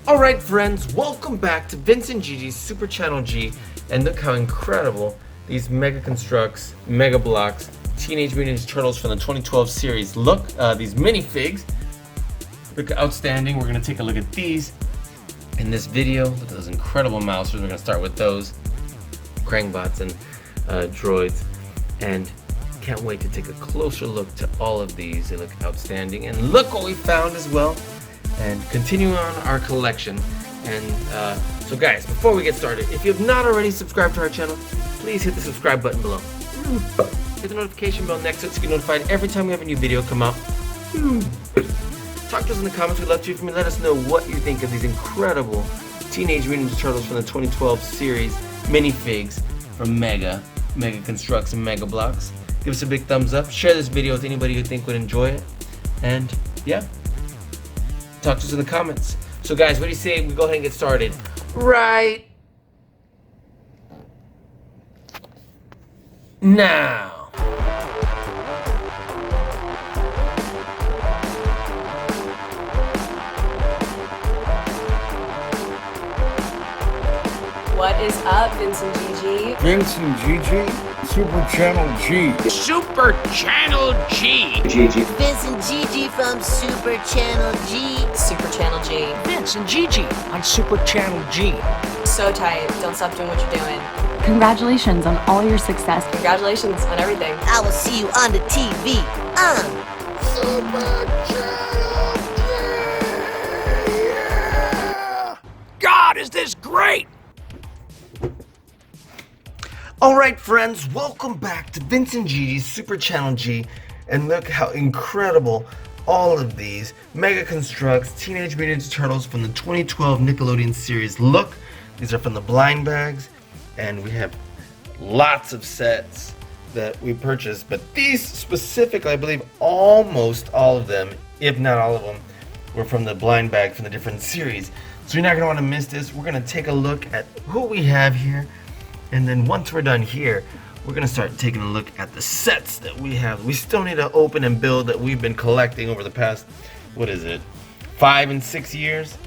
Alright friends, welcome back to Vince and Gigi's Super Channel G, and look how incredible these Mega Construx, Mega BLOX, Teenage Mutant Ninja Turtles from the 2012 series look. These minifigs look outstanding. We're going to take a look at these in this video. Look at those incredible mousers. We're going to start with those Krang bots and droids, and can't wait to take a closer look to all of these. They look outstanding, and look what we found as well. And continuing on our collection. And so guys, before we get started, if you have not already subscribed to our channel, please hit the subscribe button below. Hit the notification bell next to it so you get notified every time we have a new video come out. Talk to us in the comments. We'd love to hear from you. Let us know what you think of these incredible Teenage Mutant Ninja Turtles from the 2012 series minifigs from Mega Construx and Mega BLOX. Give us a big thumbs up. Share this video with anybody you think would enjoy it. And yeah, talk to us in the comments. So guys, what do you say we go ahead and get started right now? What is up, Vince and Gigi? Vince and Gigi, Super Channel G. Super Channel G. Gigi. Vince and Gigi from Super Channel G. Super Channel G. Vince and Gigi on Super Channel G. So tight. Don't stop doing what you're doing. Congratulations on all your success. Congratulations on everything. I will see you on the TV. Super Channel G. Yeah. God, is this great? Alright friends, welcome back to Vince and Gigi's Super Channel G, and look how incredible all of these Mega Construx Teenage Mutant Ninja Turtles from the 2012 Nickelodeon series look. These are from the blind bags, and we have lots of sets that we purchased, but these specifically, I believe almost all of them, if not all of them, were from the blind bag from the different series. So you're not going to want to miss this. We're going to take a look at who we have here. And then once we're done here, we're going to start taking a look at the sets that we have. We still need to open and build that we've been collecting over the past, 5 and 6 years?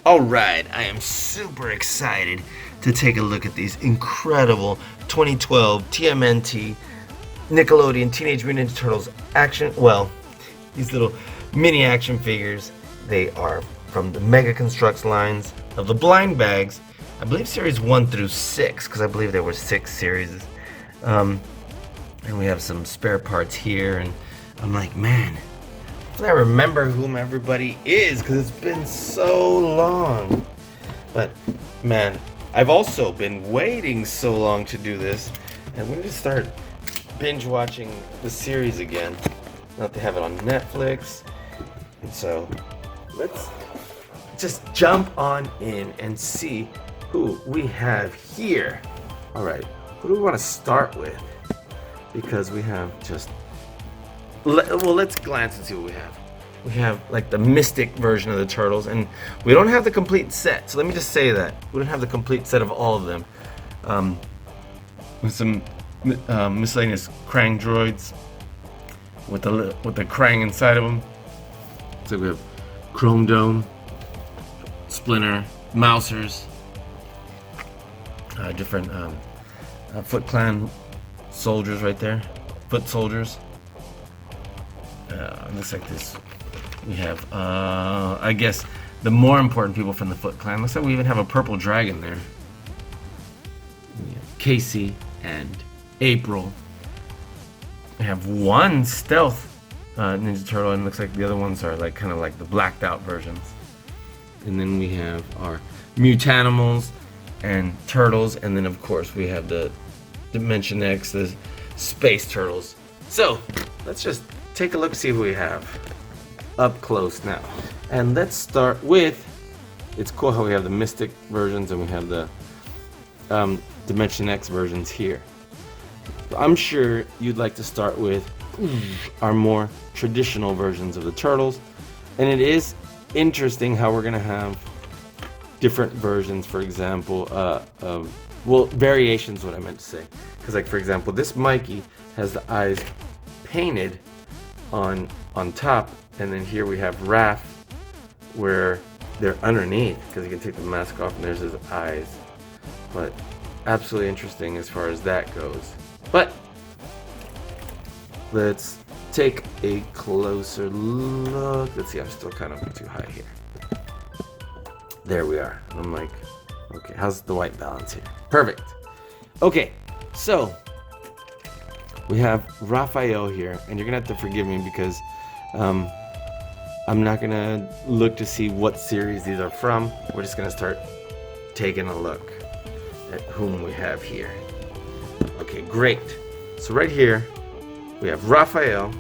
Alright, I am super excited to take a look at these incredible 2012 TMNT Nickelodeon Teenage Mutant Ninja Turtles these little mini action figures. They are from the Mega Construx lines of the blind bags. I believe series 1 through 6, because I believe there were 6 series. And we have some spare parts here, and I'm like, man, I remember whom everybody is, because it's been so long. But man, I've also been waiting so long to do this, and we're going to start binge watching the series again. Now that they have it on Netflix. And so let's just jump on in and see who we have here. All right, who do we want to start with? Because we have just, let's glance and see what we have. We have like the mystic version of the Turtles, and we don't have the complete set. So let me just say that we don't have the complete set of all of them. With some miscellaneous Krang droids with the Krang inside of them. So we have Chrome Dome, Splinter, Mousers. Different Foot Clan soldiers right there, foot soldiers. Looks like this. We have, I guess, the more important people from the Foot Clan. Looks like we even have a purple dragon there. We have Casey and April. We have one stealth Ninja Turtle, and it looks like the other ones are like kind of like the blacked out versions. And then we have our Mutanimals and Turtles, and then of course we have the Dimension X, the Space Turtles. So let's just take a look, see who we have up close now. And let's start with, it's cool how we have the Mystic versions and we have the Dimension X versions here. I'm sure you'd like to start with our more traditional versions of the Turtles, and it is interesting how we're gonna have different versions, for example, variations, what I meant to say. Because like, for example, this Mikey has the eyes painted on top, and then here we have Raph, where they're underneath because you can take the mask off and there's his eyes. But absolutely interesting as far as that goes. But let's take a closer look. Let's see, I'm still kind of too high here. There we are. I'm like, okay, how's the white balance here? Perfect. Okay, so we have Raphael here, and you're gonna have to forgive me because I'm not gonna look to see what series these are from. We're just gonna start taking a look at whom we have here. Okay, great. So right here we have Raphael,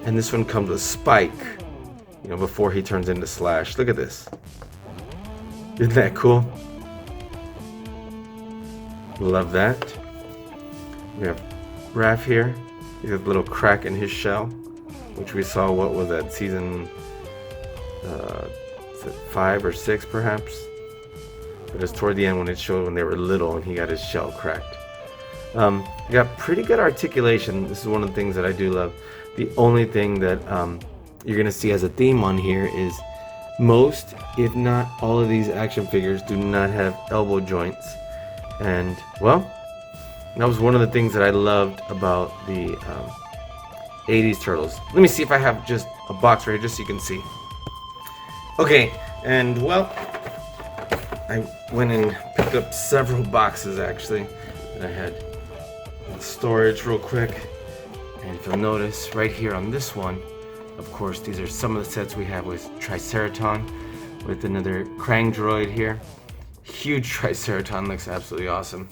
and this one comes with Spike, you know, before he turns into Slash. Look at this. Isn't that cool? Love that. We have Raph here. He has a little crack in his shell, which we saw, what was that, season is it 5 or 6 perhaps? But it's toward the end when it showed when they were little and he got his shell cracked. He got pretty good articulation. This is one of the things that I do love. The only thing that you're gonna see as a theme on here is most, if not all, of these action figures do not have elbow joints. And well, that was one of the things that I loved about the 80s Turtles. Let me see if I have just a box right here just so you can see. Okay, and well, I went and picked up several boxes actually that I had in storage real quick. And if you'll notice right here on this one, of course, these are some of the sets we have with Triceraton, with another Krang droid here. Huge Triceraton, looks absolutely awesome.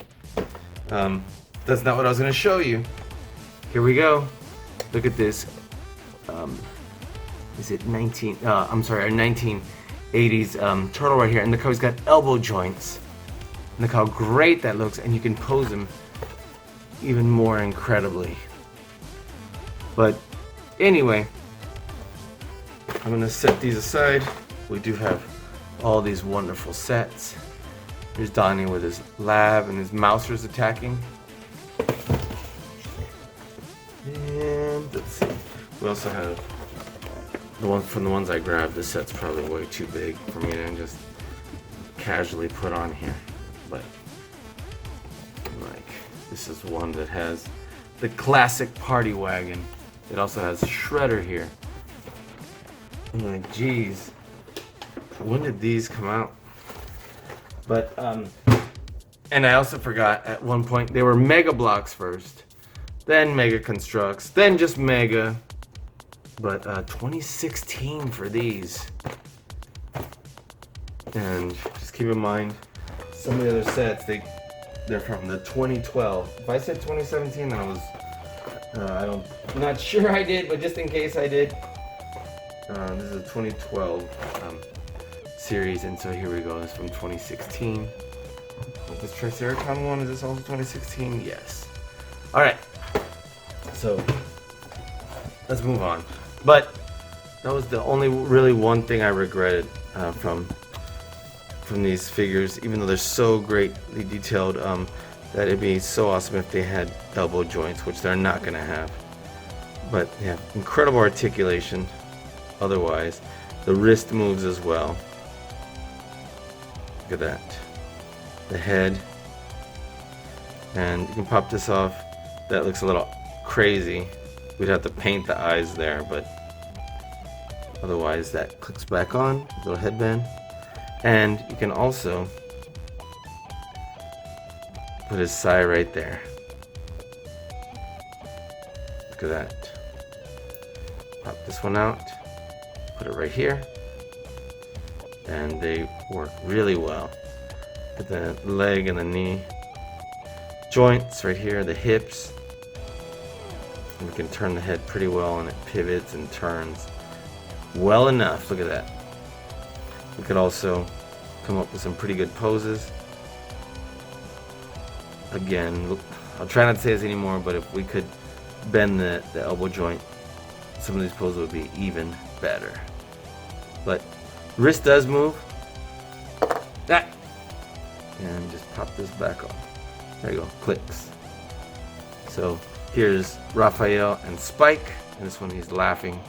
That's not what I was going to show you. Here we go. Look at this. Is it 19? I'm sorry, our 1980s turtle right here, and look how he's got elbow joints. And look how great that looks, and you can pose him even more incredibly. But anyway, I'm gonna set these aside. We do have all these wonderful sets. Here's Donnie with his lab and his mousers attacking. And let's see. We also have the one from the ones I grabbed. This set's probably way too big for me to just casually put on here. But like, this is one that has the classic party wagon. It also has Shredder here. I'm like, geez, when did these come out? But and I also forgot at one point they were Mega BLOX first, then Mega Construx, then just Mega. But 2016 for these. And just keep in mind, some of the other sets they're from the 2012. If I said 2017, then I was I'm not sure I did, but just in case I did. This is a 2012 series, and so here we go. This is from 2016. With this Triceraton one, is this also 2016? Yes. All right. So let's move on. But that was the only really one thing I regretted from these figures, even though they're so greatly detailed. That it'd be so awesome if they had elbow joints, which they're not gonna have. But yeah, incredible articulation. Otherwise, the wrist moves as well. Look at that. The head. And you can pop this off. That looks a little crazy. We'd have to paint the eyes there, but otherwise that clicks back on. Little headband. And you can also put his sai right there. Look at that. Pop this one out. Put it right here. And they work really well. Put the leg and the knee. Joints right here, the hips. And we can turn the head pretty well, and it pivots and turns well enough. Look at that. We could also come up with some pretty good poses. Again, I'll try not to say this anymore, but if we could bend the elbow joint, some of these poses would be even better. But wrist does move. That. And just pop this back on. There you go, clicks. So here's Raphael and Spike. And this one he's laughing.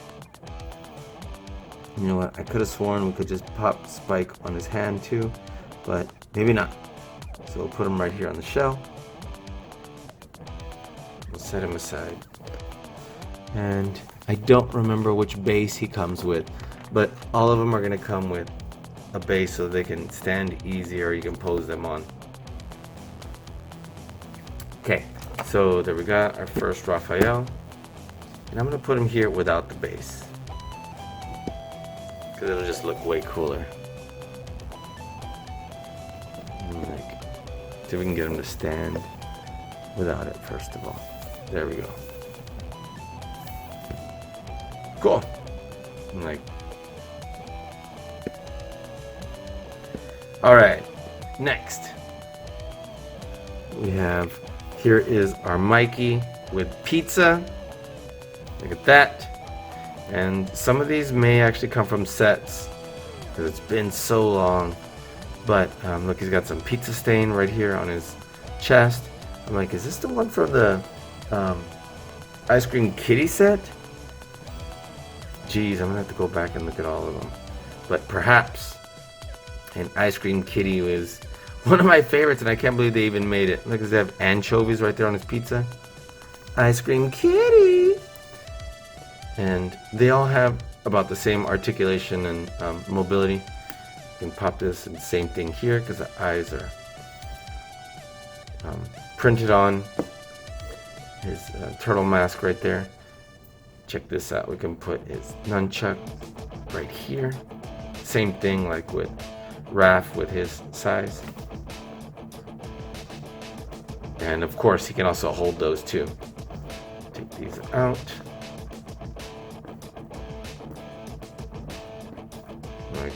You know what? I could have sworn we could just pop Spike on his hand too, but maybe not. So we'll put him right here on the shell. We'll set him aside. And I don't remember which base he comes with, but all of them are going to come with a base so they can stand easy, or you can pose them on. Okay, so there we got our first Raphael. And I'm going to put him here without the base, because it'll just look way cooler. Like, see if we can get him to stand without it first of all. There we go. Cool. Like, all right. Next, we have, here is our Mikey with pizza. Look at that. And some of these may actually come from sets because it's been so long. But look, he's got some pizza stain right here on his chest. I'm like, is this the one from the Ice Cream Kitty set? Geez, I'm gonna have to go back and look at all of them. But perhaps an Ice Cream Kitty was one of my favorites, and I can't believe they even made it. Look, does they have anchovies right there on his pizza? Ice Cream Kitty! And they all have about the same articulation and mobility. You can pop this, and same thing here because the eyes are printed on his turtle mask right there. Check this out. We can put his nunchuck right here. Same thing like with Raph with his size. And of course, he can also hold those too. Take these out. Like,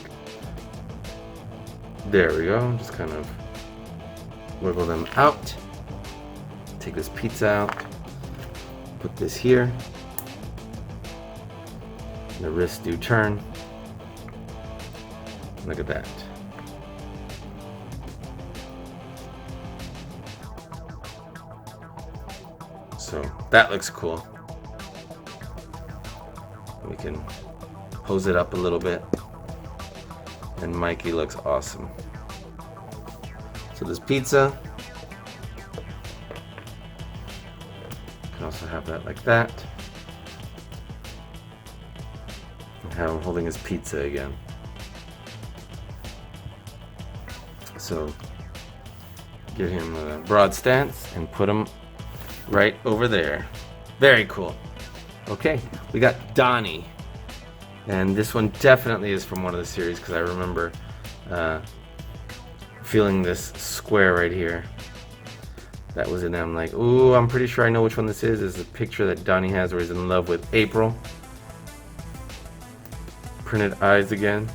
there we go. Just kind of wiggle them out. Take this pizza out. Put this here. The wrists do turn. Look at that. So that looks cool. We can pose it up a little bit. And Mikey looks awesome. So this pizza. You can also have that like that. Have him holding his pizza again. So get him a broad stance and put him right over there. Very cool. Okay, we got Donnie. And this one definitely is from one of the series because I remember feeling this square right here. That was in there. I'm like, ooh, I'm pretty sure I know which one this is. This is a picture that Donnie has where he's in love with April. Printed eyes again.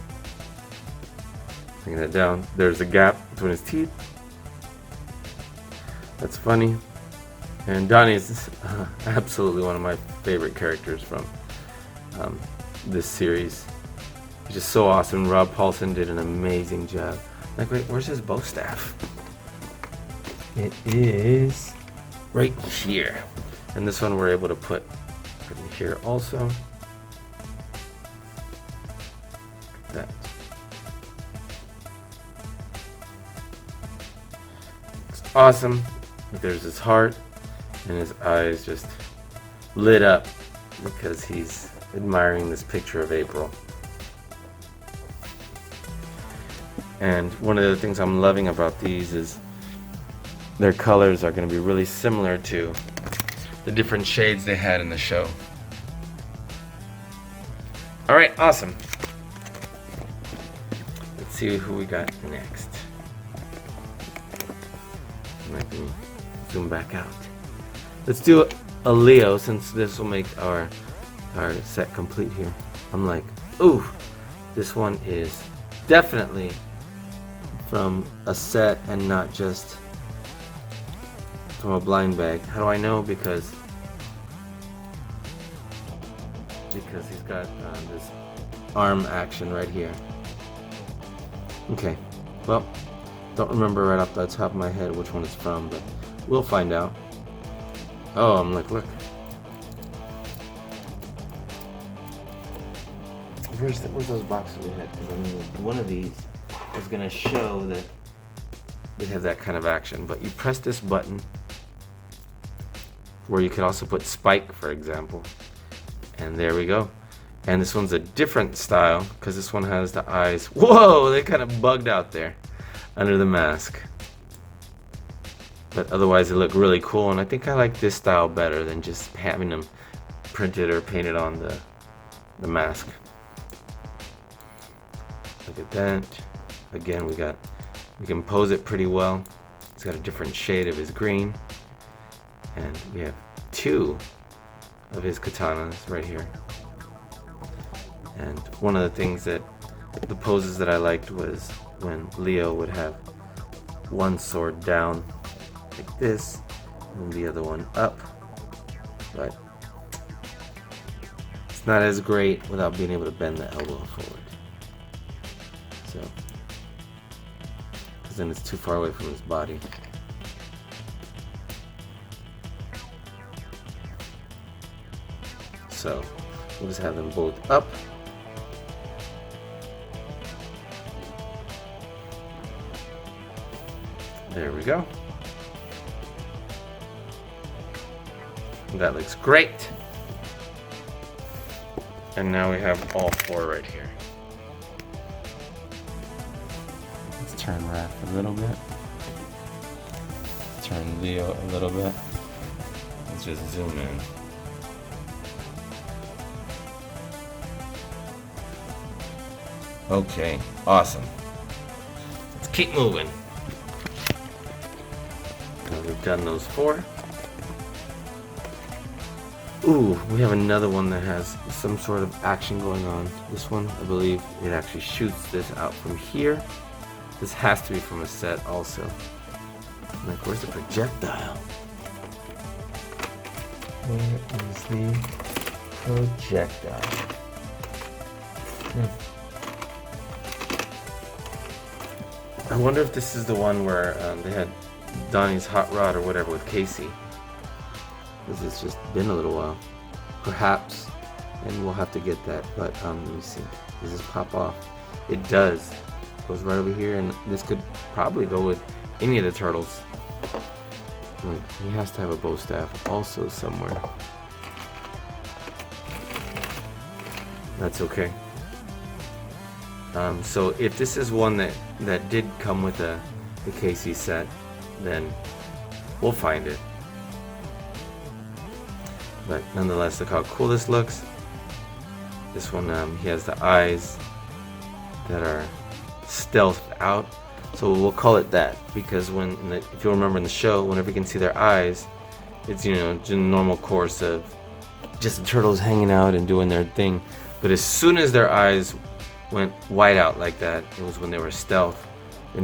Bring that down. There's a gap between his teeth. That's funny. And Donnie is absolutely one of my favorite characters from this series. He's just so awesome. Rob Paulson did an amazing job. Like, wait, where's his bow staff? It is right here. And this one we're able to put in here also. That. It's awesome. There's his heart and his eyes just lit up because he's admiring this picture of April. And one of the things I'm loving about these is their colors are going to be really similar to the different shades they had in the show. Alright, awesome. Let's see who we got next. Let me zoom back out. Let's do a Leo since this will make our set complete here. I'm like, ooh, this one is definitely from a set and not just from a blind bag. How do I know? Because he's got this arm action right here. Okay, well, don't remember right off the top of my head which one it's from, but we'll find out. Oh, I'm like, look. where's those boxes we had? Because I mean, one of these is gonna show that they have that kind of action. But you press this button, where you could also put Spike, for example, and there we go. And this one's a different style because this one has the eyes. Whoa, they kind of bugged out there under the mask. But otherwise, they look really cool, and I think I like this style better than just having them printed or painted on the mask. Look at that. Again, we can pose it pretty well. It's got a different shade of his green, and we have 2 of his katanas right here. And one of the things the poses that I liked was when Leo would have one sword down like this and the other one up, but it's not as great without being able to bend the elbow forward. So, because then it's too far away from his body. So we'll just have them both up. There we go. That looks great. And now we have all 4 right here. Let's turn Raph a little bit. Turn Leo a little bit. Let's just zoom in. Okay, awesome. Let's keep moving. Now we've done those 4. Ooh, we have another one that has some sort of action going on. This one, I believe, it actually shoots this out from here. This has to be from a set also. Like, where's the projectile? Where is the projectile? I wonder if this is the one where they had Donnie's hot rod or whatever with Casey. Because it's just been a little while. Perhaps. And we'll have to get that. But let me see. Does this pop off? It does. It goes right over here, and this could probably go with any of the turtles. Wait, he has to have a bow staff also somewhere. That's okay. So if this is one that did come with the Casey set, then we'll find it. But nonetheless, look how cool this looks. This one, he has the eyes that are stealthed out. So we'll call it that because if you'll remember in the show, whenever you can see their eyes, it's, you know, just a normal course of just the turtles hanging out and doing their thing. But as soon as their eyes went white out like that, it was when they were in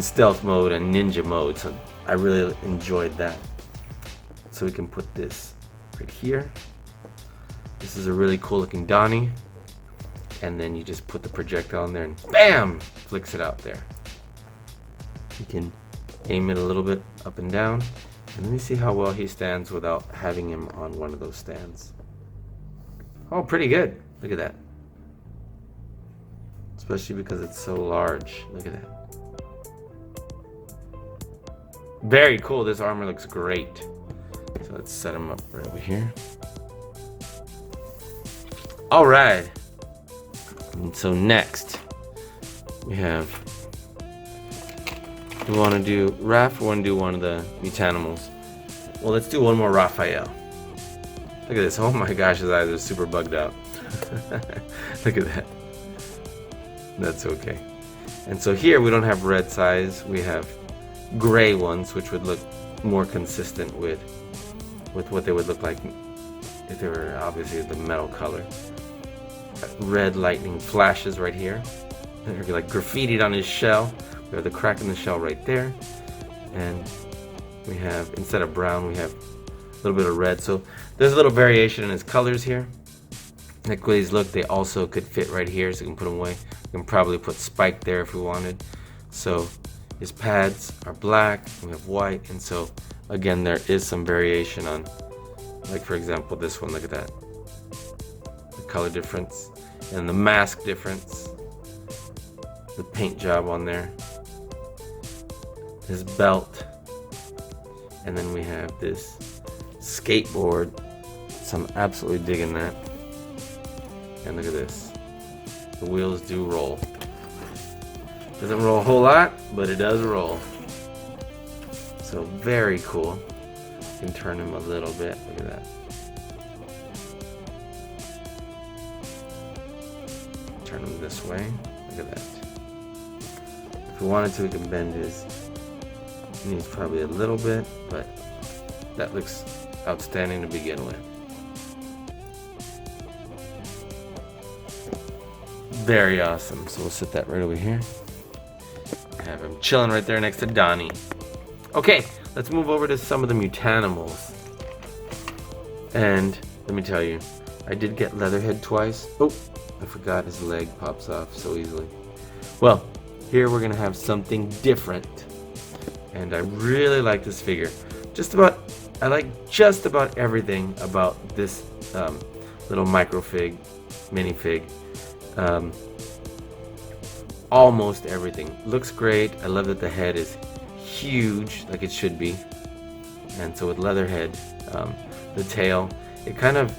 stealth mode and ninja mode. So I really enjoyed that. So we can put this right here. This is a really cool looking Donnie. And then you just put the projectile in there and BAM! Flicks it out there. You can aim it a little bit up and down. And let me see how well he stands without having him on one of those stands. Oh, pretty good. Look at that. Especially because it's so large. Look at that. Very cool. This armor looks great. So let's set him up right over here. All right. And so next, we have. Do we want to do Raph or want to do one of the Mutanimals? Well, let's do one more Raphael. Look at this. Oh my gosh, his eyes are super bugged out. Look at that. That's okay. And so here we don't have red size. We have gray ones, which would look more consistent with what they would look like if they were obviously the metal color. Got red lightning flashes right here. They're like graffitied on his shell. We have the crack in the shell right there. And we have, instead of brown, we have a little bit of red. So there's a little variation in his colors here. Like the way these look, they also could fit right here, so you can put them away. We can probably put Spike there if we wanted. So his pads are black, we have white, and so again there is some variation on, like for example this one, look at that. The color difference. And the mask difference, the paint job on there, his belt, and then we have this skateboard. So I'm absolutely digging that. And look at this. The wheels do roll. Doesn't roll a whole lot, but it does roll. So very cool. You can turn him a little bit. Look at that. Turn him this way. Look at that. If we wanted to, we can bend his knees probably a little bit, but that looks outstanding to begin with. Very awesome. So we'll set that right over here. Have him chilling right there next to Donnie. Okay, let's move over to some of the mutanimals. And let me tell you, I did get Leatherhead twice. Oh, I forgot his leg pops off so easily. Well, here we're gonna have something different. And I really like this figure. I like just about everything about this little microfig, minifig. Almost everything. Looks great. I love that the head is huge, like it should be. And so with Leatherhead, the tail, it kind of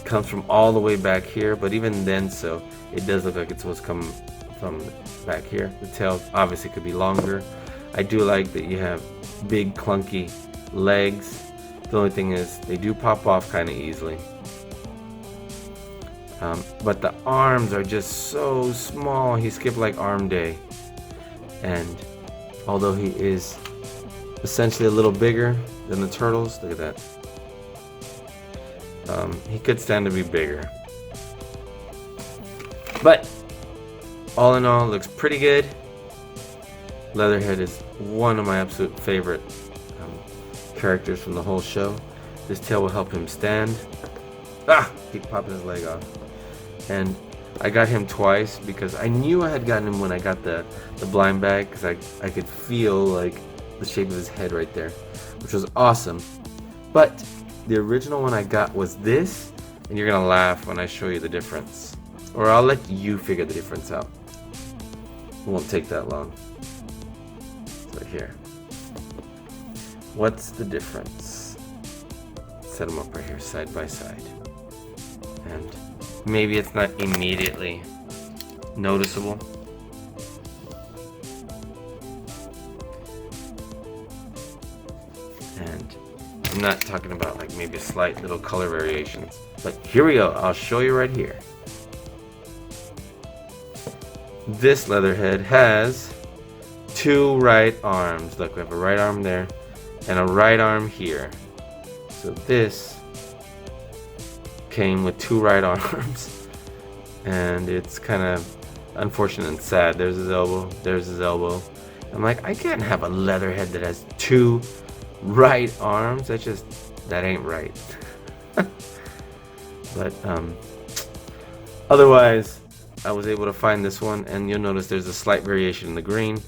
comes from all the way back here, but even then, so it does look like it's supposed to come from back here. The tail obviously could be longer. I do like that you have big clunky legs. The only thing is they do pop off kind of easily. But the arms are just so small. He skipped like arm day. And although he is essentially a little bigger than the turtles, look at that. He could stand to be bigger. But all in all, looks pretty good. Leatherhead is one of my absolute favorite characters from the whole show. This tail will help him stand. Ah! He popped his leg off. And I got him twice because I knew I had gotten him when I got the blind bag, because I could feel like the shape of his head right there, which was awesome. But the original one I got was this, and you're gonna laugh when I show you the difference. Or I'll let you figure the difference out. It won't take that long. So here. What's the difference? Set them up right here, side by side. And maybe it's not immediately noticeable. And I'm not talking about like maybe slight little color variations. But here we go. I'll show you right here. This Leatherhead has two right arms. Look, we have a right arm there and a right arm here. So this came with two right arms, and it's kind of unfortunate and sad. There's his elbow, there's his elbow. I'm like, I can't have a Leatherhead that has two right arms. That ain't right. But otherwise, I was able to find this one, and you'll notice there's a slight variation in the green.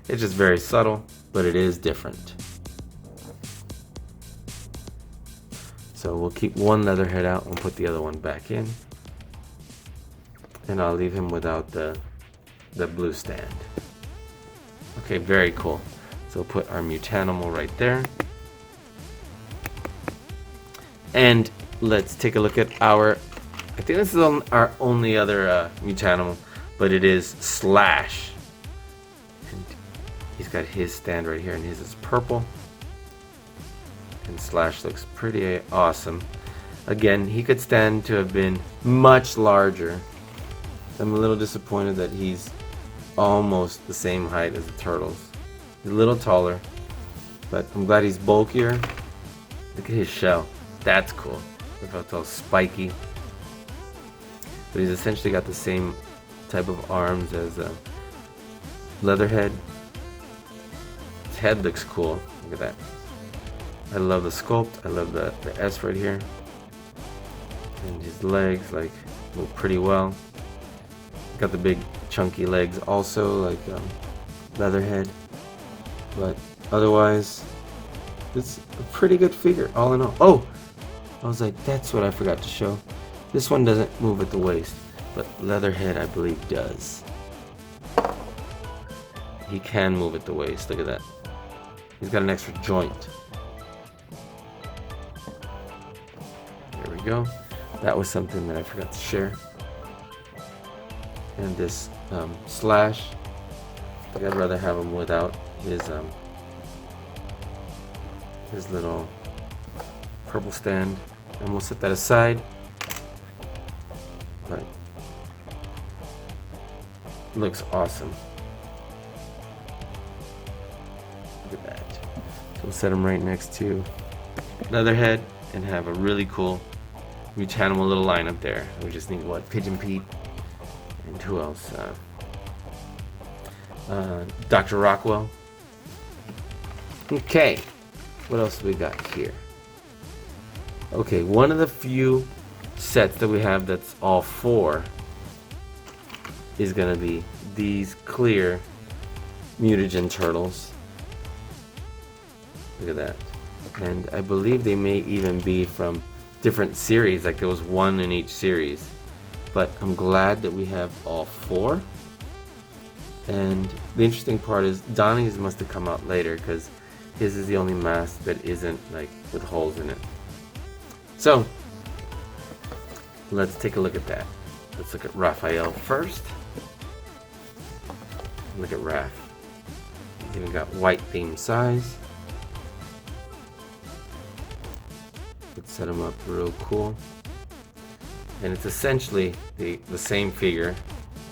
It's just very subtle, but it is different. So we'll keep one Leatherhead out and put the other one back in. And I'll leave him without the blue stand. Okay, very cool. So we'll put our Mutanimal right there. And let's take a look at our, I think this is our only other Mutanimal, but it is Slash. And he's got his stand right here, and his is purple. And Slash looks pretty awesome. Again, he could stand to have been much larger. I'm a little disappointed that he's almost the same height as the turtles. He's a little taller, but I'm glad he's bulkier. Look at his shell. That's cool. Look how it's all spiky. But he's essentially got the same type of arms as Leatherhead. His head looks cool. Look at that. I love the sculpt. I love the S right here. And his legs like move pretty well. Got the big chunky legs also, like Leatherhead. But otherwise, it's a pretty good figure all in all. Oh! I was like, that's what I forgot to show. This one doesn't move at the waist, but Leatherhead, I believe, does. He can move at the waist. Look at that. He's got an extra joint. There we go. That was something that I forgot to share. And this Slash, I think I'd rather have him without his little purple stand, and we'll set that aside. But looks awesome. Look at that. So we'll set him right next to Leatherhead and have a really cool Mutanimal little lineup there. We just need what? Pigeon Pete. And who else? Dr. Rockwell. Okay. What else do we got here? Okay, one of the few sets that we have that's all 4 is gonna be these clear mutagen turtles. Look at that. And I believe they may even be from different series, like there was one in each series. But I'm glad that we have all 4. And the interesting part is Donnie's must have come out later, because his is the only mask that isn't like with holes in it. So let's take a look at that. Let's look at Raphael first. Look at Raph. He's even got white theme size. Let's set him up real cool. And it's essentially the same figure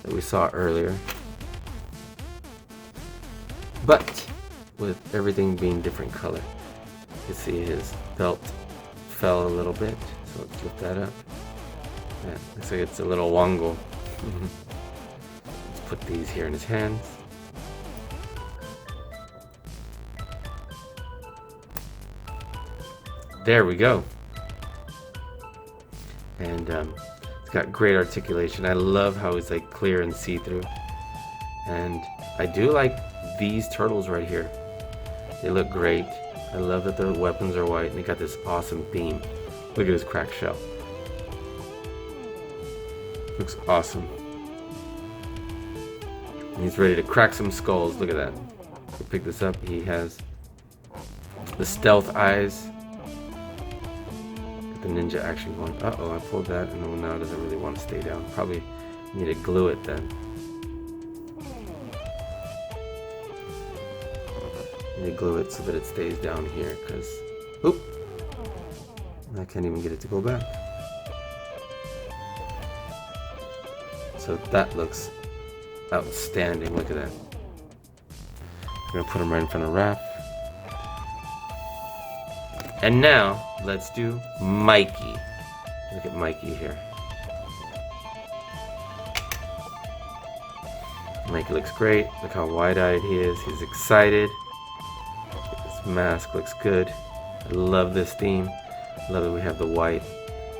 that we saw earlier, but with everything being different color. You can see his belt fell a little bit, so let's lift that up. Yeah, looks like it's a little Wongo. Let's put these here in his hands. There we go. And it's got great articulation. I love how it's like clear and see-through. And I do like these turtles right here. They look great. I love that their weapons are white and they got this awesome theme. Look at his cracked shell. Looks awesome. And he's ready to crack some skulls. Look at that. We'll pick this up. He has the stealth eyes. The ninja action going. Uh-oh, I pulled that and now it doesn't really want to stay down. Probably need to glue it then. Need to glue it so that it stays down here, because oop, I can't even get it to go back. So that looks outstanding. Look at that. I'm gonna put him right in front of Raph. And now, let's do Mikey. Look at Mikey here. Mikey looks great. Look how wide-eyed he is. He's excited. His mask looks good. I love this theme. Love that we have the white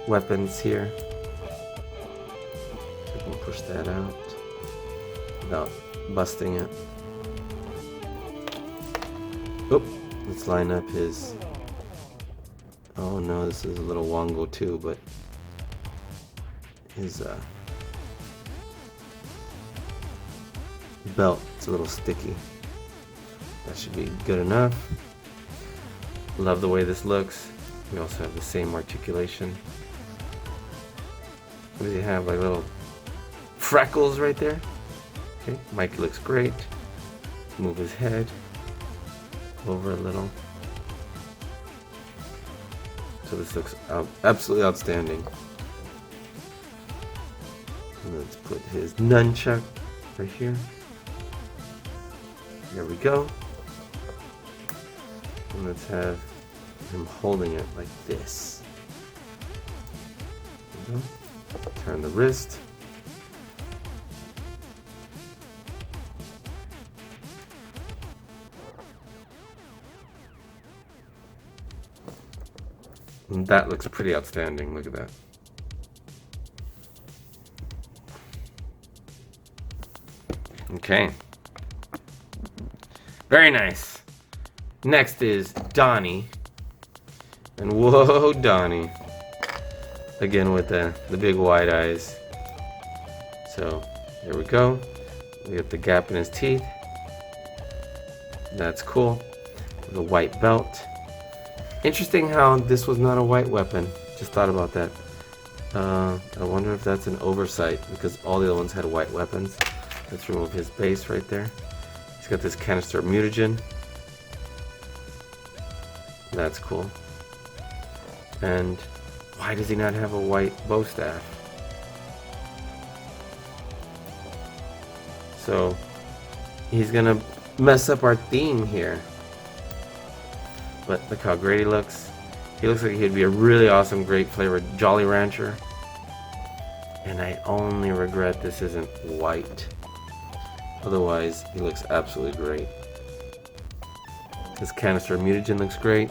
weapons here. We can push that out without busting it. Oop. Let's line up his... Oh no, this is a little Wongo too, but his belt, it's a little sticky. That should be good enough. Love the way this looks. We also have the same articulation. What does he have? Like little freckles right there. Okay, Mikey looks great. Let's move his head over a little. So this looks absolutely outstanding. And let's put his nunchuck right here. There we go. And let's have him holding it like this. There we go. Turn the wrist. And that looks pretty outstanding. Look at that. Okay. Very nice. Next is Donnie. And whoa, Donnie. again with the big wide eyes. So there we go. We got the gap in his teeth. That's cool. The white belt. Interesting how this was not a white weapon. Just thought about that. I wonder if that's an oversight because all the other ones had white weapons. Let's remove his base right there. He's got this canister of mutagen. That's cool. And why does he not have a white bow staff? So he's gonna mess up our theme here. But look how great he looks. He looks like he'd be a really awesome, great flavored Jolly Rancher. And I only regret this isn't white. Otherwise, he looks absolutely great. This canister of mutagen looks great.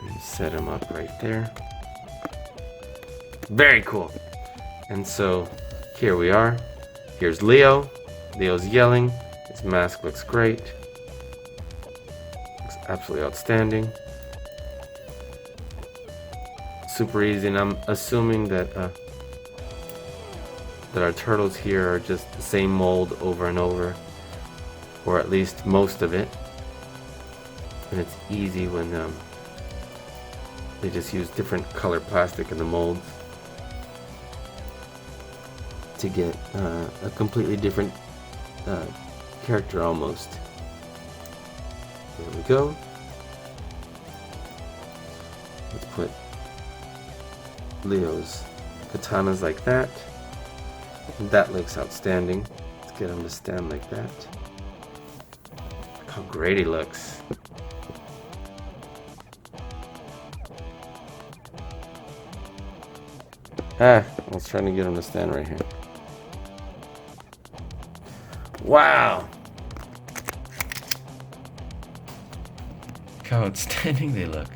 And set him up right there. Very cool. And so here we are. Here's Leo. Leo's yelling. His mask looks great. Looks absolutely outstanding. Super easy, and I'm assuming that that our turtles here are just the same mold over and over, or at least most of it. And it's easy when they just use different color plastic in the molds to get a completely different character almost. There we go. Let's put Leo's katanas like that. That looks outstanding. Let's get him to stand like that. Look how great he looks. I was trying to get him to stand right here. Wow! Look how outstanding they look.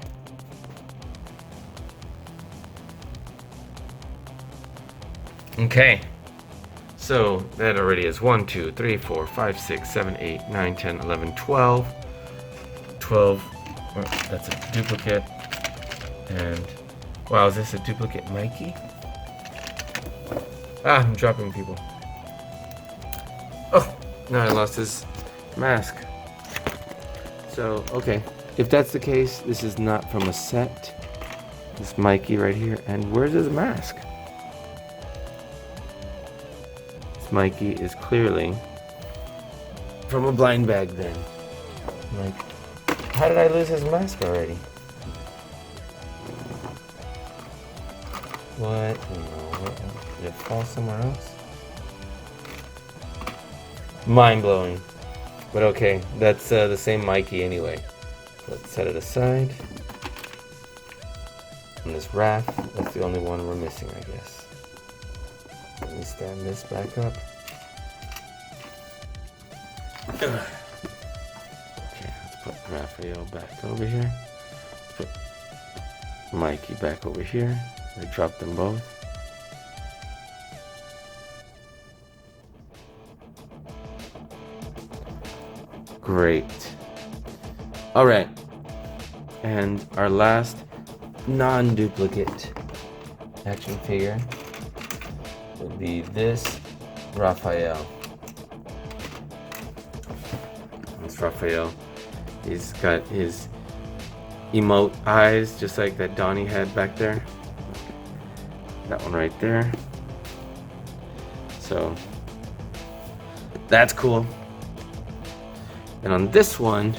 Okay. So that already is 1, 2, 3, 4, 5, 6, 7, 8, 9, 10, 11, 12. 12. Oh, that's a duplicate. And wow, is this a duplicate Mikey? Ah, I'm dropping people. Oh, no, I lost his mask. So, okay. If that's the case, this is not from a set. This Mikey right here. And where's his mask? Mikey is clearly from a blind bag then. Like, how did I lose his mask already? What? No, did it fall somewhere else? Mind blowing. But okay, that's the same Mikey anyway. Let's set it aside. And this Raph, that's the only one we're missing, I guess. Let me stand this back up. Okay, let's put Raphael back over here. Put Mikey back over here. I dropped them both. Great. Alright. And our last non-duplicate action figure would be this Raphael. This Raphael. He's got his emote eyes just like that Donnie had back there. That one right there. So that's cool. And on this one,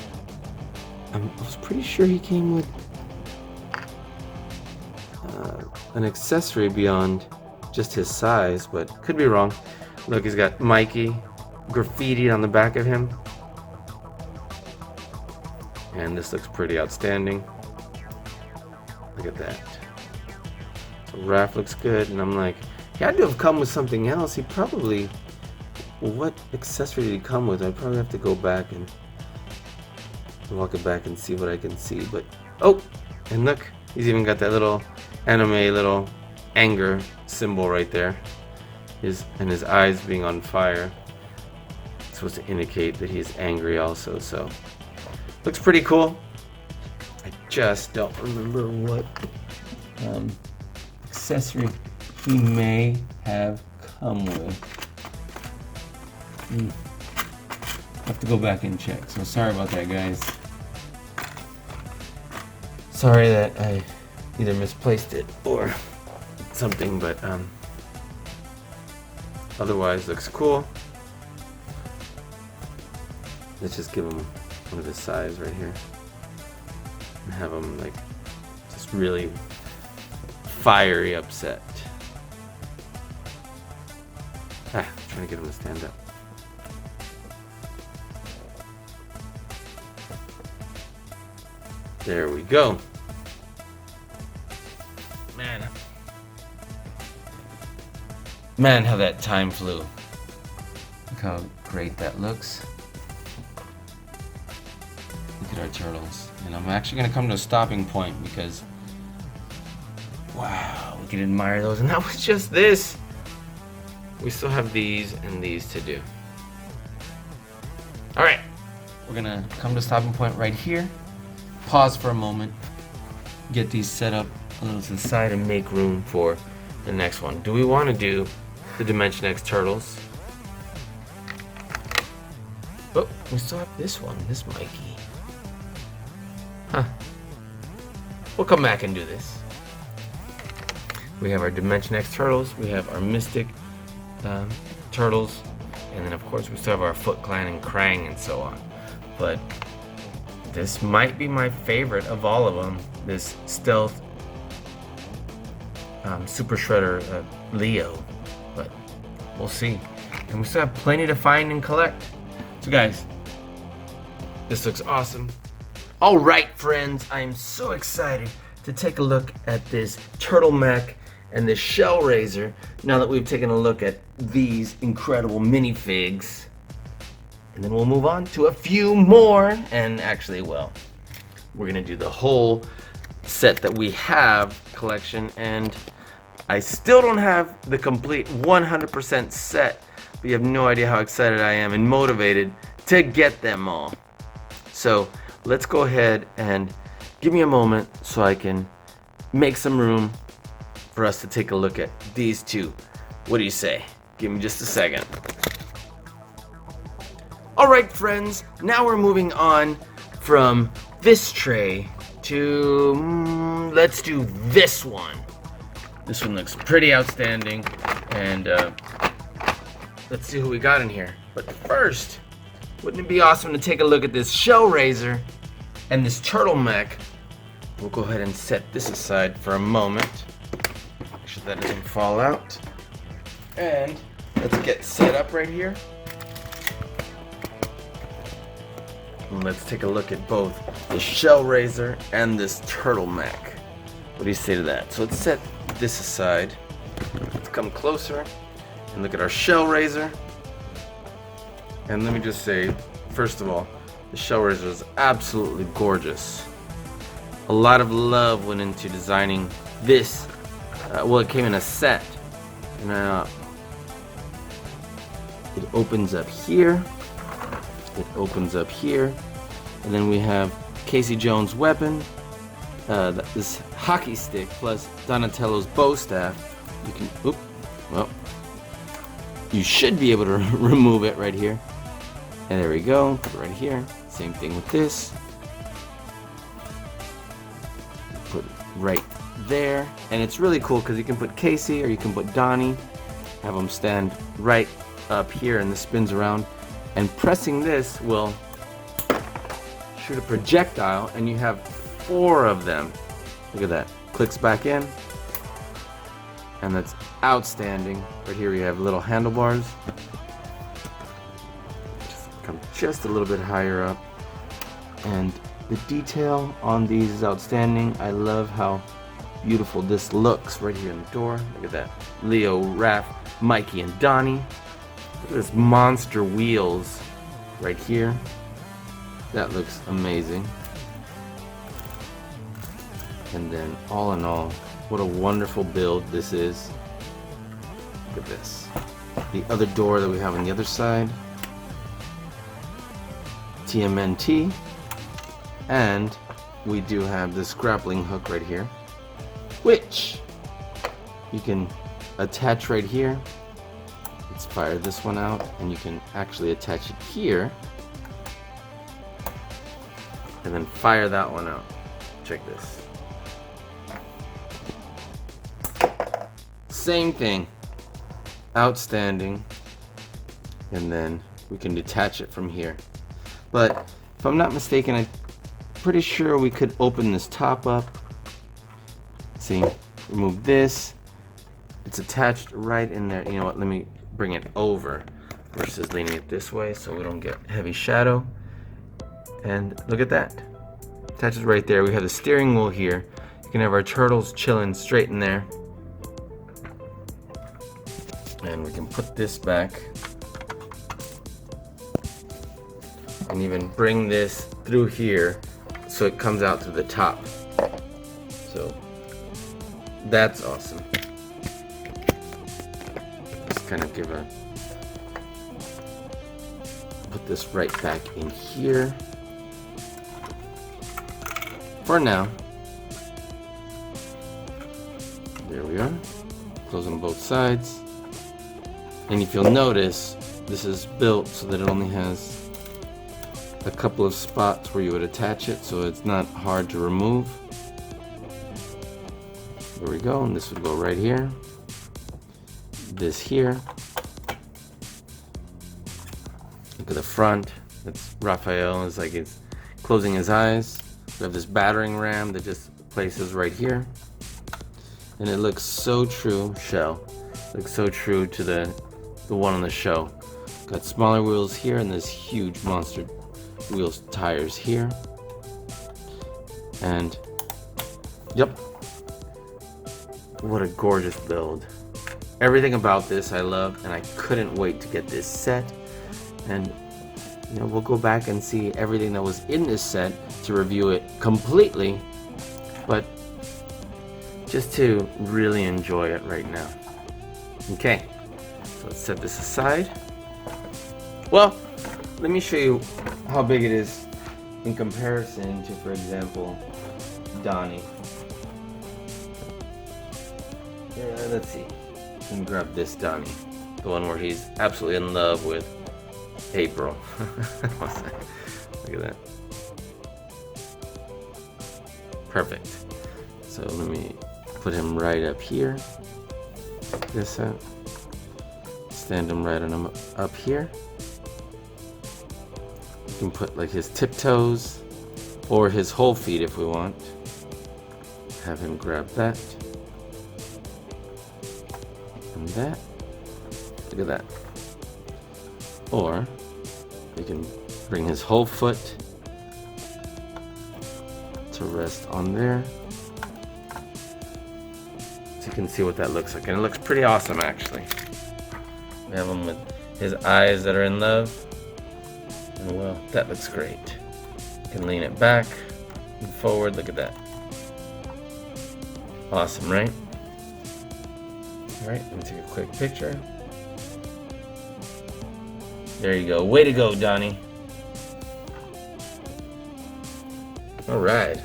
I was pretty sure he came with an accessory beyond just his size, but could be wrong. Look, he's got Mikey graffitied on the back of him. And this looks pretty outstanding. Look at that. So Raph looks good, and I'm like, he had to have come with something else. He probably, well, what accessory did he come with? I'd probably have to go back and walk it back and see what I can see. But, oh, and look, he's even got that little anime little anger symbol right there. His eyes being on fire. It's supposed to indicate that he's angry also, so looks pretty cool. I just don't remember what accessory he may have come with. Have to go back and check, so sorry about that, guys. Sorry that I either misplaced it or something, but otherwise looks cool. Let's just give him one of his size right here and have him like just really fiery upset. I'm trying to get him to stand up. There we go. Man, how that time flew. Look how great that looks. Look at our turtles. And I'm actually gonna come to a stopping point because, wow, we can admire those. And that was just this. We still have these and these to do. All right, we're gonna come to a stopping point right here. Pause for a moment. Get these set up a little to the side and make room for the next one. Do we want to do the Dimension X Turtles? Oh, we still have this one, this Mikey. Huh. We'll come back and do this. We have our Dimension X Turtles, we have our Mystic Turtles, and then of course we still have our Foot Clan and Krang and so on. But this might be my favorite of all of them, this Stealth Super Shredder Leo, but we'll see. And we still have plenty to find and collect. So guys, this looks awesome. All right, friends, I am so excited to take a look at this turtleneck and this shell raiser now that we've taken a look at these incredible minifigs. And then we'll move on to a few more, and actually, well, we're gonna do the whole set that we have collection, and I still don't have the complete 100% set, but you have no idea how excited I am and motivated to get them all. So let's go ahead and give me a moment so I can make some room for us to take a look at these two. What do you say? Give me just a second. All right, friends, now we're moving on from this tray to, let's do this one. This one looks pretty outstanding, and let's see who we got in here. But first, wouldn't it be awesome to take a look at this shell raiser and this turtleneck? We'll go ahead and set this aside for a moment. Make sure that doesn't fall out. And let's get set up right here. And let's take a look at both the shell raiser and this turtleneck. What do you say to that? So let's set this aside. Let's come closer and look at our shell raiser. And let me just say, first of all, the shell raiser is absolutely gorgeous. A lot of love went into designing this. Well, it came in a set. And it opens up here. It opens up here, and then we have Casey Jones' weapon, this hockey stick, plus Donatello's bow staff. You can, well, you should be able to remove it right here. And there we go, put it right here. Same thing with this. Put it right there, and it's really cool because you can put Casey or you can put Donnie, have them stand right up here, and this spins around. And pressing this will shoot a projectile, and you have 4 of them. Look at that. Clicks back in, and that's outstanding. Right here we have little handlebars. Just come just a little bit higher up. And the detail on these is outstanding. I love how beautiful this looks right here in the door. Look at that. Leo, Raph, Mikey, and Donnie. Look at this monster wheels right here. That looks amazing. And then all in all, what a wonderful build this is. Look at this. The other door that we have on the other side. TMNT. And we do have this grappling hook right here, which you can attach right here. Let's fire this one out, and you can actually attach it here, and then fire that one out. Check this. Same thing. Outstanding. And then we can detach it from here. But if I'm not mistaken, I'm pretty sure we could open this top up. See, remove this. It's attached right in there. You know what, let me bring it over versus leaning it this way so we don't get heavy shadow. And look at that. Attaches right there. We have the steering wheel here. You can have our turtles chilling straight in there. And we can put this back. And even bring this through here so it comes out through the top. So that's awesome. Just kind of give a, put this right back in here for now. There we are. Close on both sides. And if you'll notice, this is built so that it only has a couple of spots where you would attach it, so it's not hard to remove. There we go, and this would go right here. This here. Look at the front. That's Raphael. It's like it's closing his eyes. We have this battering ram that just places right here. And it looks so true, shell. Looks so true to the one on the show. Got smaller wheels here and this huge monster wheels tires here. And yep, what a gorgeous build. Everything about this I love, and I couldn't wait to get this set. And you know, we'll go back and see everything that was in this set to review it completely, but just to really enjoy it right now. Okay, so let's set this aside. Well, let me show you how big it is in comparison to, for example, Donnie. Let's see. Let me grab this Donnie, the one where he's absolutely in love with April. Look at that. Perfect. So let me put him right up here. Check this out. Stand him right on him up here. You can put like his tiptoes or his whole feet if we want. Have him grab that. And that. Look at that. Or we can bring his whole foot to rest on there. So you can see what that looks like. And it looks pretty awesome actually. We have him with his eyes that are in love. And well, that looks great. You can lean it back and forward. Look at that. Awesome, right? Alright, let me take a quick picture. There you go. Way to go, Donnie. Alright.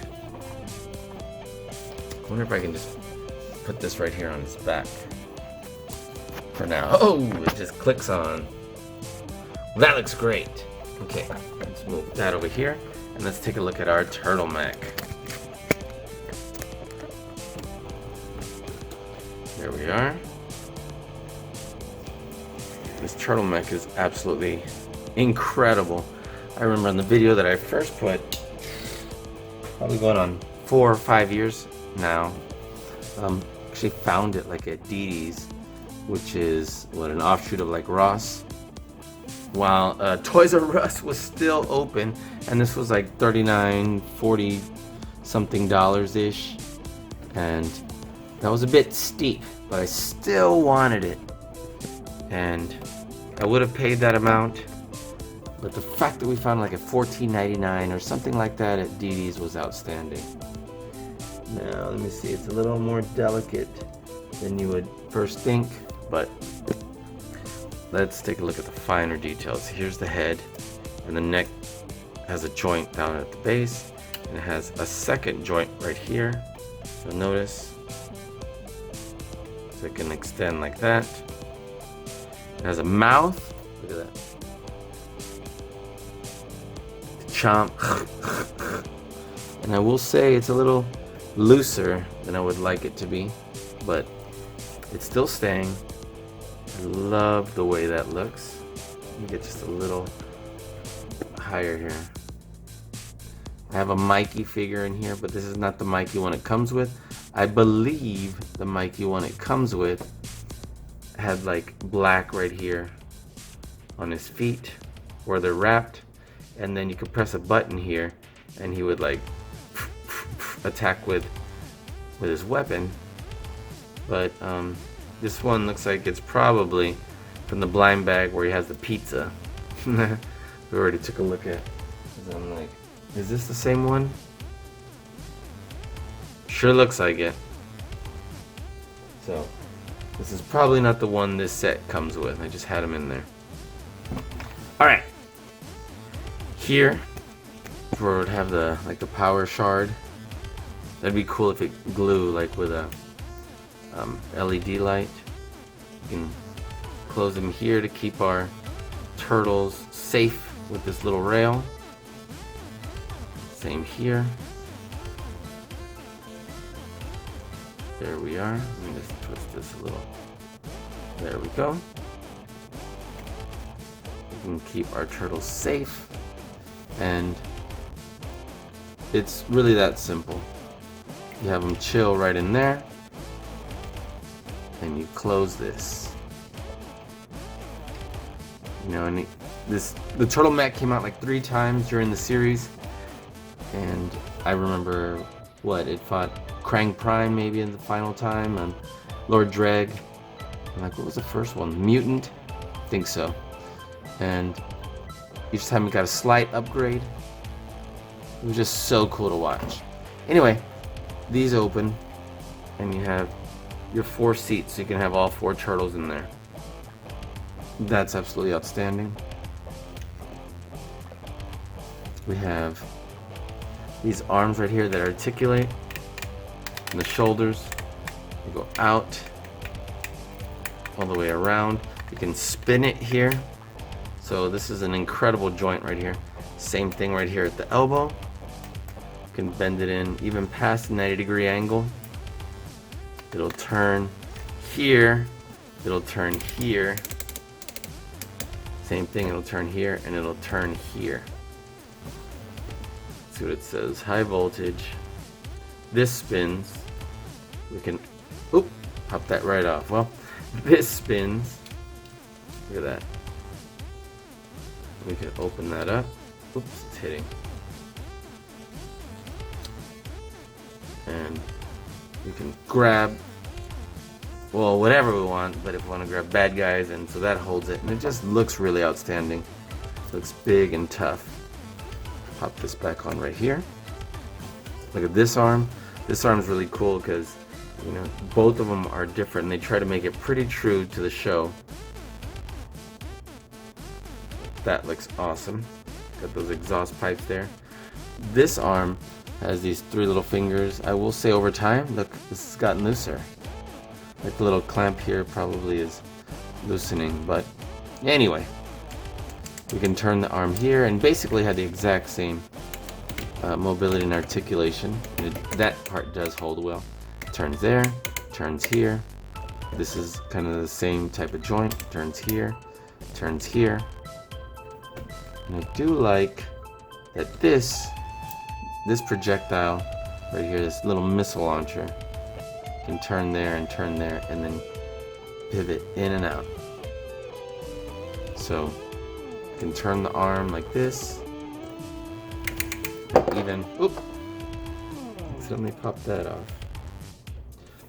I wonder if I can just put this right here on his back. For now. Oh, it just clicks on. Well, that looks great. Okay, let's move that over here. And let's take a look at our turtleneck. There we are. This turtleneck is absolutely incredible. I remember in the video that I first put, probably going on 4 or 5 years now, actually found it like at Dee-Dee's, which is what, an offshoot of like Ross, while Toys R Us was still open, and this was like $39, $40 something ish, and that was a bit steep, but I still wanted it. And I would have paid that amount, but the fact that we found like a $14.99 or something like that at Dee-Dee's was outstanding. Now let me see, it's a little more delicate than you would first think, but let's take a look at the finer details. Here's the head, and the neck has a joint down at the base, and it has a second joint right here. You'll notice So it can extend like that. It has a mouth. Look at that. Chomp. And I will say it's a little looser than I would like it to be, but it's still staying. I love the way that looks. Let me get just a little higher here. I have a Mikey figure in here, but this is not the Mikey one it comes with. I believe the Mikey one it comes with had like black right here on his feet where they're wrapped, and then you could press a button here and he would like attack with his weapon. But this one looks like it's probably from the blind bag where he has the pizza. We already took a look at. I'm like, is this the same one? Sure looks like it. So this is probably not the one this set comes with. I just had them in there. Alright. Here, where it would have the like the power shard. That'd be cool if it glue like with a LED light. You can close them here to keep our turtles safe with this little rail. Same here. There we are. Let me just twist this a little. There we go. We can keep our turtles safe, and it's really that simple. You have them chill right in there, and you close this. You know, and the turtleneck came out like 3 times during the series, and I remember what it fought Krang Prime maybe in the final time, and Lord Dreg. I'm like, what was the first one? Mutant? I think so. And each time we got a slight upgrade. It was just so cool to watch. Anyway, these open, and you have your 4 seats, so you can have all 4 turtles in there. That's absolutely outstanding. We have these arms right here that articulate, and the shoulders. You go out all the way around. You can spin it here. So this is an incredible joint right here. Same thing right here at the elbow. You can bend it in even past the 90-degree angle. It'll turn here. It'll turn here. Same thing, it'll turn here, and it'll turn here. Let's see what it says. High voltage. This spins. We can, oop, pop that right off. Well, this spins. Look at that. We can open that up. Oops, it's hitting. And we can grab, well, whatever we want, but if we want to grab bad guys, and so that holds it, and it just looks really outstanding. It looks big and tough. Pop this back on right here. Look at this arm. This arm is really cool because, you know, both of them are different, and they try to make it pretty true to the show. That looks awesome. Got those exhaust pipes there. This arm has these 3 little fingers. I will say over time, look, this has gotten looser. Like the little clamp here probably is loosening, but anyway, we can turn the arm here and basically have the exact same mobility and articulation. And that part does hold well. Turns there, turns here. This is kind of the same type of joint. Turns here, turns here. And I do like that this projectile right here, this little missile launcher, can turn there, and then pivot in and out. So you can turn the arm like this. Even, oop, accidentally popped that off.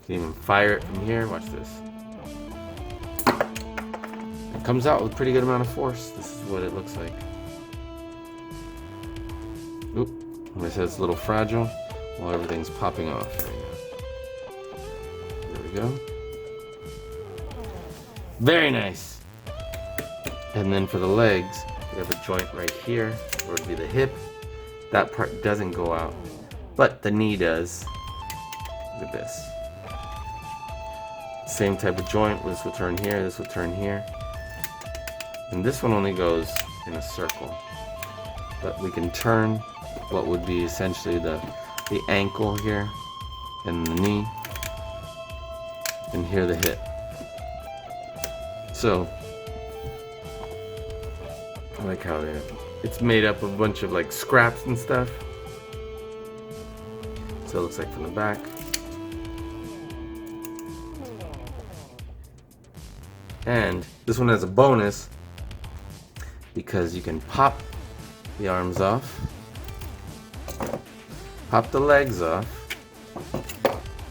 You can even fire it from here. Watch this. It comes out with a pretty good amount of force. This is what it looks like. Oop, and it says it's a little fragile while everything's popping off. There we go. Very nice. And then for the legs, we have a joint right here, where it would be the hip. That part doesn't go out, but the knee does. Look at this. Same type of joint. This will turn here, this will turn here. And this one only goes in a circle. But we can turn what would be essentially the ankle here, and the knee, and here the hip. So, I like how it's made up of a bunch of like scraps and stuff. So it looks like from the back. And this one has a bonus because you can pop the arms off, pop the legs off.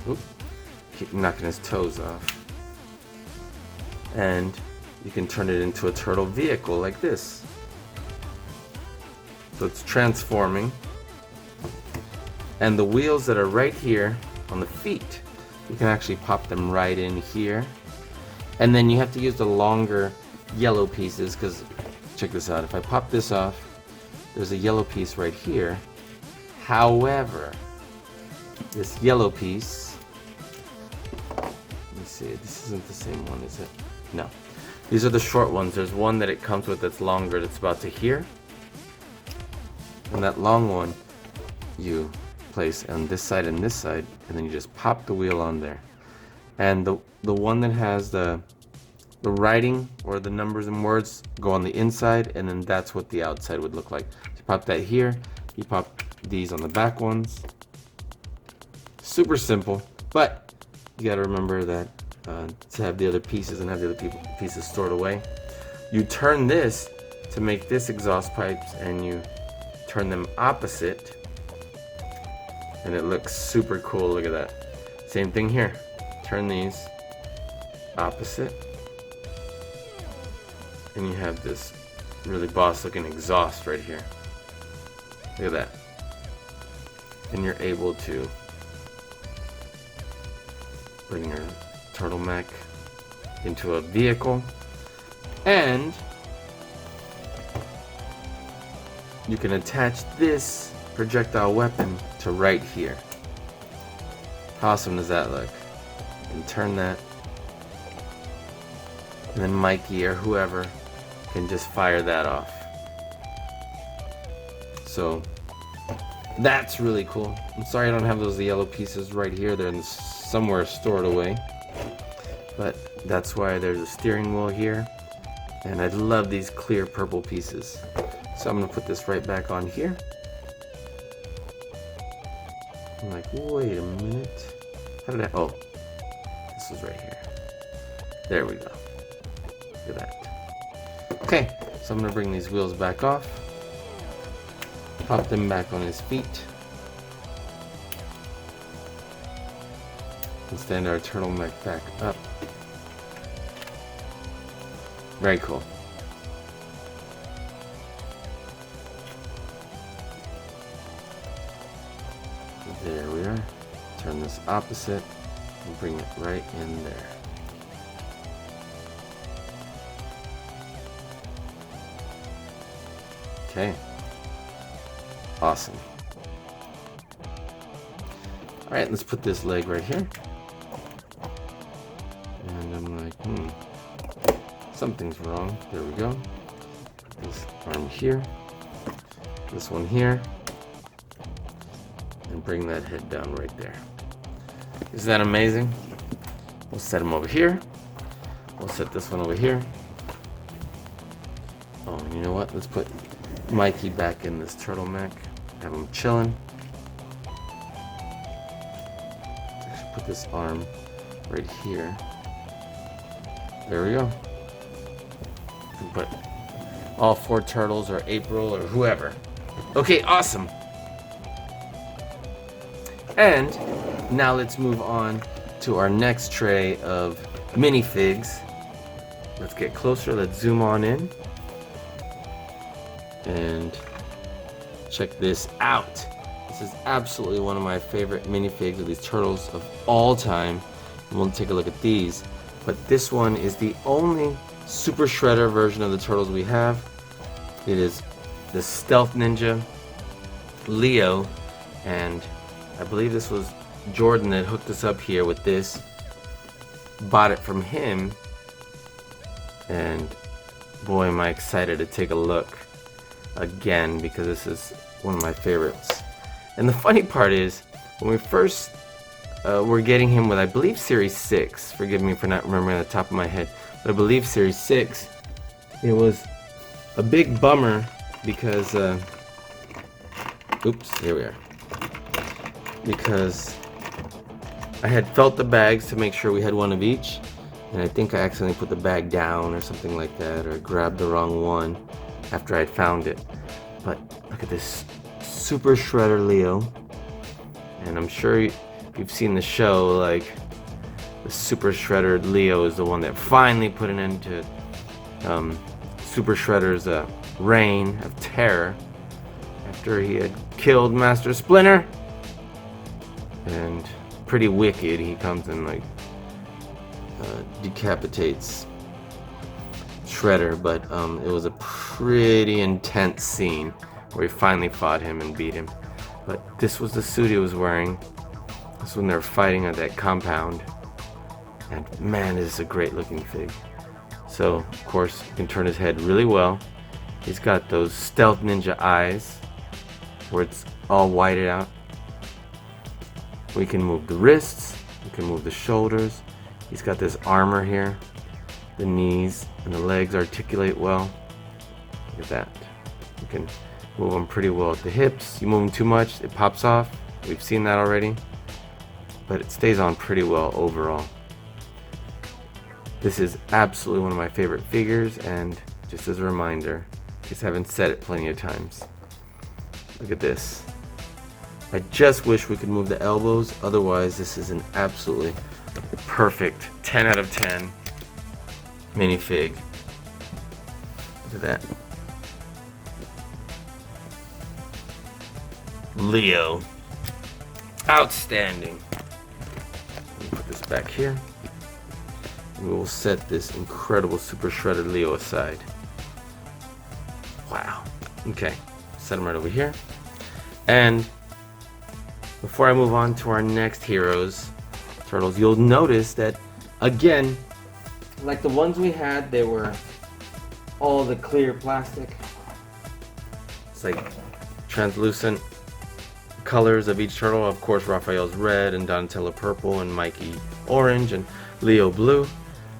Oop, keep knocking his toes off. And you can turn it into a turtle vehicle like this. So it's transforming. And the wheels that are right here on the feet, you can actually pop them right in here. And then you have to use the longer yellow pieces, because check this out, if I pop this off, there's a yellow piece right here. However, this yellow piece, let me see, this isn't the same one, is it? No. These are the short ones. There's one that it comes with that's longer, that's about to here. And that long one, you place on this side and this side, and then you just pop the wheel on there. And the one that has the writing or the numbers and words go on the inside, and then that's what the outside would look like. So you pop that here, you pop these on the back ones. Super simple, but you gotta remember that to have the other pieces and have the other pieces stored away. You turn this to make this exhaust pipes, and you turn them opposite, and it looks super cool. Look at that. Same thing here. Turn these opposite, and you have this really boss looking exhaust right here. Look at that. And you're able to bring your turtleneck into a vehicle, and you can attach this projectile weapon to right here. How awesome does that look? You can turn that, and then Mikey or whoever can just fire that off. So that's really cool. I'm sorry I don't have those yellow pieces right here. They're somewhere stored away. But that's why there's a steering wheel here. And I love these clear purple pieces. So I'm gonna put this right back on here. I'm like, wait a minute. How did I, oh, this is right here. There we go. Look at that. Okay, so I'm gonna bring these wheels back off. Pop them back on his feet. And stand our turtleneck back up. Very cool. There we are. Turn this opposite and bring it right in there. Okay. Awesome. Alright, let's put this leg right here. And I'm like, something's wrong. There we go. Put this arm here. This one here. And bring that head down right there. Isn't that amazing? We'll set him over here. We'll set this one over here. Oh, and you know what? Let's put Mikey back in this turtleneck. Have him chilling. Actually put this arm right here. There we go. You can put all 4 turtles or April or whoever. Okay, awesome. And now let's move on to our next tray of minifigs. Let's get closer. Let's zoom on in. And check this out. This is absolutely one of my favorite minifigs of these turtles of all time. And we'll take a look at these. But this one is the only Super Shredder version of the turtles we have. It is the Stealth Ninja Leo, and I believe this was Jordan that hooked us up here with this. bought it from him, and boy am I excited to take a look again, because this is one of my favorites. And the funny part is, when we first were getting him with, I believe, Series 6, forgive me for not remembering on the top of my head, but I believe Series 6, it was a big bummer because, oops, here we are, because I had felt the bags to make sure we had one of each, and I think I accidentally put the bag down or something like that, or grabbed the wrong one after I'd found it. But look at this Super Shredder Leo, and I'm sure you've seen the show, like the Super Shredder Leo is the one that finally put an end to Super Shredder's reign of terror after he had killed Master Splinter. And pretty wicked, he comes and like decapitates Shredder, but it was a pretty intense scene where he finally fought him and beat him. But this was the suit he was wearing. This is when they were fighting at that compound, and man, this is a great looking fig. So of course you can turn his head really well. He's got those stealth ninja eyes where it's all whited out. We can move the wrists, we can move the shoulders. He's got this armor here. The knees and the legs articulate well. Look at that. You can move them pretty well at the hips. You move them too much, it pops off. We've seen that already. But it stays on pretty well overall. This is absolutely one of my favorite figures, and just as a reminder, in case I haven't said it plenty of times, look at this. I just wish we could move the elbows, otherwise this is an absolutely perfect 10 out of 10 minifig. Look at that. Leo. Outstanding. Let me put this back here. We will set this incredible Super Shredder Leo aside. Wow. Okay. Set him right over here. And before I move on to our next heroes, turtles, you'll notice that, again, like the ones we had, they were all the clear plastic. It's like translucent colors of each turtle. Of course, Raphael's red and Donatello purple and Mikey orange and Leo blue.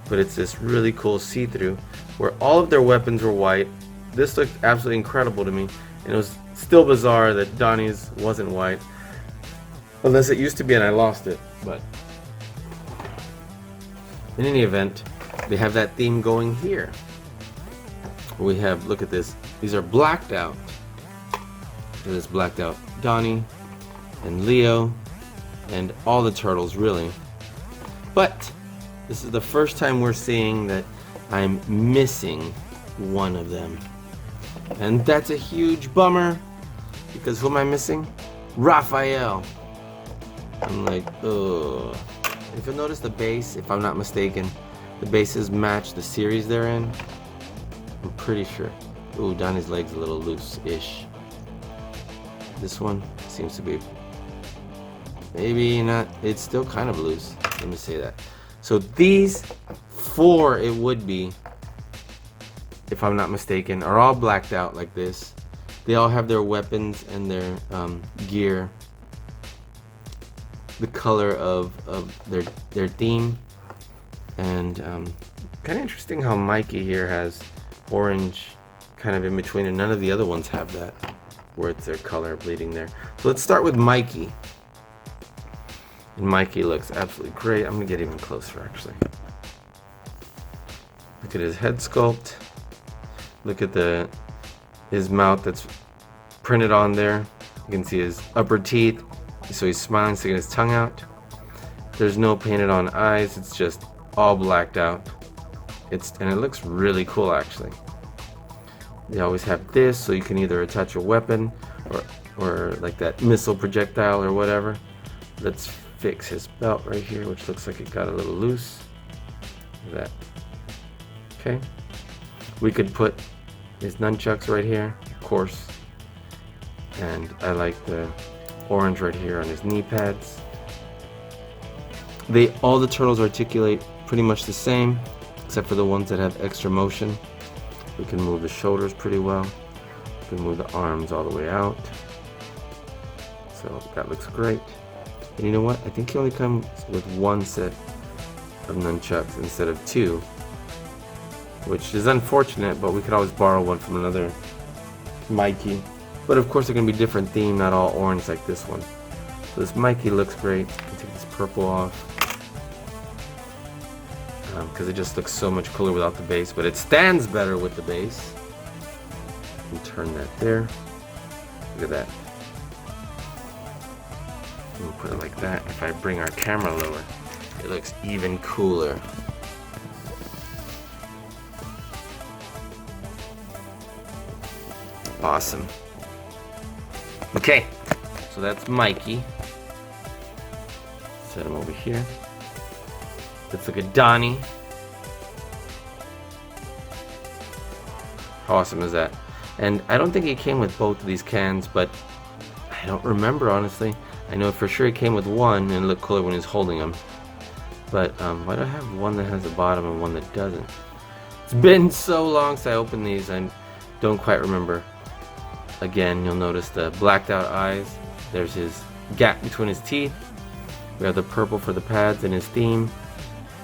But it's this really cool see-through where all of their weapons were white. This looked absolutely incredible to me, and it was still bizarre that Donnie's wasn't white. Unless it used to be and I lost it, but in any event, they have that theme going here. We have, look at this, these are blacked out. Look at this blacked out Donnie and Leo and all the turtles really. But this is the first time we're seeing that I'm missing one of them. And that's a huge bummer, because who am I missing? Raphael. I'm like, ugh. If you'll notice the base, if I'm not mistaken, the bases match the series they're in. I'm pretty sure. Ooh, Donnie's leg's a little loose-ish. This one seems to be, maybe not, it's still kind of loose. Let me say that. So these four, it would be, if I'm not mistaken, are all blacked out like this. They all have their weapons and their gear the color of their theme. And kind of interesting how Mikey here has orange kind of in between, and none of the other ones have that, where it's their color bleeding there. So let's start with Mikey. And Mikey looks absolutely great. I'm gonna get even closer actually. Look at his head sculpt. Look at his mouth that's printed on there. You can see his upper teeth. So he's smiling, sticking his tongue out. There's no painted on eyes. It's just all blacked out. And it looks really cool actually. They always have this, so you can either attach a weapon or like that missile projectile or whatever. Let's fix his belt right here, which looks like it got a little loose. Look at that. Okay. We could put his nunchucks right here, of course. And I like the orange right here on his knee pads. All the turtles articulate pretty much the same, except for the ones that have extra motion. We can move the shoulders pretty well. We can move the arms all the way out. So that looks great. And you know what? I think he only comes with one set of nunchucks instead of two, which is unfortunate, but we could always borrow one from another Mikey. But of course they're going to be different theme, not all orange like this one. So this Mikey looks great. I can take this purple off because it just looks so much cooler without the base, but it stands better with the base. And turn that there. Look at that. We'll put it like that. If I bring our camera lower, it looks even cooler. Awesome. Okay, so that's Mikey. Set him over here. Let's look at Donnie. How awesome is that? And I don't think he came with both of these cans, but I don't remember honestly. I know for sure he came with one and it looked cooler when he was holding them. But why do I have one that has a bottom and one that doesn't? It's been so long since I opened these, I don't quite remember. Again, you'll notice the blacked out eyes. There's his gap between his teeth. We have the purple for the pads and his theme.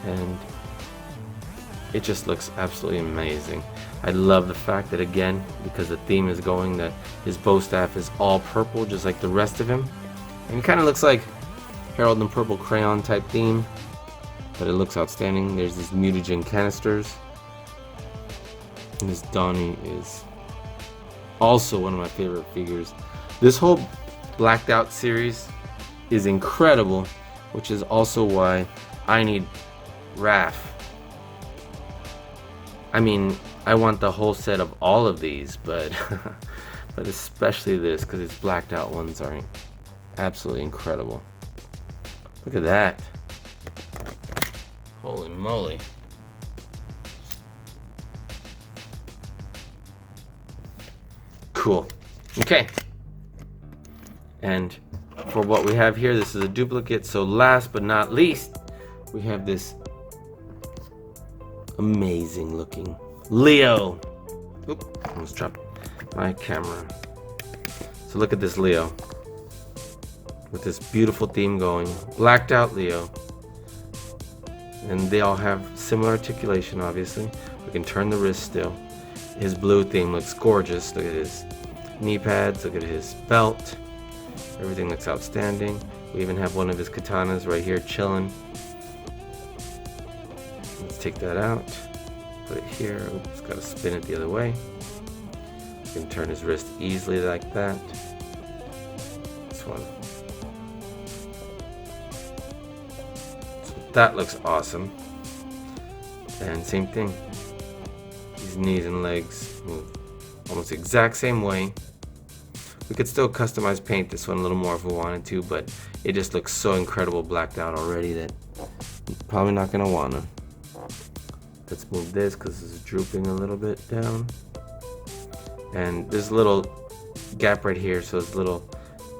And it just looks absolutely amazing. I love the fact that, again, because the theme is going, that his bow staff is all purple just like the rest of him. And he kind of looks like Harold and Purple Crayon type theme, but it looks outstanding. There's these mutagen canisters. And this Donnie is also one of my favorite figures. This whole blacked out series is incredible, which is also why I need Raph. I mean, I want the whole set of all of these, but but especially this, because its blacked out ones are absolutely incredible. Look at that. Holy moly. Cool. Okay. And for what we have here, this is a duplicate. So last but not least, we have this amazing looking Leo. Oop, almost dropped my camera. So look at this Leo with this beautiful theme going. Blacked out Leo. And they all have similar articulation, obviously. We can turn the wrist still. His blue theme looks gorgeous. Look at his knee pads, look at his belt. Everything looks outstanding. We even have one of his katanas right here chilling. Let's take that out. Put it here. Oops, gotta spin it the other way. You can turn his wrist easily like that. This one. So that looks awesome. And same thing. These knees and legs move almost the exact same way. We could still customize paint this one a little more if we wanted to, but it just looks so incredible blacked out already that I'm probably not gonna wanna. Let's move this because this is drooping a little bit down. And there's a little gap right here, so it's little,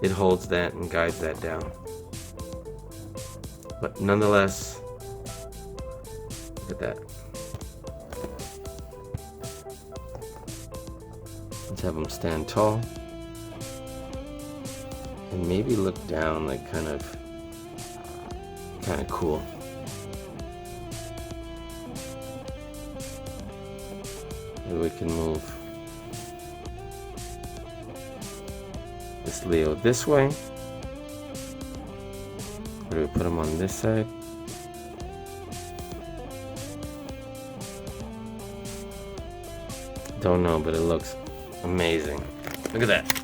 it holds that and guides that down. But nonetheless, look at that. Let's have them stand tall. And maybe look down, like kind of cool. Maybe we can move this Leo this way. Or do we put him on this side? Don't know, but it looks amazing. Look at that.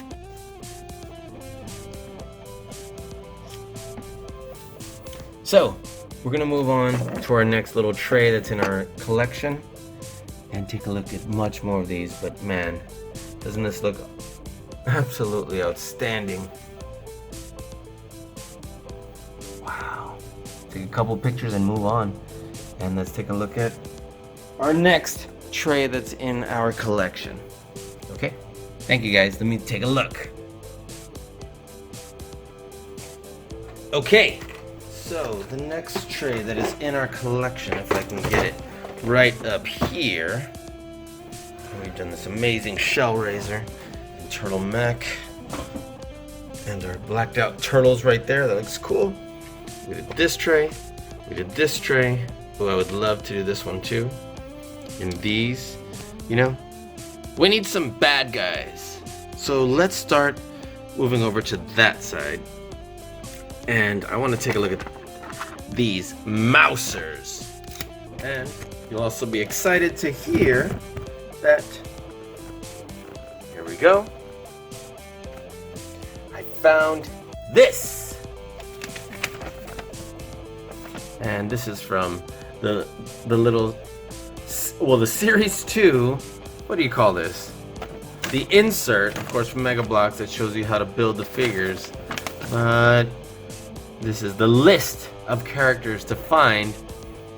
So, we're gonna move on to our next little tray that's in our collection and take a look at much more of these, but man, doesn't this look absolutely outstanding? Wow. Take a couple pictures and move on. And let's take a look at our next tray that's in our collection. Okay, thank you guys. Let me take a look. Okay, So the next tray that is in our collection, if I can get it right up here, we've done this amazing shell raiser and turtleneck, and our blacked out turtles right there. That looks cool. We did this tray. We did this tray. Oh, I would love to do this one too. And these, you know, we need some bad guys. So let's start moving over to that side. And I want to take a look at these mousers. And you'll also be excited to hear that, here we go, I found this. And this is from the little, well, the series 2, what do you call this? The insert, of course, from Mega BLOX that shows you how to build the figures. But this is the list of characters to find.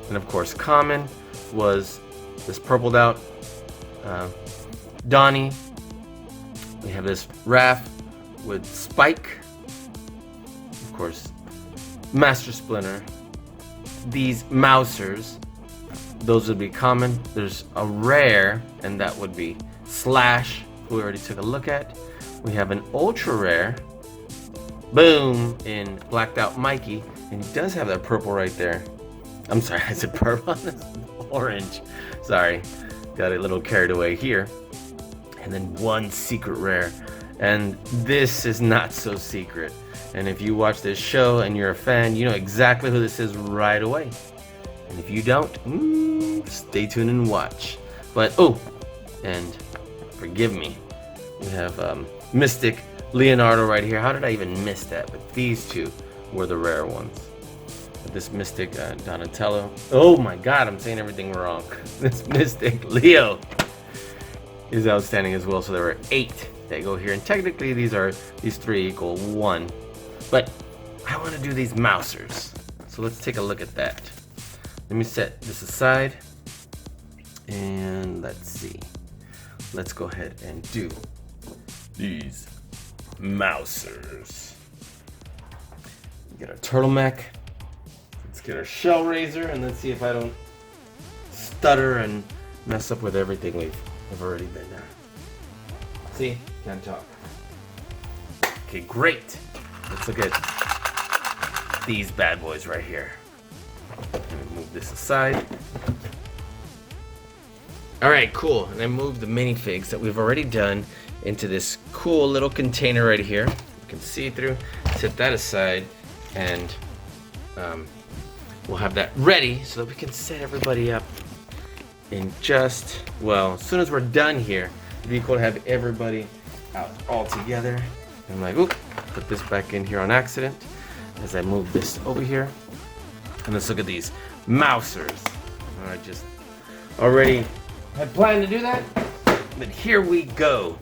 And of course, common was this purpled out Donnie. We have this Raph with Spike. Of course, Master Splinter. These mousers, those would be common. There's a rare, and that would be Slash, who we already took a look at. We have an ultra rare, boom, in blacked out Mikey, and he does have that purple right there. I'm sorry, I said purple. Orange. Sorry, got a little carried away here. And then one secret rare, and this is not so secret. And if you watch this show and you're a fan, you know exactly who this is right away. And if you don't, stay tuned and watch. But oh, and forgive me, we have Mystic Leonardo right here. How did I even miss that? But these two were the rare ones. This Mystic Donatello. Oh my God, I'm saying everything wrong. This Mystic Leo is outstanding as well. So there were 8 that go here, and technically these 3 equal 1. But I want to do these mousers. So let's take a look at that. Let me set this aside, and let's see. Let's go ahead and do these mousers. Get our turtleneck. Let's get our shell raiser, and let's see if I don't stutter and mess up with everything we've already been there. See? Can't talk. Okay, great. Let's look at these bad boys right here. Let me move this aside. Alright, cool. And I moved the minifigs that we've already done into this cool little container right here. You can see through. Set that aside, and we'll have that ready so that we can set everybody up in just, well, as soon as we're done here, it'd be cool to have everybody out all together. And I'm like, oop, put this back in here on accident as I move this over here. And let's look at these mousers. I just already had planned to do that, but here we go.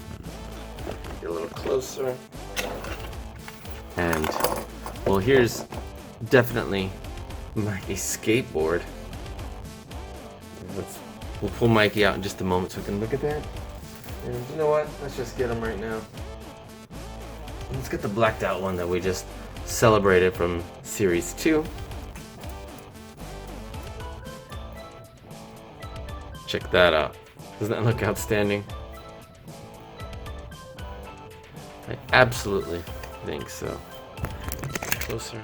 Get a little closer. And, well, here's definitely Mikey's skateboard. We'll pull Mikey out in just a moment so we can look at that. And you know what? Let's just get him right now. Let's get the blacked out one that we just celebrated from Series 2. Check that out. Doesn't that look outstanding? I absolutely think so. Closer.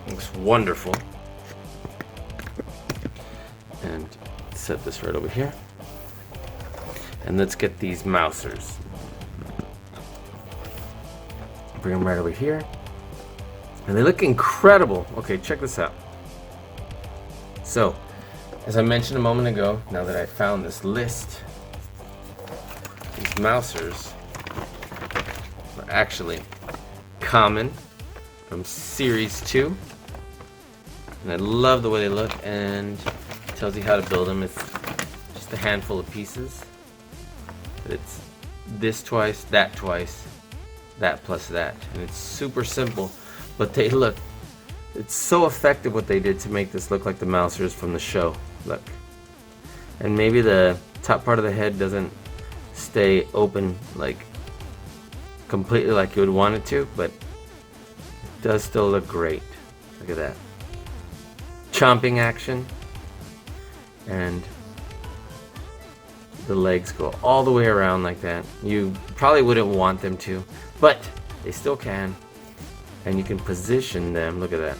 Looks wonderful. And set this right over here. And let's get these mousers. Bring them right over here. And they look incredible. Okay, check this out. So, as I mentioned a moment ago, now that I found this list, these mousers are actually common from Series 2. And I love the way they look, and it tells you how to build them. It's just a handful of pieces. But it's this twice, that twice, that plus that. And it's super simple, but they look, it's so effective what they did to make this look like the mousers from the show. Look. And maybe the top part of the head doesn't stay open like completely like you would want it to, but it does still look great. Look at that. Chomping action. And the legs go all the way around like that. You probably wouldn't want them to, but they still can. And you can position them, look at that,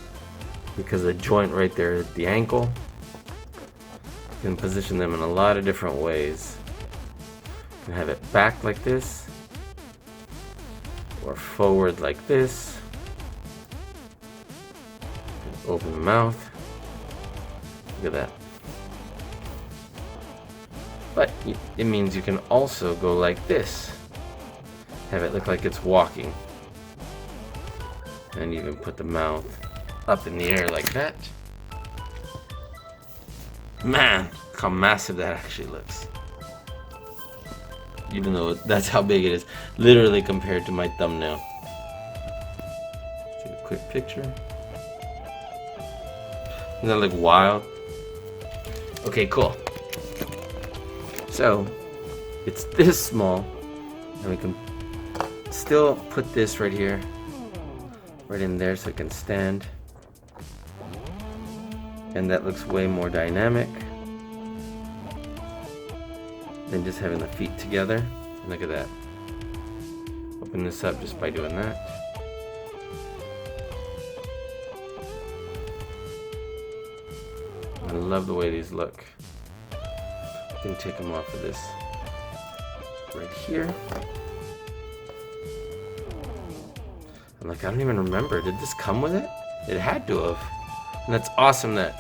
because the joint right there at the ankle. You can position them in a lot of different ways. You can have it back like this, or forward like this. Open the mouth. Look at that. But it means you can also go like this. Have it look like it's walking. And even put the mouth up in the air like that. Man, look how massive that actually looks. Even though that's how big it is. Literally compared to my thumbnail. Take a quick picture. Doesn't that look wild? Okay, cool. So, it's this small, and we can still put this right here, right in there so it can stand. And that looks way more dynamic than just having the feet together. Look at that. Open this up just by doing that. I love the way these look. I can take them off of this right here. I'm like, I don't even remember. Did this come with it? It had to have. And that's awesome that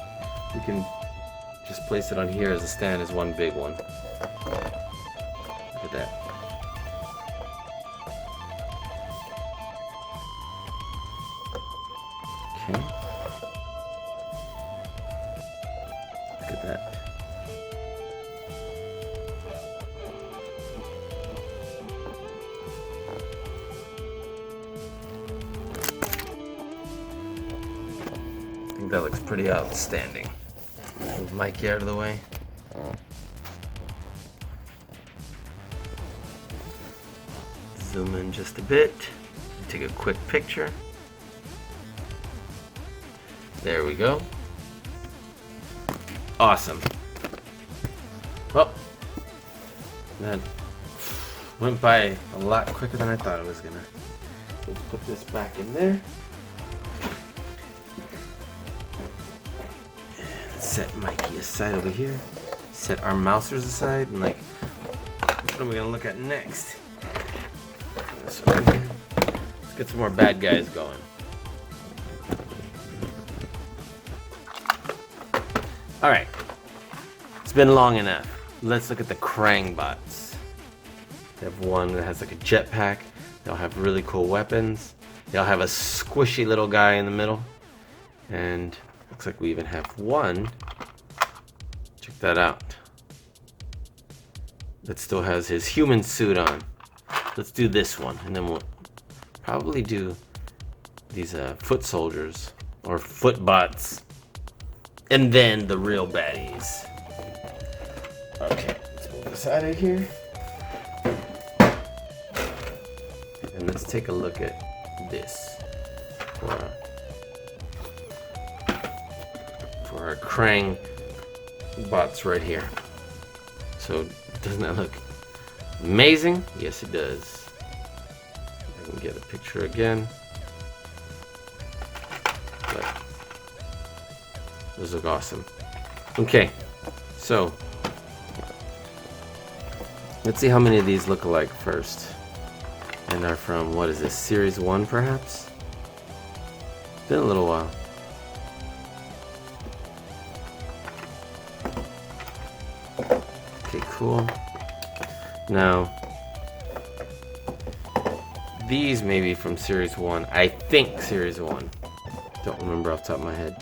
you can just place it on here as a stand as one big one. Look at that. Okay. Look at that. I think that looks pretty outstanding. Move Mikey out of the way. Zoom in just a bit. Take a quick picture. There we go. Awesome. Well, that went by a lot quicker than I thought it was gonna. Let's put this back in there. And set Mikey aside over here. Set our mousers aside, and like, what are we gonna look at next? Let's get some more bad guys going. Alright, it's been long enough. Let's look at the Krang bots. They have one that has like a jetpack. They'll have really cool weapons. They'll have a squishy little guy in the middle. And looks like we even have one. Check that out. That still has his human suit on. Let's do this one, and then we'll probably do these foot soldiers or foot bots. And then the real baddies. Okay, let's move this out of here. And let's take a look at this for our Krang bots right here. So doesn't that look amazing? Yes, it does. I can get a picture again. But those look awesome. Okay, so let's see how many of these look alike first. And are from, what is this, Series 1 perhaps? Been a little while. Okay, cool. Now, these may be from Series 1. I think Series 1. Don't remember off the top of my head.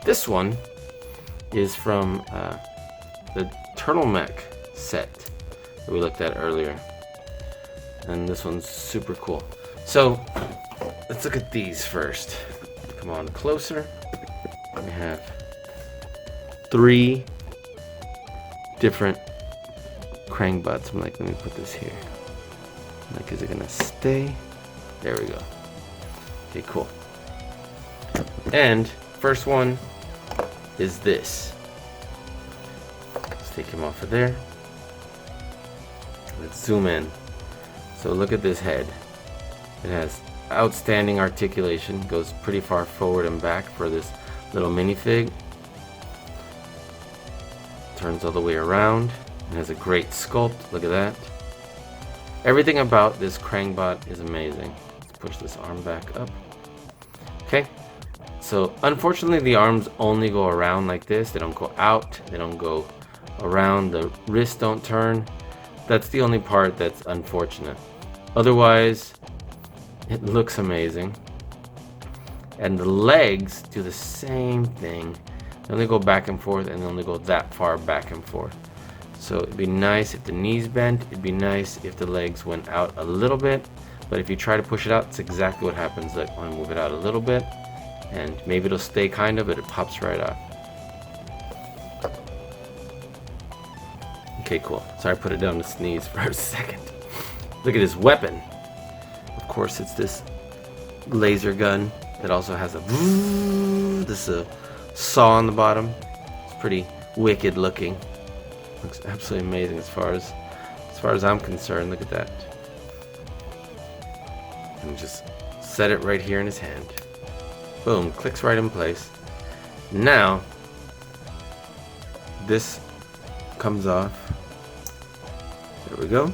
This one is from the turtleneck set that we looked at earlier. And this one's super cool. So, let's look at these first. Come on closer. We have 3 different Krang bots. I'm like, let me put this here. Like Look, is it gonna stay? There we go. Okay, cool. And first one is this. Let's take him off of there. Let's zoom in. So look at this head. It has outstanding articulation. Goes pretty far forward and back for this little minifig. Turns all the way around. It has a great sculpt. Look at that. Everything about this Krangbot is amazing. Let's push this arm back up. Okay. So unfortunately the arms only go around like this. They don't go out. They don't go around. The wrists don't turn. That's the only part that's unfortunate. Otherwise, it looks amazing. And the legs do the same thing. They only go back and forth, and they only go that far back and forth. So it'd be nice if the knees bent. It'd be nice if the legs went out a little bit. But if you try to push it out, it's exactly what happens. Like when I move it out a little bit, and maybe it'll stay kind of, but it pops right out. Okay, cool. Sorry, I put it down to sneeze for a second. Look at his weapon. Of course, it's this laser gun that also has a this saw on the bottom. It's pretty wicked looking. Looks absolutely amazing as far as I'm concerned. Look at that. And just set it right here in his hand. Boom, clicks right in place. Now this comes off. There we go.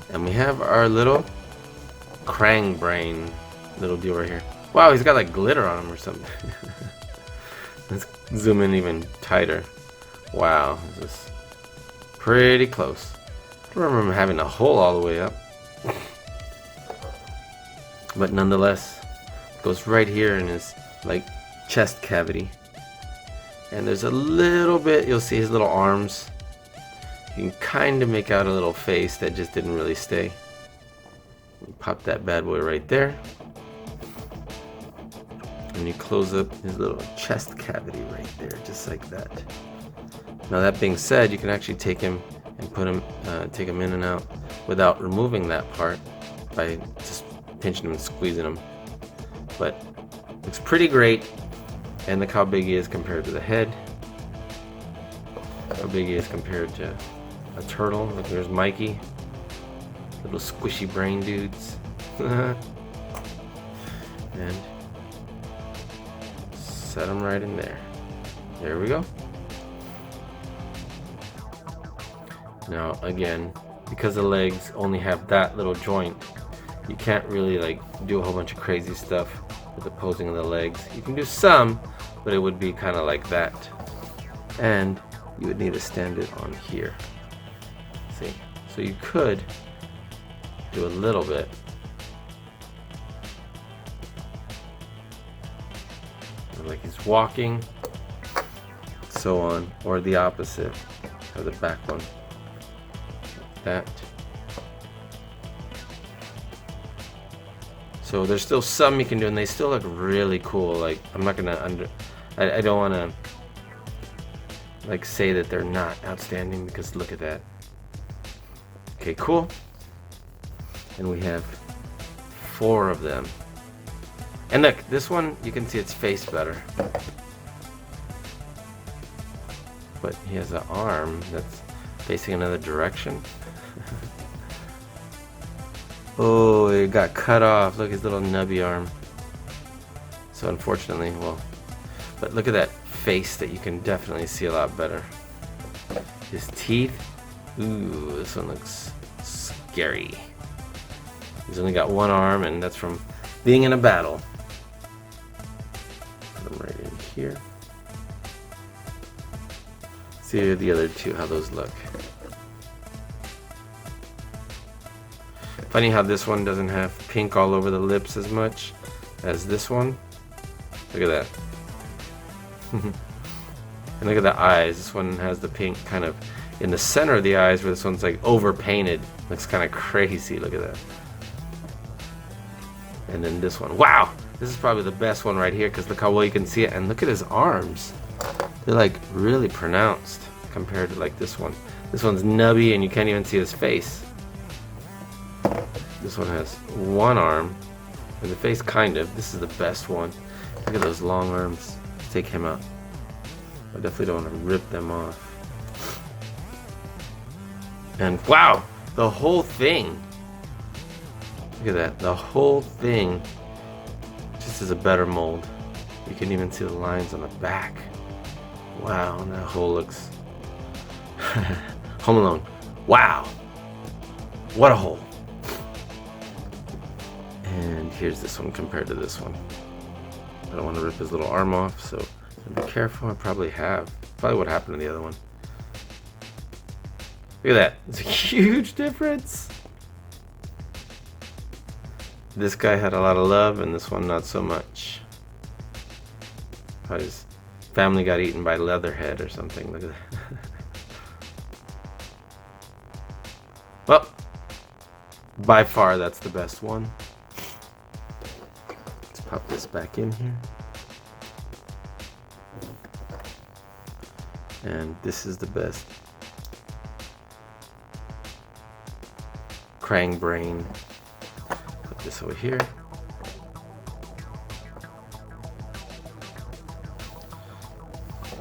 And we have our little Krang brain little deal right here. Wow, he's got like glitter on him or something. Let's zoom in even tighter. Wow, this is pretty close. I don't remember having a hole all the way up. But nonetheless, it goes right here in his like chest cavity. And there's a little bit, you'll see his little arms. You can kind of make out a little face that just didn't really stay. Pop that bad boy right there. And you close up his little chest cavity right there, just like that. Now that being said, you can actually take him and put him, take him in and out without removing that part by just pinching him and squeezing him. But looks pretty great. And look how big he is compared to the head. How big he is compared to a turtle. Look, there's Mikey. Little squishy brain dudes. And set them right in there. There we go. Now again, because the legs only have that little joint, you can't really like do a whole bunch of crazy stuff with the posing of the legs. You can do some, but it would be kind of like that. And you would need to stand it on here. See? So you could do a little bit. Like he's walking, so on, or the opposite, or the back one. Like that. So there's still some you can do, and they still look really cool. Like I'm not gonna I don't want to like say that they're not outstanding, because look at that. Okay, cool. And we have 4 of them. And look, this one, you can see its face better. But he has an arm that's facing another direction. Oh, it got cut off. Look, his little nubby arm. So unfortunately, well, but look at that face that you can definitely see a lot better. His teeth. Ooh, this one looks scary. He's only got 1 arm, and that's from being in a battle. Put them right in here. See the other 2, how those look. Funny how this one doesn't have pink all over the lips as much as this one. Look at that. And look at the eyes. This one has the pink kind of in the center of the eyes, where this one's like over painted. Looks kind of crazy. Look at that. And then this one. Wow! This is probably the best one right here, because look how well you can see it. And look at his arms. They're like really pronounced compared to like this one. This one's nubby and you can't even see his face. This one has one arm, and the face kind of. This is the best one. Look at those long arms. Let's take him out. I definitely don't want to rip them off. And wow, the whole thing. Look at that, the whole thing just is a better mold. You can even see the lines on the back. Wow, and that hole looks... Home Alone. Wow, what a hole. And here's this one compared to this one. I don't want to rip his little arm off, so be careful. I probably have. Probably what happened to the other one. Look at that. It's a huge difference. This guy had a lot of love, and this one not so much. His family got eaten by Leatherhead or something. Look at that. Well, by far that's the best one. Let's pop this back in here. And this is the best. Krang brain. Put this over here.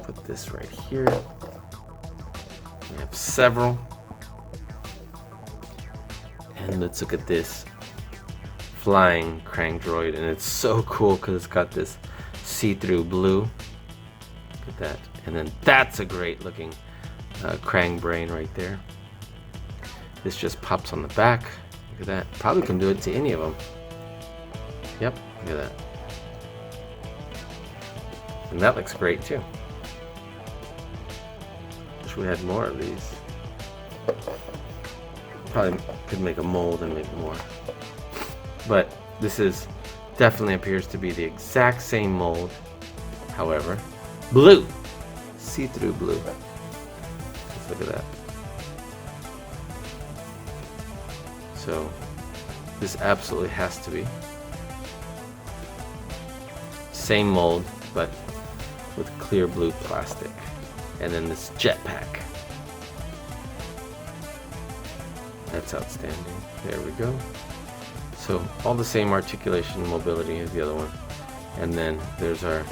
Put this right here. We have several. And let's look at this flying Krang droid, and it's so cool because it's got this see-through blue. Look at that. And then that's a great looking Krang brain right there. This just pops on the back. Look at that. Probably can do it to any of them. Yep, look at that. And that looks great too. Wish we had more of these. Probably could make a mold and make more. But this is definitely appears to be the exact same mold. However, blue. See-through blue. Let's look at that. So this absolutely has to be same mold, but with clear blue plastic. And then this jetpack. That's outstanding. There we go. So all the same articulation and mobility as the other one. And then there's our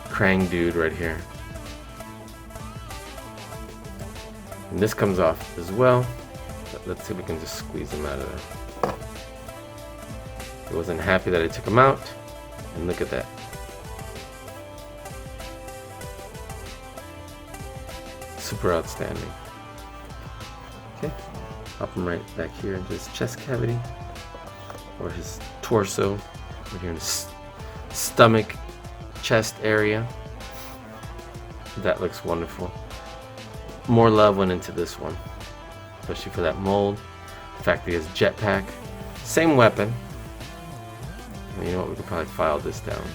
Krang dude right here. And this comes off as well. But let's see if we can just squeeze him out of there. I wasn't happy that I took him out. And look at that. Super outstanding. Okay, pop him right back here into his chest cavity, or his torso, right here in his stomach, chest area. That looks wonderful. More love went into this one, especially for that mold. The fact that he has jetpack, same weapon. And you know what? We could probably file this down,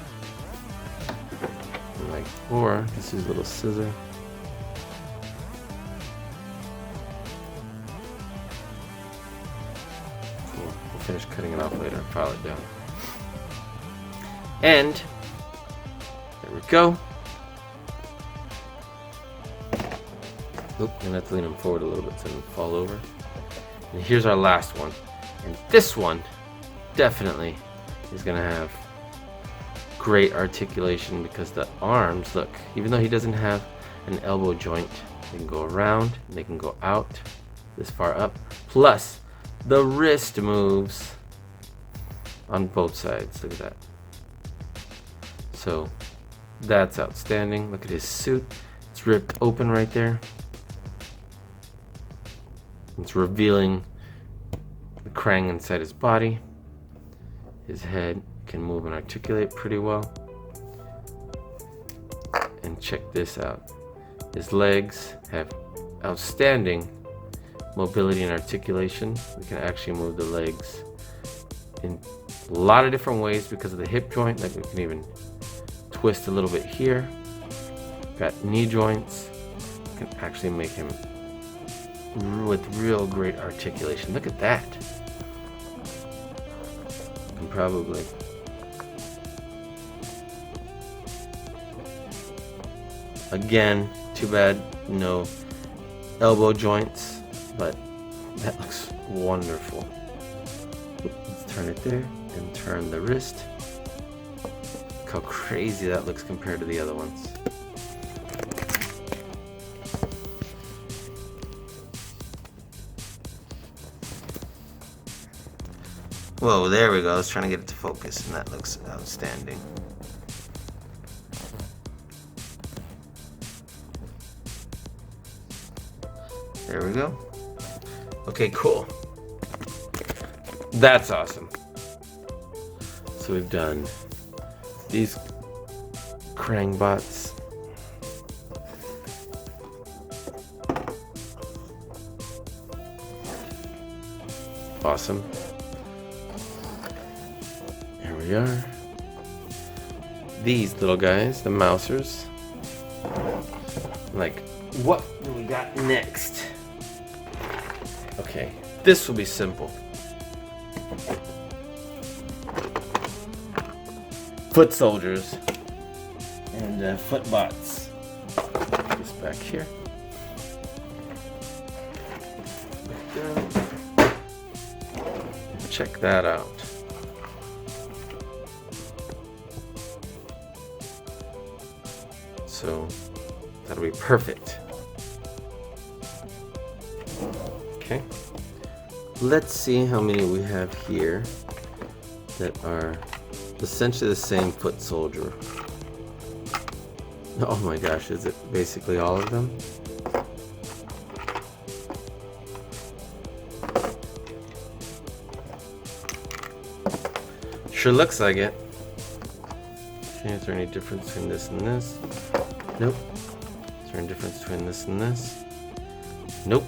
like, or just use a little scissor. Finish cutting it off later and file it down. And there we go. Oop, and let's lean him forward a little bit so it doesn't fall over. And here's our last one. And this one definitely is gonna have great articulation because the arms, look, even though he doesn't have an elbow joint, they can go around and they can go out this far up. Plus the wrist moves on both sides. Look at that. So that's outstanding. Look at his suit. It's ripped open right there. It's revealing the Krang inside his body. His head can move and articulate pretty well. And check this out. His legs have outstanding mobility and articulation. We can actually move the legs in a lot of different ways because of the hip joint. Like we can even twist a little bit here. Got knee joints. We can actually make him with real great articulation. Look at that. You can probably again, too bad no elbow joints. But that looks wonderful. Let's turn it there and turn the wrist. Look how crazy that looks compared to the other ones. Whoa, there we go. I was trying to get it to focus, and that looks outstanding. There we go. Okay, cool. That's awesome. So we've done these Krang bots. Awesome. Here we are. These little guys, the mousers. Like, what do we got next? Okay, this will be simple. Foot soldiers and foot bots. Put this back here. Check that out. So that'll be perfect. Okay. Let's see how many we have here that are essentially the same foot soldier. Oh my gosh, is it basically all of them? Sure looks like it. Okay, is there any difference between this and this? Nope. Is there any difference between this and this? Nope.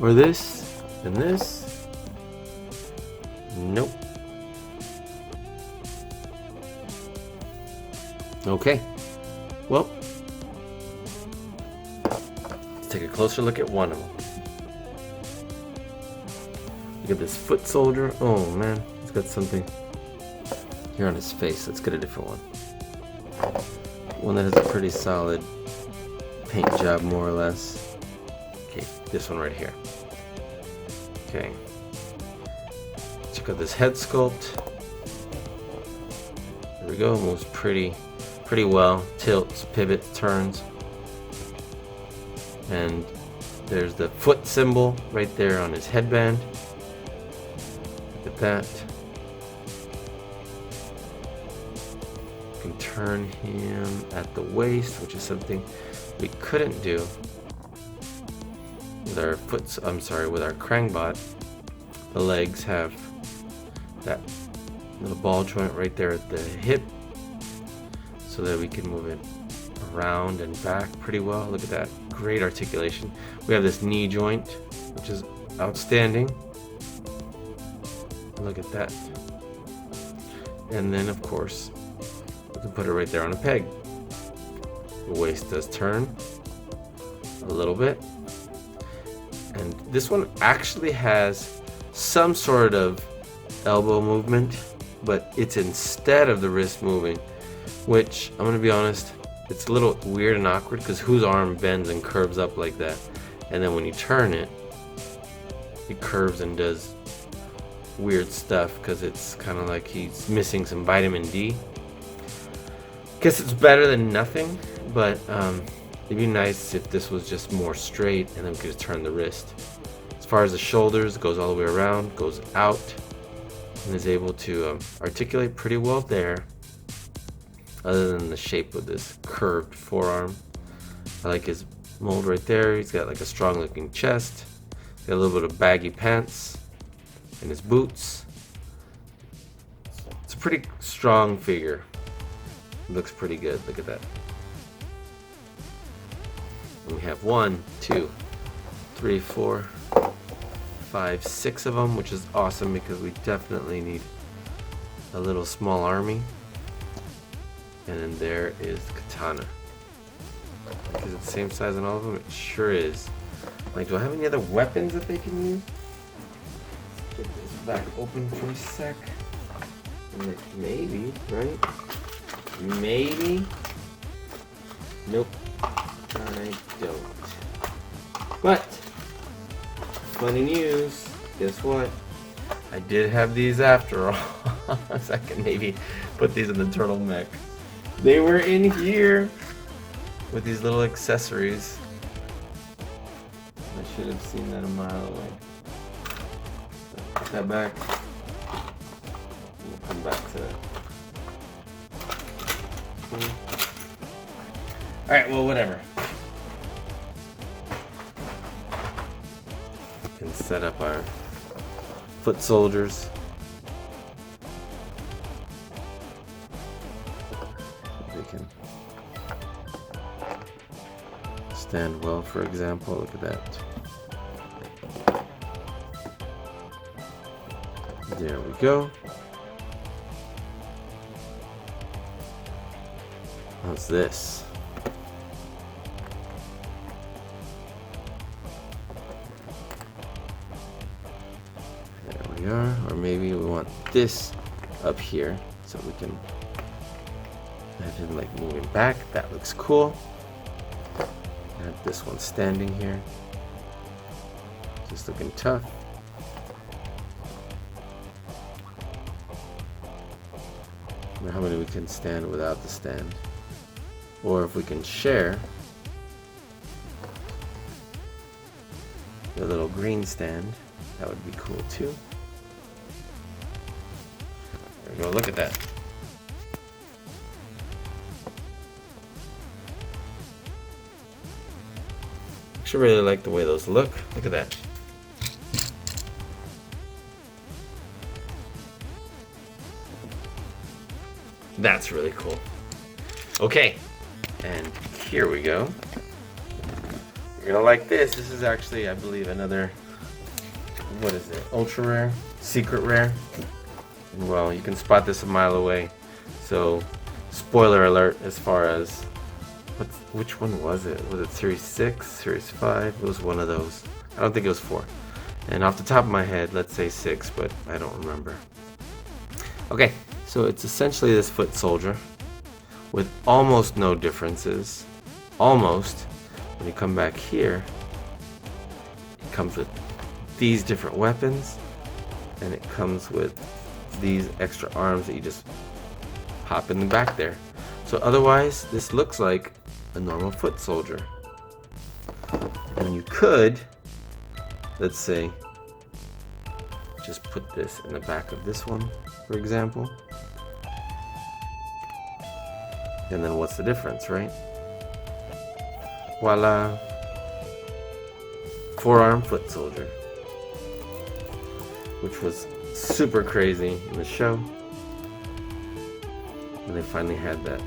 Or this and this? Nope. Okay. Well, let's take a closer look at one of them. Look at this foot soldier. Oh man, he's got something here on his face. Let's get a different one. One that has a pretty solid paint job, more or less. Okay, this one right here. Okay. Check out this head sculpt. There we go. Moves pretty well. Tilts, pivots, turns. And there's the foot symbol right there on his headband. Look at that. You can turn him at the waist, which is something we couldn't do with our with our Krang bot. The legs have that little ball joint right there at the hip, so that we can move it around and back pretty well. Look at that, great articulation. We have this knee joint, which is outstanding. Look at that. And then of course, we can put it right there on a peg. The waist does turn a little bit. And this one actually has some sort of elbow movement, but it's instead of the wrist moving, which I'm gonna be honest, it's a little weird and awkward because whose arm bends and curves up like that? And then when you turn it, it curves and does weird stuff because it's kind of like he's missing some vitamin D. Guess it's better than nothing, but it'd be nice if this was just more straight and then we could just turn the wrist. As far as the shoulders, it goes all the way around, goes out, and is able to articulate pretty well there, other than the shape of this curved forearm. I like his mold right there. He's got like a strong looking chest. He's got a little bit of baggy pants in his boots. It's a pretty strong figure. It looks pretty good. Look at that. And we have 1, 2, 3, 4, 5, 6 of them, which is awesome because we definitely need a little small army. And then there is the katana. Is it the same size on all of them? It sure is. Like, do I have any other weapons that they can use? Get this back open for a sec. Like, maybe, right? Maybe. Nope. I don't. But funny news. Guess what? I did have these after all. So I can maybe put these in the turtleneck. They were in here with these little accessories. I should have seen that a mile away. So put that back. We'll come back to that. Alright, well, whatever. We can set up our foot soldiers. They can stand well, for example. Look at that. There we go. How's this? There we are. Or maybe we want this up here so we can have him like moving back. That looks cool. Have this one standing here. Just looking tough. I wonder how many we can stand without the stand. Or if we can share the little green stand, that would be cool too. There we go, look at that. Actually really like the way those look. Look at that. That's really cool. Okay, and here we go. You're gonna like this. This is actually, I believe, another, what is it? Ultra rare? Secret rare? And well, you can spot this a mile away. So, spoiler alert as far as, which one was it? Was it Series 6, Series 5? It was one of those. I don't think it was 4. And off the top of my head, let's say 6, but I don't remember. Okay, so it's essentially this foot soldier with almost no differences. Almost. When you come back here, it comes with these different weapons, and it comes with these extra arms that you just hop in the back there. So otherwise, this looks like a normal foot soldier. And you could, let's say, just put this in the back of this one, for example. And then what's the difference, right? Voila. 4-arm foot soldier. Which was super crazy in the show. And they finally had that.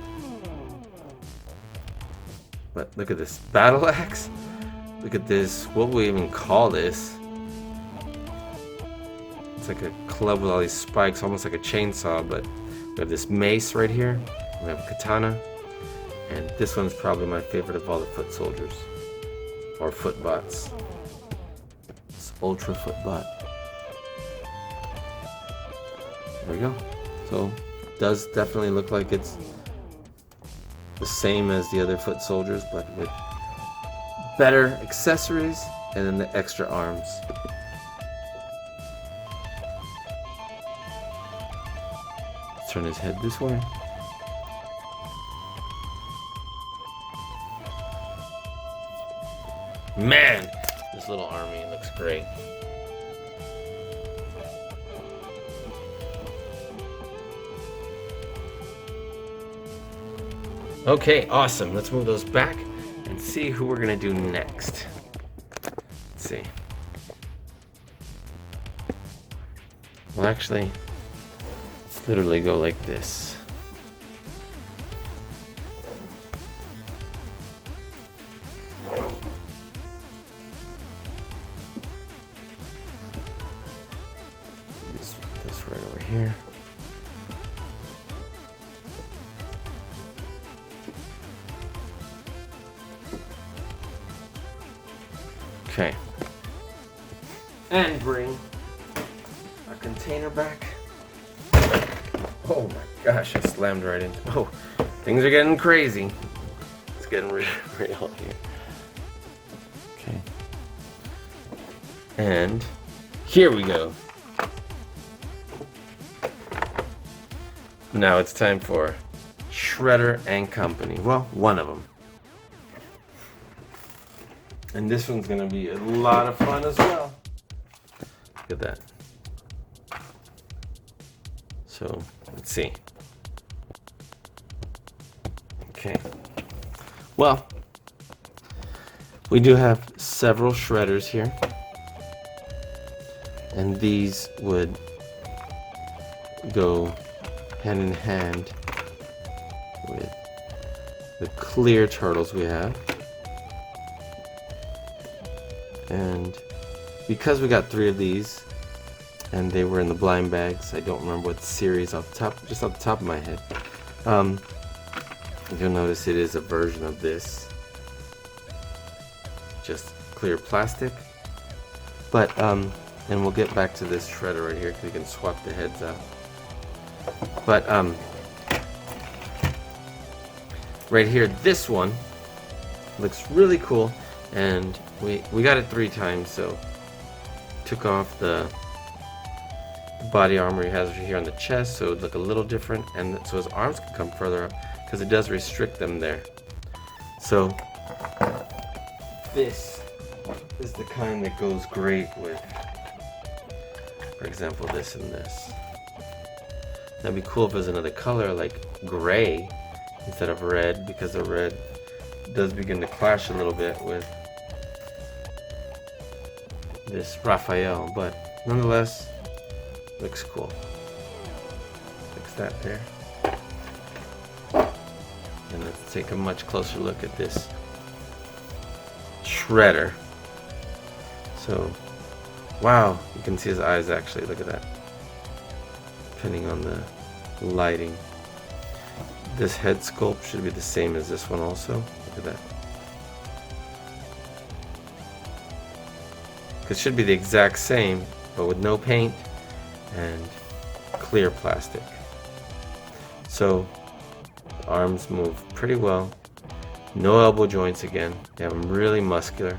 But look at this battle axe. Look at this. What will we even call this? It's like a club with all these spikes, almost like a chainsaw, but we have this mace right here. We have a katana. And this one's probably my favorite of all the foot soldiers. Or foot bots. It's Ultra Foot Bot. There we go. So, it does definitely look like it's the same as the other foot soldiers, but with better accessories and then the extra arms. Let's turn his head this way. Man, this little army looks great. Okay, awesome. Let's move those back and see who we're gonna do next. Let's see. Well, actually, let's literally go like this. This right over here. Okay. And bring our container back. Oh my gosh, I slammed right into. Oh, things are getting crazy. It's getting real here. Okay. And here we go. Now it's time for Shredder and Company. Well, one of them. And this one's gonna be a lot of fun as well. Look at that. So, let's see. Okay. Well, we do have several shredders here. And these would go hand in hand with the clear turtles we have. And because we got 3 of these and they were in the blind bags, I don't remember what series off the top of my head. You'll notice it is a version of this, just clear plastic. But and we'll get back to this shredder right here because we can swap the heads out. But right here, this one looks really cool, and we got it 3 times, so took off the body armor he has right here on the chest, so it would look a little different, and so his arms can come further up because it does restrict them there. So this is the kind that goes great with, for example, this and this. That'd be cool if it was another color like gray instead of red, because the red does begin to clash a little bit with this Raphael, but nonetheless looks cool. Fix that there. And let's take a much closer look at this shredder. So, wow, you can see his eyes actually, look at that. Depending on the lighting. This head sculpt should be the same as this one also. Look at that. It should be the exact same, but with no paint and clear plastic. So the arms move pretty well. No elbow joints again. They have them really muscular.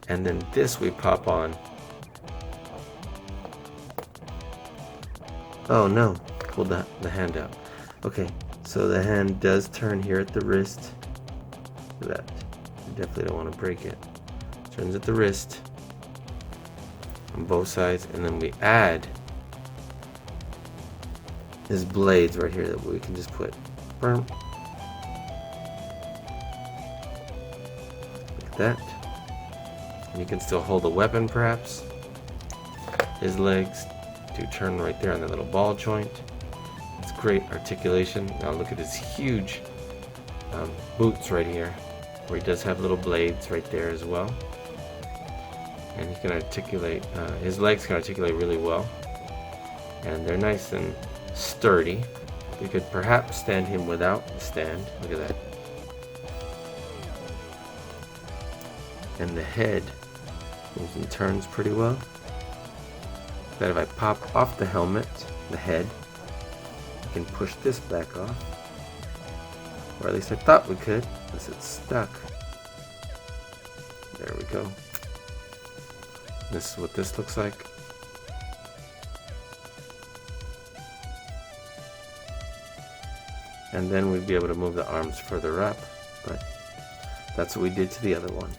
And then this we pop on. Oh no, pulled the hand out. Okay, so the hand does turn here at the wrist. Look at that. You definitely don't want to break it. Turns at the wrist on both sides, and then we add his blades right here that we can just put. Look at that. And you can still hold a weapon perhaps. His legs do turn right there on that little ball joint. It's great articulation. Now look at his huge boots right here, where he does have little blades right there as well. And he can articulate, his legs can articulate really well. And they're nice and sturdy. We could perhaps stand him without the stand. Look at that. And the head moves and turns pretty well. That if I pop off the helmet, the head, I can push this back off. Or at least I thought we could, unless it's stuck. There we go. This is what this looks like. And then we'd be able to move the arms further up, but that's what we did to the other one.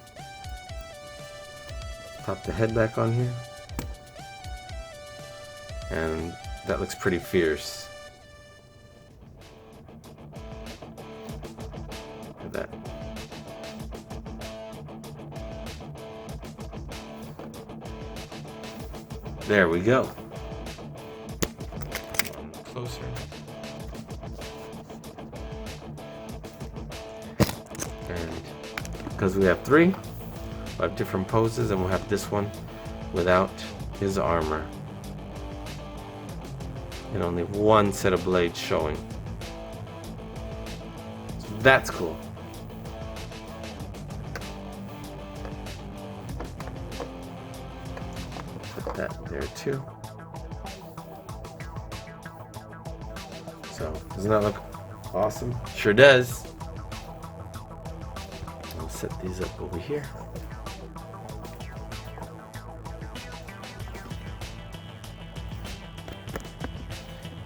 Pop the head back on here. And that looks pretty fierce. Look at that. There we go. Closer. And because we have 3, we'll have different poses, and we'll have this one without his armor. And only 1 set of blades showing. So that's cool. Put that there too. So doesn't that look awesome? Sure does. I'll set these up over here.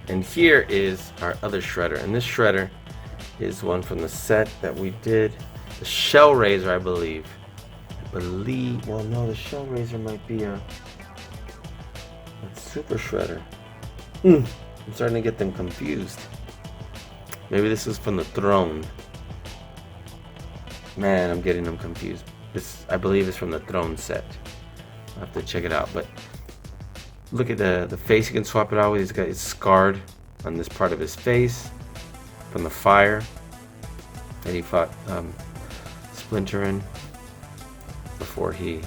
And here is our other shredder, and this shredder is one from the set that we did. The Shell Razor, I believe. Well, no, the Shell Razor might be a Super Shredder. I'm starting to get them confused. Maybe this is from the Throne. Man, I'm getting them confused. This, I believe, is from the Throne set. I'll have to check it out. But look at the face. You can swap it out with. It's scarred on this part of his face from the fire that he fought Splinter in before he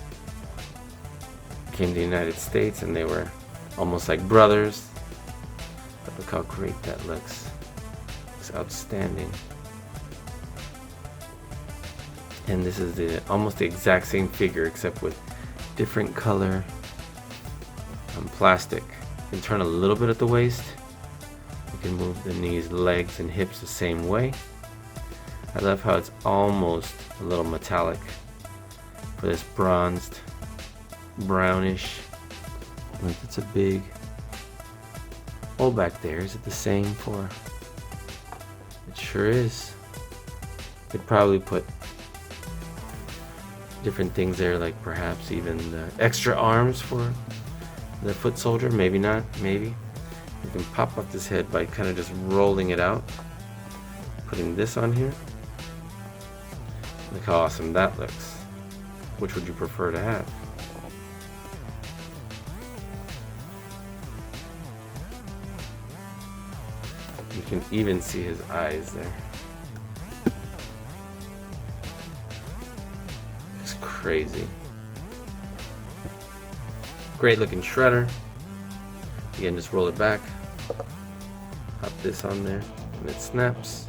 came to the United States, and they were almost like brothers. But look how great that looks. It's outstanding. And this is almost the exact same figure, except with different color plastic. You can turn a little bit at the waist. You can move the knees, legs, and hips the same way. I love how it's almost a little metallic for this bronzed, brownish. Look, it's a big hole back there. Is it the same for? It sure is. Could probably put different things there, like perhaps even the extra arms for the foot soldier. Maybe not. Maybe you can pop up this head by kind of just rolling it out, putting this on here. Look how awesome that looks. Which would you prefer to have? You can even see his eyes there. It's crazy. Great looking shredder. Again, just roll it back. Pop this on there and it snaps.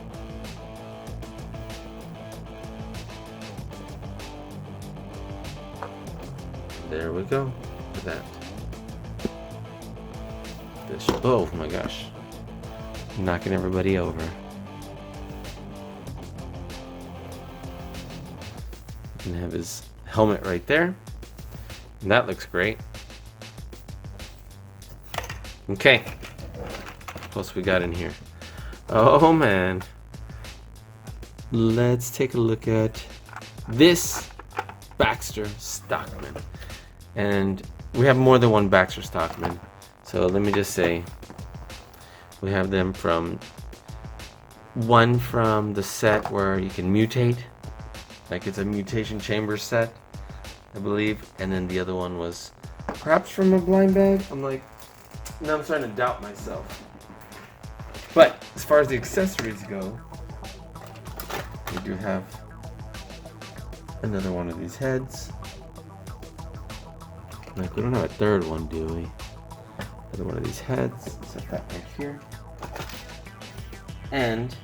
There we go. Look at that. Oh my gosh. Knocking everybody over. You can have his helmet right there. And that looks great. Okay. What else we got in here? Oh man. Let's take a look at this Baxter Stockman. And we have more than one Baxter Stockman. So let me just say, we have them from one from the set where you can mutate, like it's a mutation chamber set, I believe, and then the other one was perhaps from a blind bag. I'm starting to doubt myself. But as far as the accessories go, we do have another one of these heads. Like, we don't have a third one, do we? Another one of these heads. Set that right here. And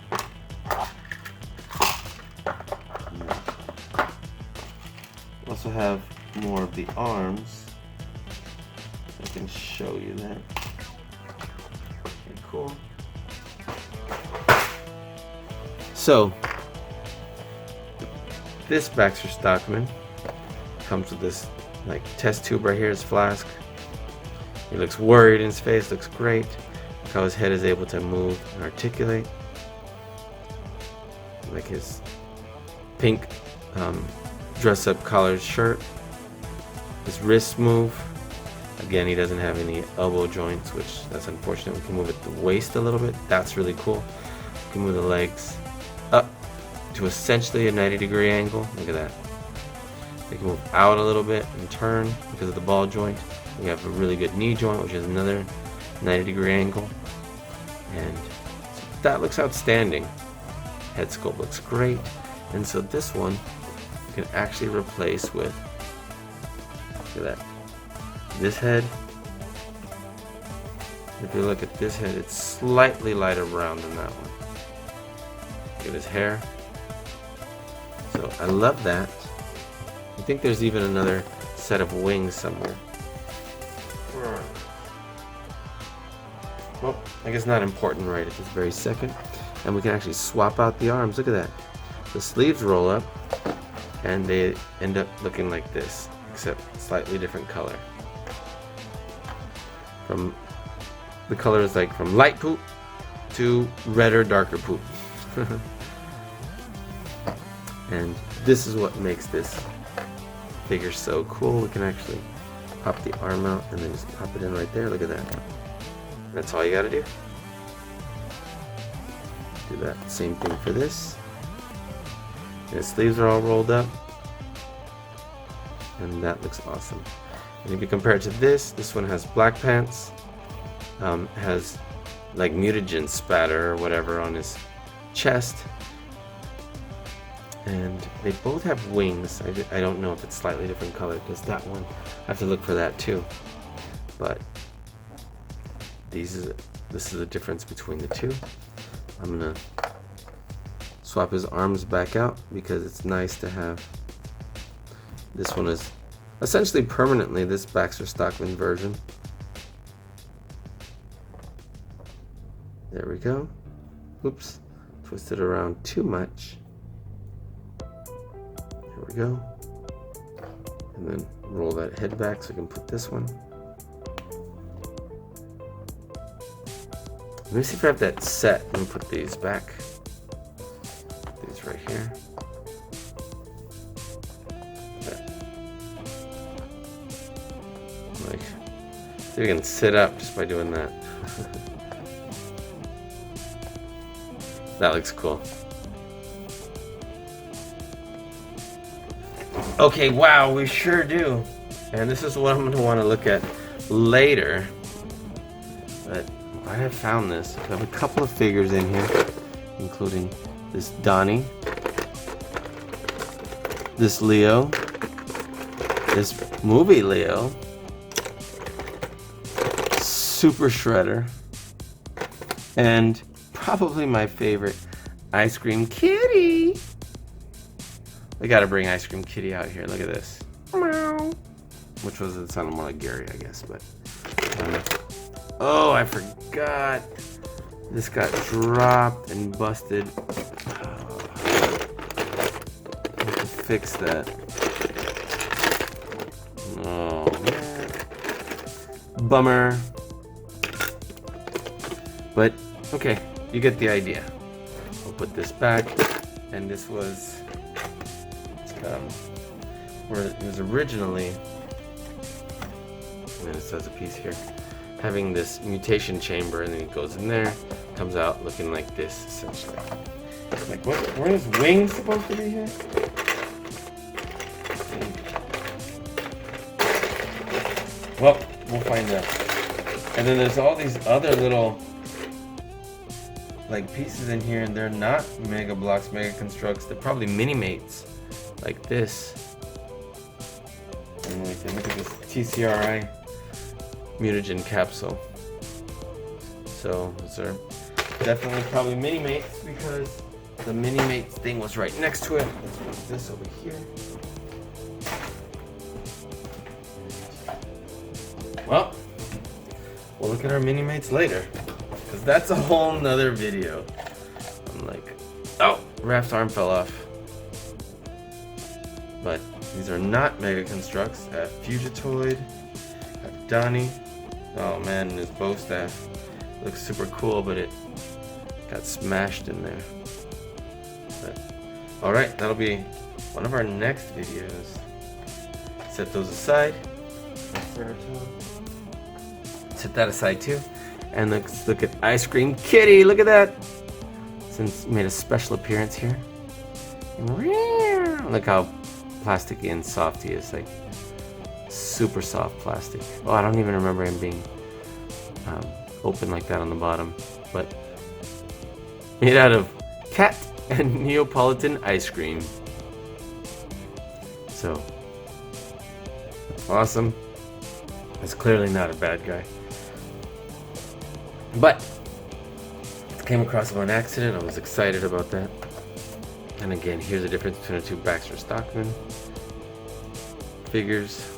we also have more of the arms. I can show you that. Okay, cool. So this Baxter Stockman comes with this like test tube right here, his flask. He looks worried in his face, looks great. Look how his head is able to move and articulate. Like his pink dress-up collared shirt. His wrists move. Again, he doesn't have any elbow joints, which that's unfortunate. We can move at the waist a little bit. That's really cool. We can move the legs up to essentially a 90-degree angle. Look at that. They can move out a little bit and turn because of the ball joint. We have a really good knee joint, which is another 90-degree angle. And that looks outstanding. Head sculpt looks great. And so this one you can actually replace with, look at that, this head. If you look at this head, it's slightly lighter brown than that one. Look at his hair. So I love that. I think there's even another set of wings somewhere. Well, I guess not important right at this very second. And we can actually swap out the arms. Look at that. The sleeves roll up and they end up looking like this, except slightly different color. From the color is like from light poop to redder, darker poop. And this is what makes this figure so cool. We can actually pop the arm out and then just pop it in right there. Look at that. That's all you gotta do. Do that same thing for this. And his sleeves are all rolled up. And that looks awesome. And if you compare it to this one has black pants. Has like mutagen spatter or whatever on his chest. And they both have wings. I don't know if it's slightly different color because that one, I have to look for that too. But this is the difference between the two. I'm gonna swap his arms back out because it's nice to have. This one is essentially permanently this Baxter Stockman version. There we go. Oops, twisted around too much. There we go. And then roll that head back so we can put this one. Let me see if I have that set. Let me put these back. Put these right here. Okay. Like, see if we can sit up just by doing that. That looks cool. Okay, wow, we sure do. And this is what I'm going to want to look at later. But I have found this. I have a couple of figures in here, including this Donnie, this Leo, this movie Leo, Super Shredder, and probably my favorite, Ice Cream Kitty. We gotta bring Ice Cream Kitty out here. Look at this. Meow. Which was, it sounded more like Gary, I guess, but. Oh, I forgot. This got dropped and busted. Oh, I have to fix that. Oh, man. Bummer. But, okay, you get the idea. We'll put this back. And this was where it was originally, and it says a piece here, having this mutation chamber, and then it goes in there, comes out looking like this, essentially. Like, what? Were his wings supposed to be here? Well, we'll find out. And then there's all these other little like pieces in here, and they're not Mega Blocks, Mega Constructs. They're probably mini-mates, like this. And we can look at this TCRI mutagen capsule. So those are definitely probably mini-mates because the mini-mates thing was right next to it. Let's put this over here. Well, we'll look at our mini-mates later, because that's a whole nother video. I'm like, oh, Raph's arm fell off. But these are not Mega Constructs. Fugitoid, Donnie. Oh man, and his bow staff looks super cool, but it got smashed in there. But, all right, that'll be one of our next videos. Set those aside. Set that aside too. And let's look at Ice Cream Kitty. Look at that. Since made a special appearance here. Look how plasticky and soft he is. Like super soft plastic. Oh, I don't even remember him being open like that on the bottom. But made out of cat and Neapolitan ice cream. So awesome. It's clearly not a bad guy. But came across him on accident. I was excited about that. And again, here's the difference between the two Baxter Stockman figures.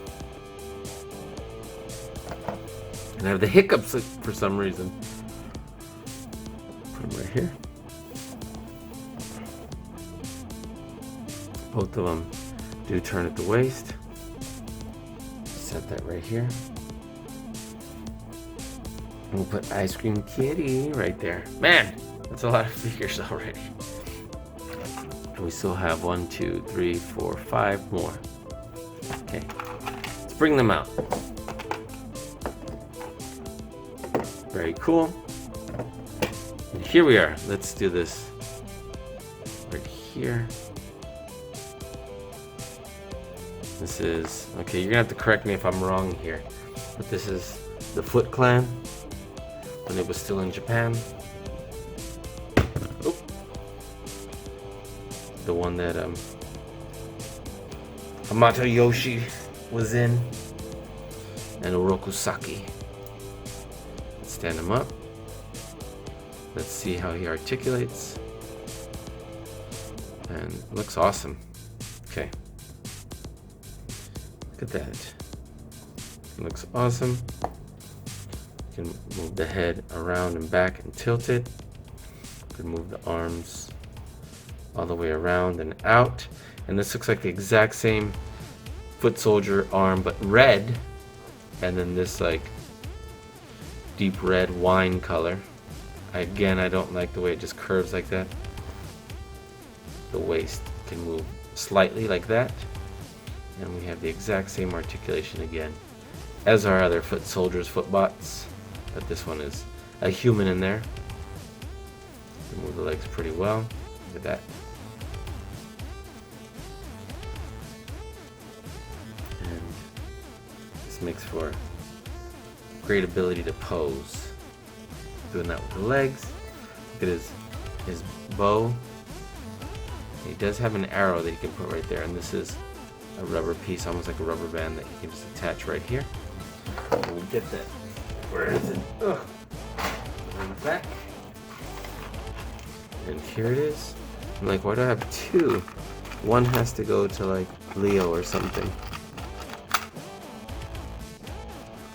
And I have the hiccups for some reason. Put them right here. Both of them do turn at the waist. Set that right here. We'll put Ice Cream Kitty right there. Man, that's a lot of figures already. And we still have 1, 2, 3, 4, 5 more. Okay, let's bring them out. Very cool. And here we are. Let's do this right here. This is, okay, you're gonna have to correct me if I'm wrong here, but this is the Foot Clan when it was still in Japan. Oh. The one that Hamato Yoshi was in, and Orokusaki. Let's stand him up. Let's see how he articulates. And looks awesome. Okay. Look at that. It looks awesome. You can move the head around and back and tilt it. You can move the arms all the way around and out. And this looks like the exact same foot soldier arm, but red. And then this like deep red wine color. Again, I don't like the way it just curves like that. The waist can move slightly like that. And we have the exact same articulation again as our other foot soldiers, foot bots. But this one is a human in there. You move the legs pretty well. Look at that. And this makes for great ability to pose. Doing that with the legs. Look at his bow. He does have an arrow that he can put right there, and this is a rubber piece, almost like a rubber band that you can just attach right here. And we get that. Where is it? Ugh. On the back. And here it is. I'm like, why do I have two? One has to go to like Leo or something.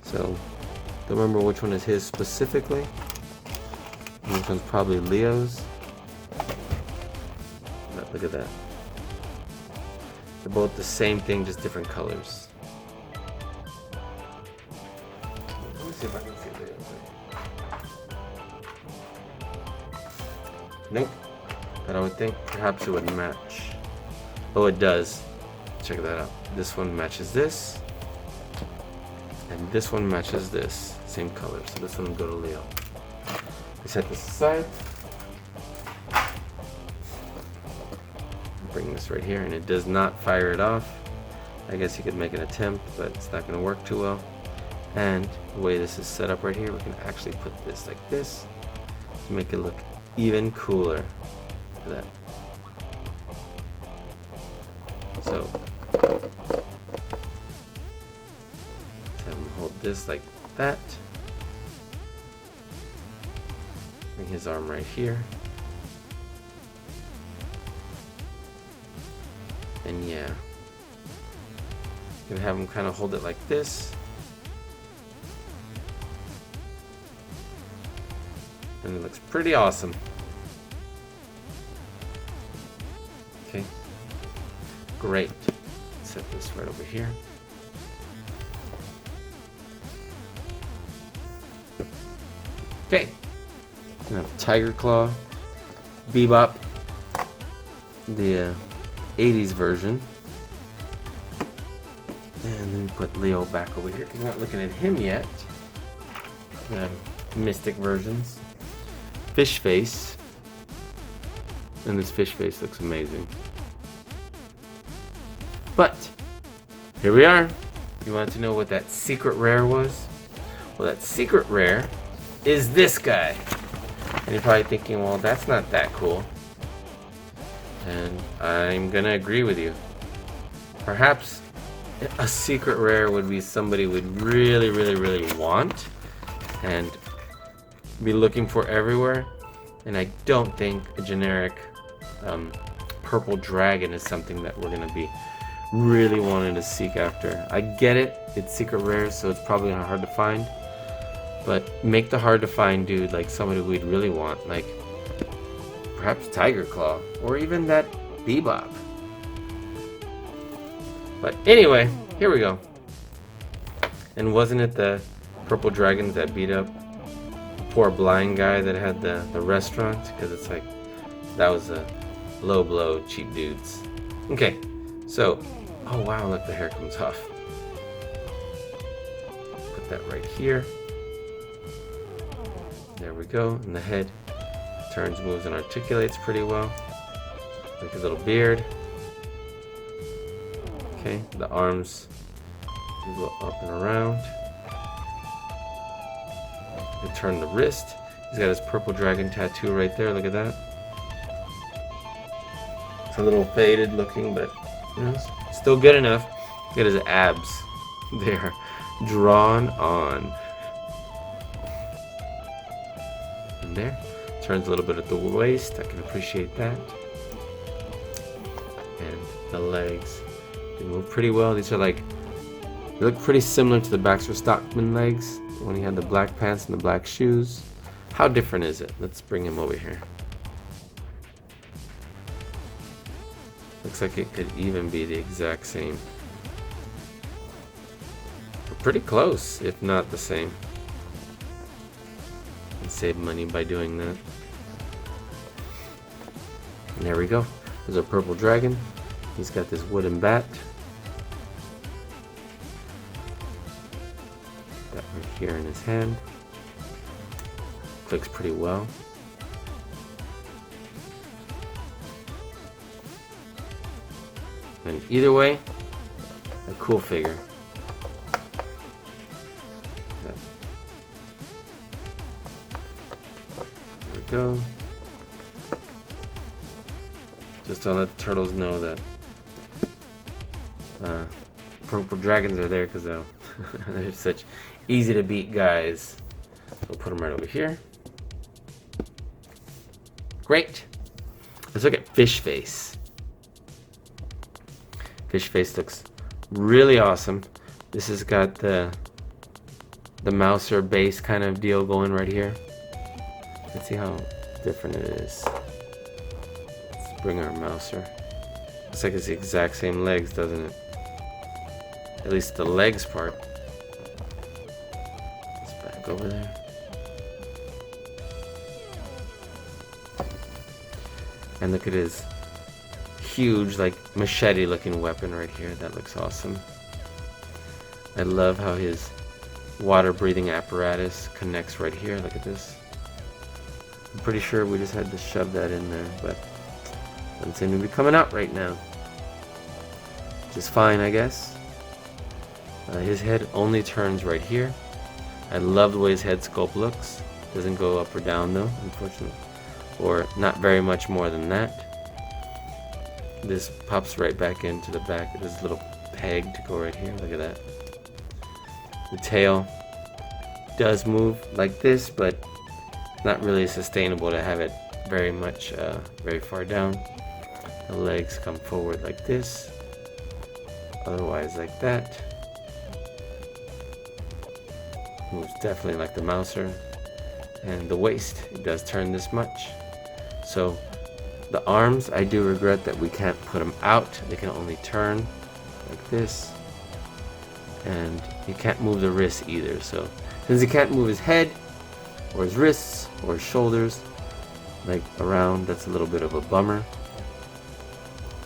So, don't remember which one is his specifically. Which one's probably Leo's. But look at that. They're both the same thing, just different colors. Let me see if I can see Leo's. Nope. But I would think perhaps it would match. Oh, it does. Check that out. This one matches this. And this one matches this. Same color. So this one will go to Leo. Set this aside. Bring this right here, and it does not fire it off. I guess you could make an attempt, but it's not going to work too well. And the way this is set up right here, we can actually put this like this to make it look even cooler. Look at that. So have him hold this like that. Bring his arm right here. And yeah, you can have him kind of hold it like this. And it looks pretty awesome. Okay, great. Set this right over here. Okay, we have Tiger Claw, Bebop, the 80s version, and then put Leo back over here because we're not looking at him yet. We have Mystic versions, Fish Face, and this Fish Face looks amazing. But here we are. You wanted to know what that secret rare was? Well, that secret rare is this guy. And you're probably thinking, well, that's not that cool. And I'm gonna agree with you. Perhaps a secret rare would be somebody would really, really, really want and be looking for everywhere. And I don't think a generic purple dragon is something that we're gonna be really wanting to seek after. I get it, it's secret rare, so it's probably hard to find. But make the hard to find dude like somebody we'd really want, like perhaps Tiger Claw, or even that Bebop. But anyway, here we go. And wasn't it the purple dragons that beat up poor blind guy that had the restaurant, because it's like that was a low blow, cheap dudes. Okay, so oh wow, look, the hair comes off. Put that right here. There we go. And the head turns, moves, and articulates pretty well. Like his little beard. Okay, the arms go up and around. We turn the wrist. He's got his purple dragon tattoo right there. Look at that. It's a little faded looking, but you know, still good enough. Look at his abs. They're drawn on. And there. Turns a little bit at the waist. I can appreciate that. And the legs. They move pretty well. These are like, they look pretty similar to the Baxter Stockman legs when he had the black pants and the black shoes. How different is it? Let's bring him over here. Looks like it could even be the exact same. We're pretty close, if not the same. And save money by doing that. And there we go. There's our purple dragon. He's got this wooden bat. That right here in his hand. Clicks pretty well. And either way, a cool figure. There we go. Just to let the turtles know that purple dragons are there because they're such easy to beat guys. We'll put them right over here. Great. Let's look at Fish Face. Fish Face looks really awesome. This has got the Mouser base kind of deal going right here. Let's see how different it is. Let's bring our Mouser. Looks like it's the exact same legs, doesn't it? At least the legs part. Let's back over there. And look at his huge, like, machete looking weapon right here. That looks awesome. I love how his water breathing apparatus connects right here. Look at this. I'm pretty sure we just had to shove that in there, but it doesn't seem to be coming out right now. Which is fine, I guess. His head only turns right here. I love the way his head sculpt looks. Doesn't go up or down though, unfortunately. Or not very much more than that. This pops right back into the back. There's a little peg to go right here. Look at that. The tail does move like this, but not really sustainable to have it very much, very far down. The legs come forward like this. Otherwise like that. Moves definitely like the Mouser. And the waist, it does turn this much. So the arms, I do regret that we can't put them out. They can only turn like this. And he can't move the wrists either. So since he can't move his head or his wrists or his shoulders like around, that's a little bit of a bummer.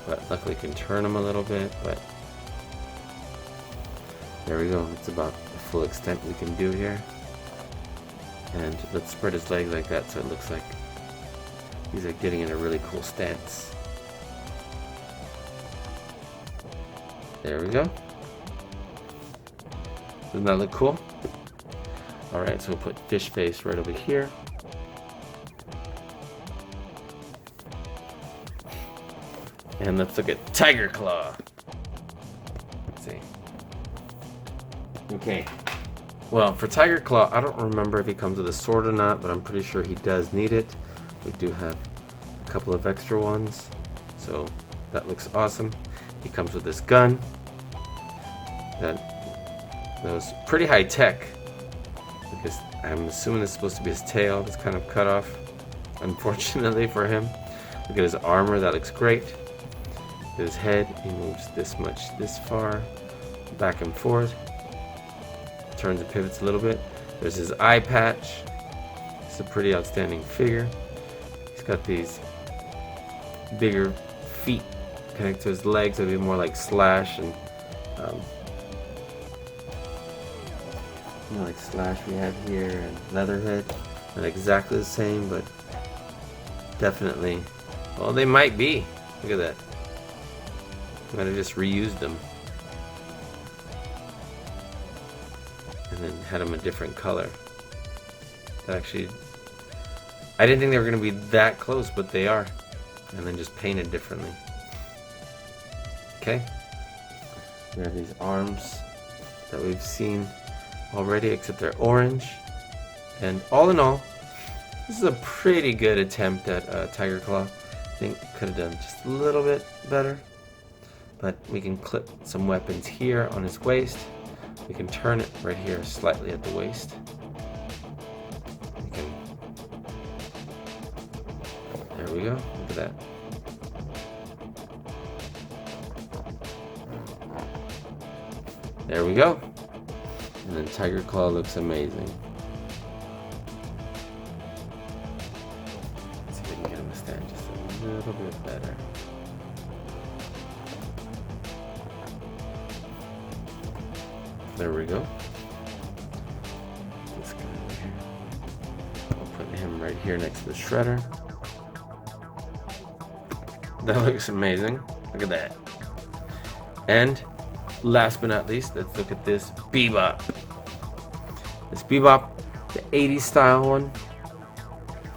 But luckily we can turn them a little bit. But there we go. It's about the full extent we can do here. And let's spread his legs like that so it looks like he's like getting in a really cool stance. There we go. Doesn't that look cool? Alright, so we'll put Fish Face right over here. And let's look at Tiger Claw. Let's see. Okay. Well, for Tiger Claw, I don't remember if he comes with a sword or not, but I'm pretty sure he does need it. We do have a couple of extra ones, so that looks awesome. He comes with this gun that was pretty high tech, because I'm assuming it's supposed to be his tail that's kind of cut off, unfortunately for him. Look at his armor, that looks great. His head, he moves this much, this far, back and forth. Turns and pivots a little bit. There's his eye patch. It's a pretty outstanding figure. He's got these bigger feet connected to his legs. It'd be more like Slash and like Slash we have here, and Leatherhead. Not exactly the same, but definitely. Well, they might be. Look at that. Might have just reused them. And then had them a different color. Actually, I didn't think they were going to be that close, but they are. And then just painted differently. Okay. We have these arms that we've seen already, except they're orange. And all in all, this is a pretty good attempt at Tiger Claw. I think could have done just a little bit better. But we can clip some weapons here on his waist. We can turn it right here slightly at the waist. We can, there we go, look at that. There we go. And then Tiger Claw looks amazing. Let's see if we can get him to stand just a little bit better. There we go. This guy right here. I'll put him right here next to the shredder. That looks amazing. Look at that. And last but not least, let's look at this Bebop. This Bebop, the 80s style one.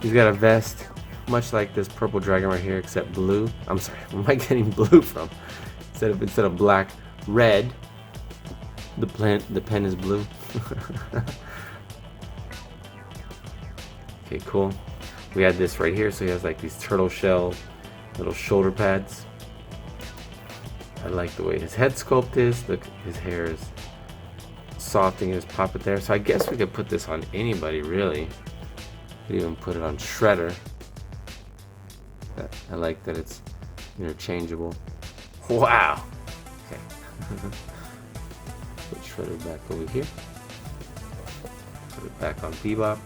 He's got a vest, much like this purple dragon right here, except blue. I'm sorry, where am I getting blue from? Instead of black, red. The pen is blue. Okay, cool. We had this right here, so he has like these turtle shell little shoulder pads. I like the way his head sculpt is. Look, his hair is soft and just pop it there. So I guess we could put this on anybody, really. Could even put it on Shredder. I like that it's interchangeable. Wow. Okay. Put Shredder back over here. Put it back on Bebop.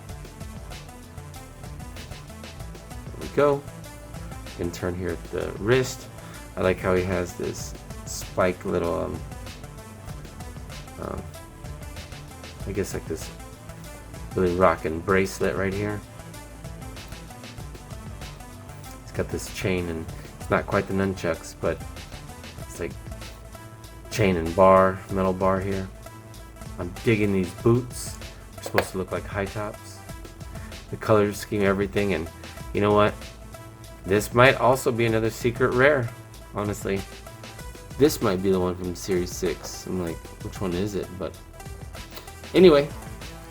There we go. You can turn here at the wrist. I like how he has this spike little, I guess like this really rockin' bracelet right here. It's got this chain, and it's not quite the nunchucks, but it's like chain and bar, metal bar here. I'm digging these boots. They're supposed to look like high tops. The color scheme, everything, and you know what? This might also be another secret rare, honestly. This might be the one from Series 6. I'm like, which one is it? But anyway,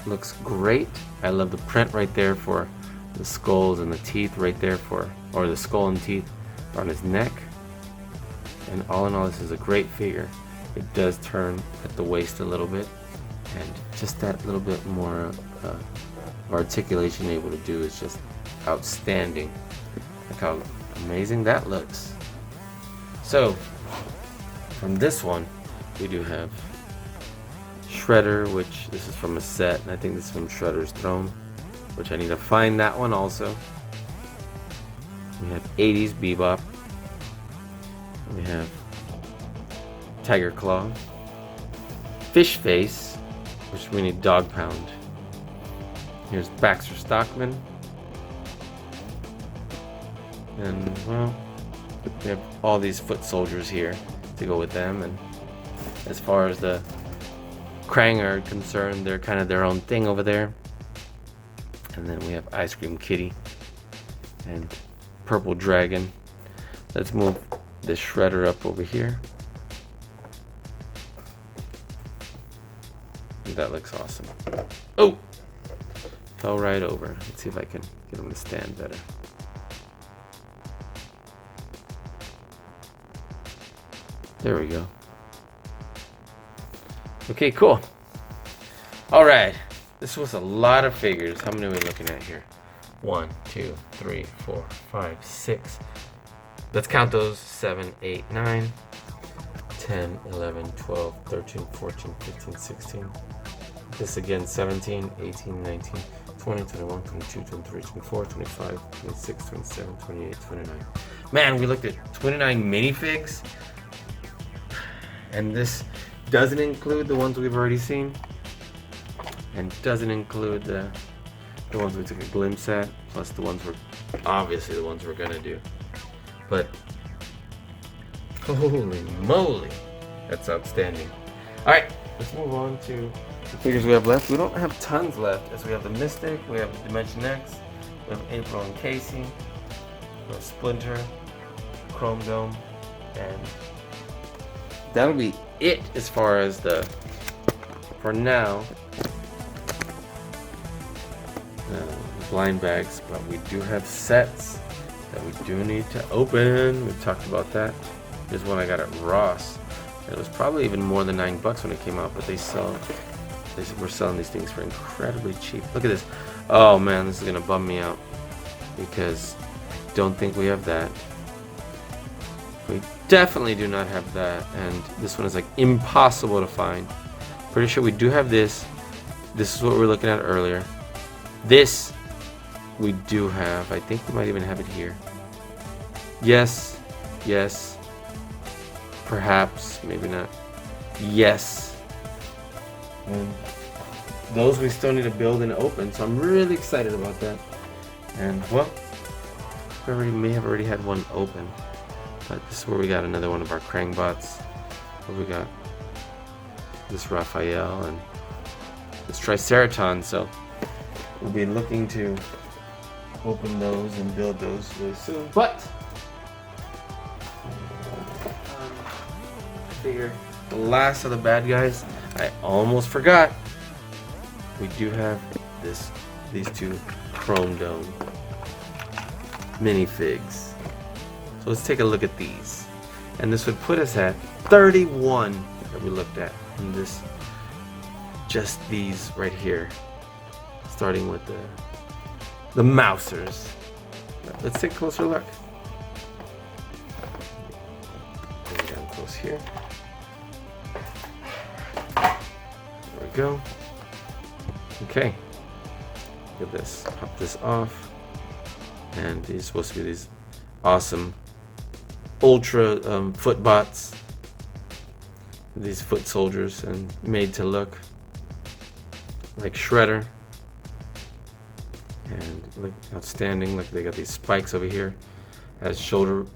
looks great. I love the print right there for the skulls and the teeth right there or the skull and teeth on his neck. And all in all, this is a great figure. It does turn at the waist a little bit, and just that little bit more articulation able to do is just outstanding. Look how amazing that looks. So from this one, we do have Shredder, which this is from a set, and I think this is from Shredder's Throne, which I need to find that one also. We have 80s Bebop. We have Tiger Claw, Fish Face, which we need Dog Pound. Here's Baxter Stockman. And well, we have all these foot soldiers here to go with them. And as far as the Krang are concerned, they're kind of their own thing over there. And then we have Ice Cream Kitty and Purple Dragon. Let's move this Shredder up over here. That looks awesome. Oh! Fell right over. Let's see if I can get him to stand better. There we go. Okay, cool. Alright. This was a lot of figures. How many are we looking at here? 1, 2, 3, 4, 5, 6. Let's count those. 7, 8, 9, 10, 11, 12, 13, 14, 15, 16. This again, 17, 18, 19, 20, 21, 22, 23, 24, 25, 26, 27, 28, 29. Man, we looked at 29 minifigs. And this doesn't include the ones we've already seen. And doesn't include the ones we took a glimpse at. Plus the ones we're, obviously the ones we're gonna do. But, holy moly, that's outstanding. Alright, let's move on to the figures we have left. We don't have tons left, as we have the Mystic, we have the Dimension X, we have April and Casey, we have Splinter, Chrome Dome, and that'll be it as far as the, for now, blind bags. But we do have sets that we do need to open. We've talked about that. Here's one I got at Ross. It was probably even more than $9 when it came out, but they were selling these things for incredibly cheap. Look at this. Oh man, this is gonna bum me out because don't think we have that. We definitely do not have that, and this one is like impossible to find. Pretty sure we do have this. This is what we were looking at earlier. This we do have. I think we might even have it here. Yes, yes. Perhaps, maybe not. Yes. And those we still need to build and open, so I'm really excited about that. And well, we may have already had one open, but this is where we got another one of our Krang bots. Where we got this Raphael and this Triceraton, so we'll be looking to open those and build those really soon. But I figure the last of the bad guys, I almost forgot. We do have these two Chrome Dome minifigs. So let's take a look at these. And this would put us at 31 that we looked at in this, just these right here. Starting with the Mousers. Let's take a closer look. Bring it down close here. There we go. Okay. Look at this. Pop this off. And these are supposed to be these awesome ultra foot bots. These foot soldiers, and made to look like Shredder. And look, outstanding. Look, they got these spikes over here as shoulder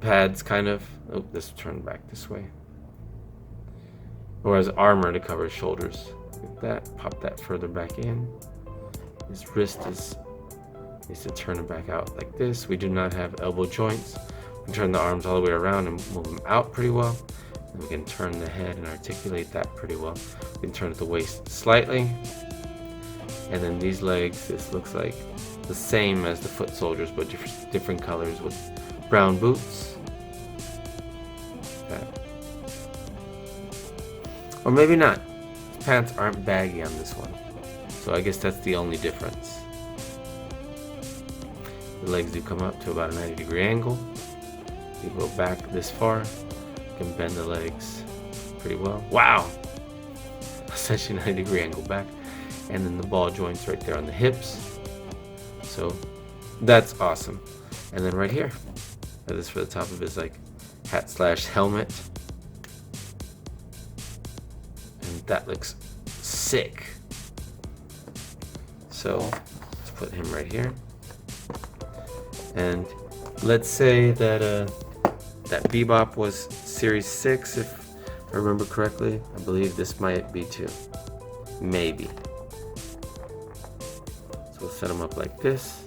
pads, kind of. Oh, this turned back this way. Or as armor to cover his shoulders. Like that. Pop that further back in. His wrist needs to turn it back out like this. We do not have elbow joints. We can turn the arms all the way around and move them out pretty well. And we can turn the head and articulate that pretty well. We can turn at the waist slightly. And then these legs, this looks like the same as the foot soldiers, but different colors with brown boots. That. Or maybe not. Pants aren't baggy on this one. So I guess that's the only difference. The legs do come up to about a 90-degree angle. You go back this far, you can bend the legs pretty well. Wow! Such a 90-degree angle back. And then the ball joints right there on the hips. So that's awesome. And then right here, that is for the top of his like hat / helmet. And that looks sick. So let's put him right here. And let's say that that Bebop was Series 6, if I remember correctly. I believe this might be too. Maybe. So we'll set them up like this.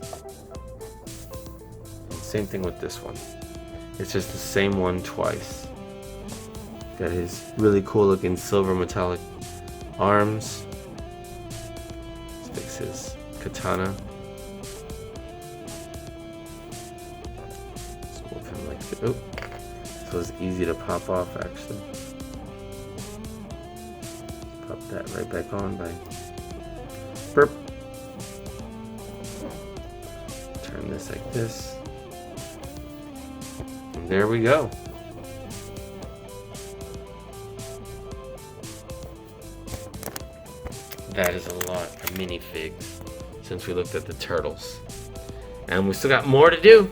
And same thing with this one. It's just the same one twice. Got his really cool looking silver metallic arms. Let's fix his katana. So we'll kind of like the, oh, so it's easy to pop off actually. Pop that right back on by burp. Turn this like this. And there we go. that is a lot of minifigs since we looked at the turtles. And we still got more to do.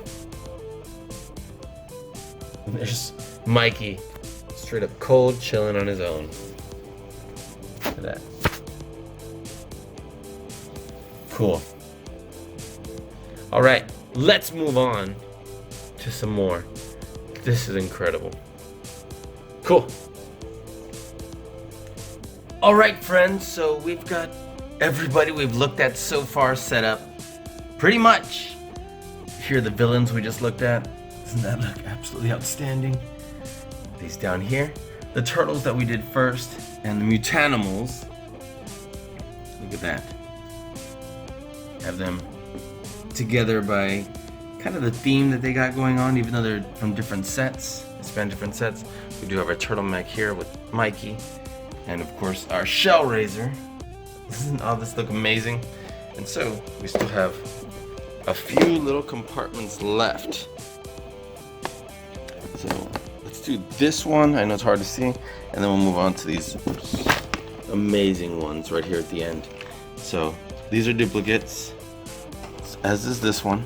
There's Mikey, straight up cold, chilling on his own. Look at that. Cool. All right, let's move on to some more. This is incredible. Cool. All right, friends, so we've got everybody we've looked at so far set up. Pretty much. Here are the villains we just looked at. Doesn't that look absolutely outstanding? These down here. The turtles that we did first, and the mutanimals. Look at that. Have them together by kind of the theme that they got going on, even though they're from different sets. They span different sets. We do have our turtleneck here with Mikey. And of course our shell raiser. Doesn't all this look amazing? And so we still have a few little compartments left. So let's do this one. I know it's hard to see. And then we'll move on to these amazing ones right here at the end. So these are duplicates, as is this one.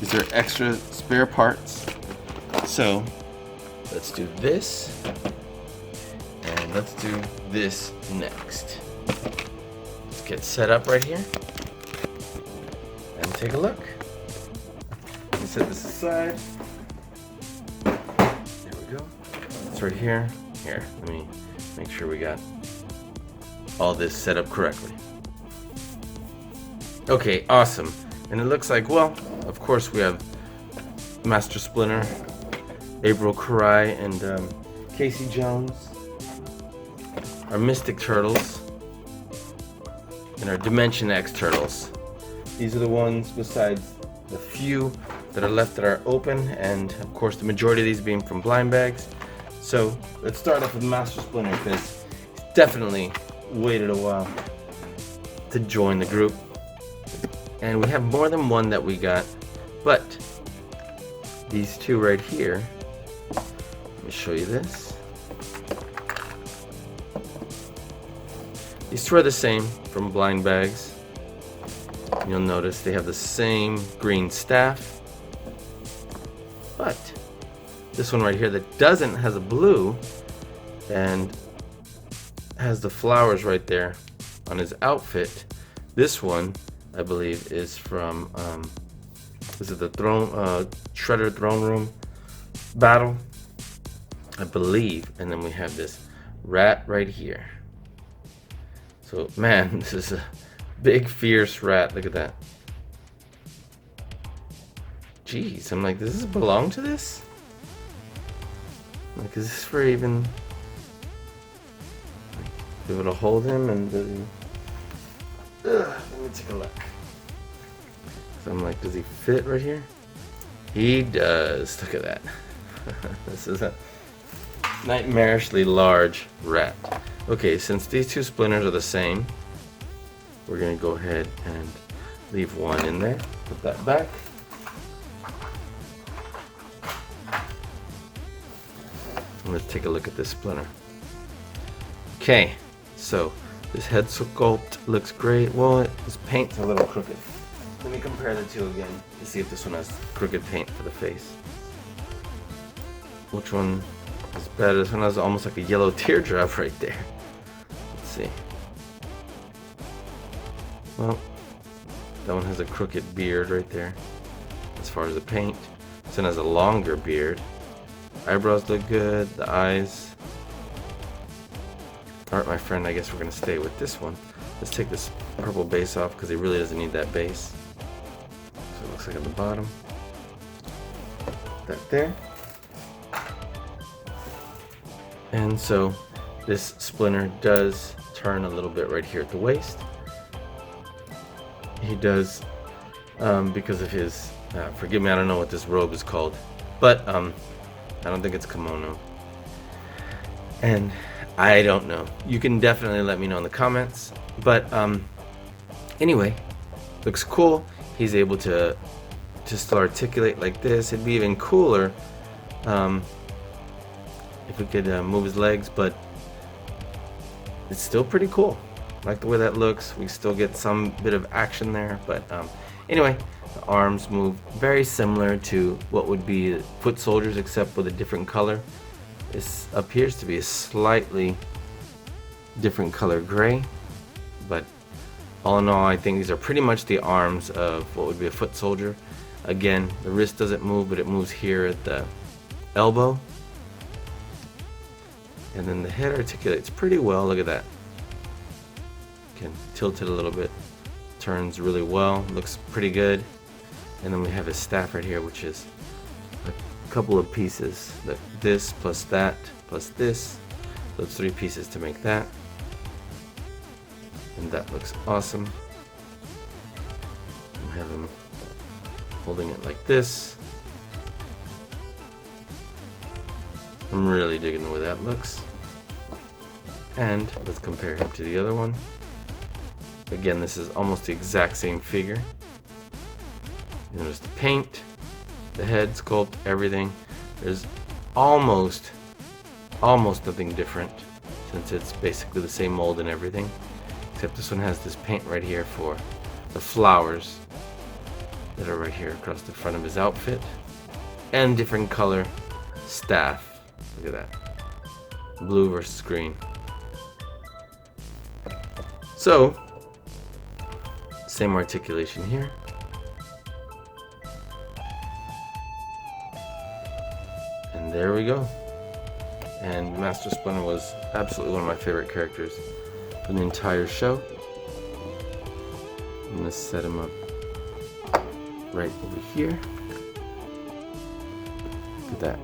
These are extra spare parts. So let's do this. And let's do this next. Let's get set up right here and take a look. Let me set this aside. There we go. It's right here. Here, let me make sure we got all this set up correctly. Okay, awesome. And it looks like, well, of course we have Master Splinter, April Karai, and Casey Jones. Our Mystic Turtles, and our Dimension X Turtles. These are the ones besides the few that are left that are open, and of course the majority of these being from blind bags. So let's start off with Master Splinter, because he's definitely waited a while to join the group. And we have more than one that we got, but these two right here, let me show you this. These two are the same from blind bags. You'll notice they have the same green staff. But this one right here that doesn't has a blue and has the flowers right there on his outfit. This one, I believe, is from is it the throne Shredder throne room battle? I believe. And then we have this rat right here. So, man, this is a big, fierce rat. Look at that. Jeez, I'm like, does this belong to this? Like, is this for even like, be able to hold him? And let me take a look. So I'm like, does he fit right here? He does. Look at that. This is a nightmarishly large rat. Okay, since these two splinters are the same, we're gonna go ahead and leave one in there. Put that back. And let's take a look at this splinter. Okay, so this head sculpt looks great. Well, his paint's a little crooked. Let me compare the two again to see if this one has crooked paint for the face. Which one is better? This one has almost like a yellow teardrop right there. Let's see. Well, that one has a crooked beard right there as far as the paint. This one has a longer beard. Eyebrows look good, the eyes. Alright, my friend, I guess we're gonna stay with this one. Let's take this purple base off because he really doesn't need that base. So it looks like at the bottom. That there. And so this splinter does turn a little bit right here at the waist. He does, because of his, forgive me, I don't know what this robe is called, but I don't think it's kimono. And I don't know. You can definitely let me know in the comments. But anyway, looks cool. He's able to still articulate like this. It'd be even cooler if we could move his legs, but it's still pretty cool. like the way that looks. We still get some bit of action there, but anyway, the arms move very similar to what would be foot soldiers, except with a different color. This appears to be a slightly different color gray, but all in all, I think these are pretty much the arms of what would be a foot soldier. Again, the wrist doesn't move, but it moves here at the elbow. And then the head articulates pretty well. A that. Can tilt it a little bit. Turns really well. Looks pretty good. And then we have his staff right here, which is a couple of pieces. This plus that plus this. Those 3 pieces to make that. And that looks awesome. We have him holding it like this. I'm really digging the way that looks. And let's compare him to the other one. Again, this is almost the exact same figure. You notice the paint, the head sculpt, everything. There's almost nothing different, since it's basically the same mold and everything. Except this one has this paint right here for the flowers that are right here across the front of his outfit. And different color staff. Look at that. Blue versus green. So, same articulation here. And there we go. And Master Splinter was absolutely one of my favorite characters from the entire show. I'm going to set him up right over here. Look at that.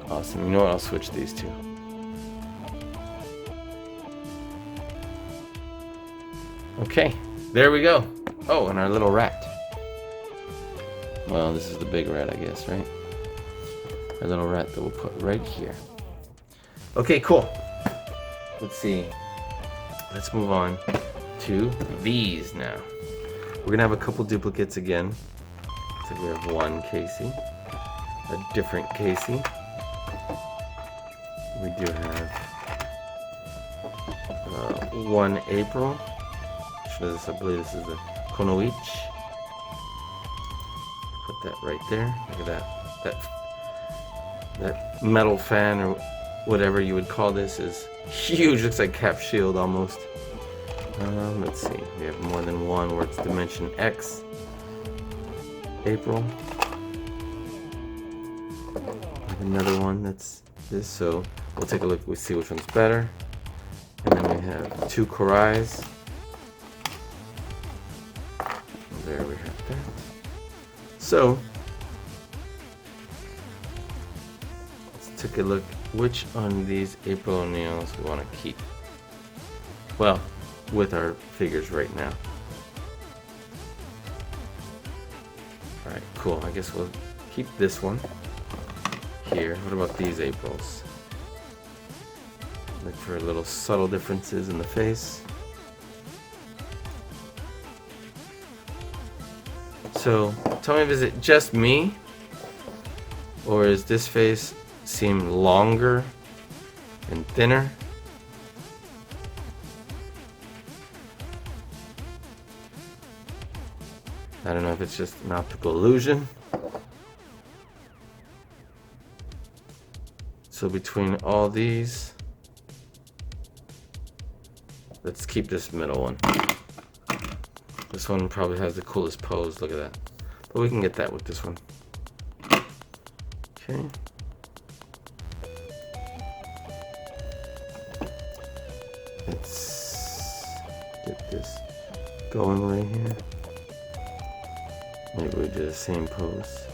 Awesome. You know what? I'll switch these two. Okay, there we go. Oh, and our little rat. Well, this is the big rat, I guess, right? Our little rat that we'll put right here. Okay, cool. Let's see. Let's move on to these now. We're gonna have a couple duplicates again. So we have one Casey, a different Casey. We do have one April. I believe this is the Konoich. Put that right there. Look at that. That metal fan or whatever you would call this is huge. Looks like Cap Shield almost. Let's see. We have more than one where it's Dimension X. April. We have another one that's this. So we'll take a look. We'll see which one's better. And then we have 2 Korais. There we have that. So let's take a look which on these April O'Neils we want to keep. Well, with our figures right now. Alright, cool. I guess we'll keep this one here. What about these Aprils? Look for little subtle differences in the face. So, tell me, is it just me? Or is this face seem longer and thinner? I don't know if it's just an optical illusion. So between all these, let's keep this middle one. This one probably has the coolest pose, look at that. But we can get that with this one. Okay. Let's get this going right here. Maybe we do the same pose.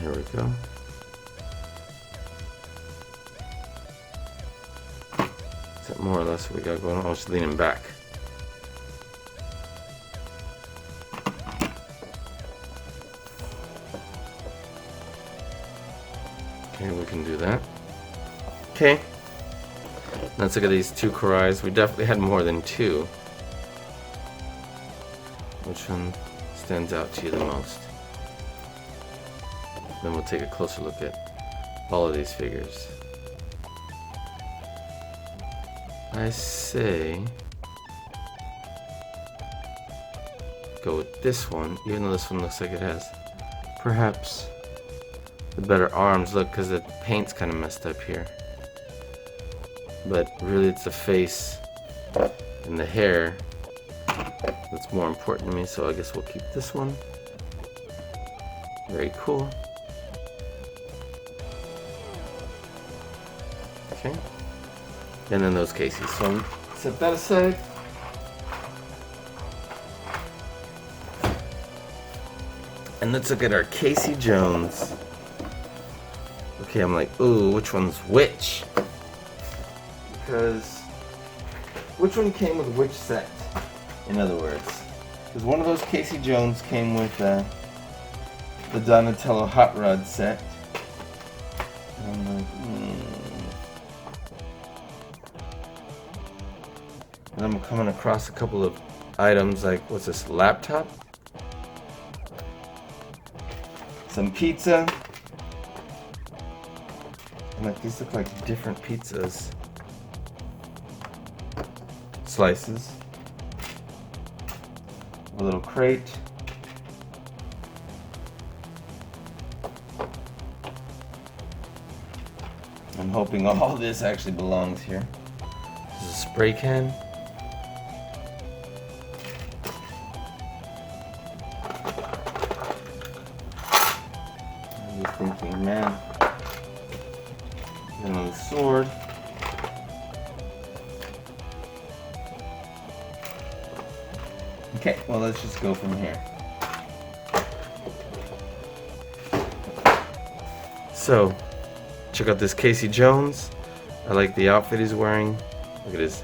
There we go. Is that more or less what we got going on? Oh, it's leaning back. Okay, we can do that. Okay. Let's look at these 2 Korais. We definitely had more than 2. Which one stands out to you the most? Then we'll take a closer look at all of these figures. I say go with this one, even though this one looks like it has perhaps the better arms. Look, because the paint's kind of messed up here. But really it's the face and the hair that's more important to me, so I guess we'll keep this one. Very cool. Okay. And then those cases. So set that aside. And let's look at our Casey Jones. Okay, I'm like, ooh, which one's which? Because which one came with which set? In other words, because one of those Casey Jones came with the Donatello Hot Rod set. And I'm like, And I'm coming across a couple of items like, what's this, laptop? Some pizza. And like, these look like different pizzas. Slices. A little crate. I'm hoping all this actually belongs here. This is a spray can. I'm just thinking, man. Another sword. Okay, well, let's just go from here. So, check out this Casey Jones. I like the outfit he's wearing. Look at his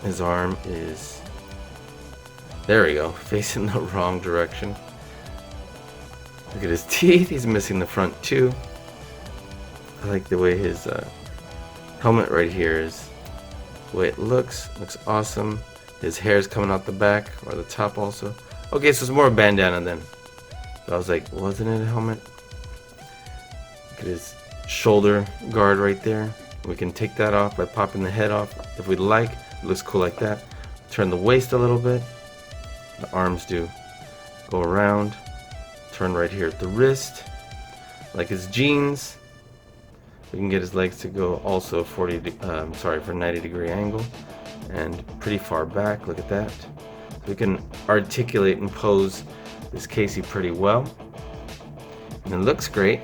his arm is, there we go, facing the wrong direction. Look at his teeth, he's missing the front too. I like the way his helmet right here is, the way it looks awesome. His hair's coming out the back, or the top also. Okay, so it's more a bandana then. But I was like, wasn't it a helmet? Look at his shoulder guard right there. We can take that off by popping the head off if we'd like. It looks cool like that. Turn the waist a little bit. The arms do go around. Turn right here at the wrist. Like his jeans. We can get his legs to go also for 90-degree angle. And pretty far back, look at that. So we can articulate and pose this Casey pretty well. And it looks great.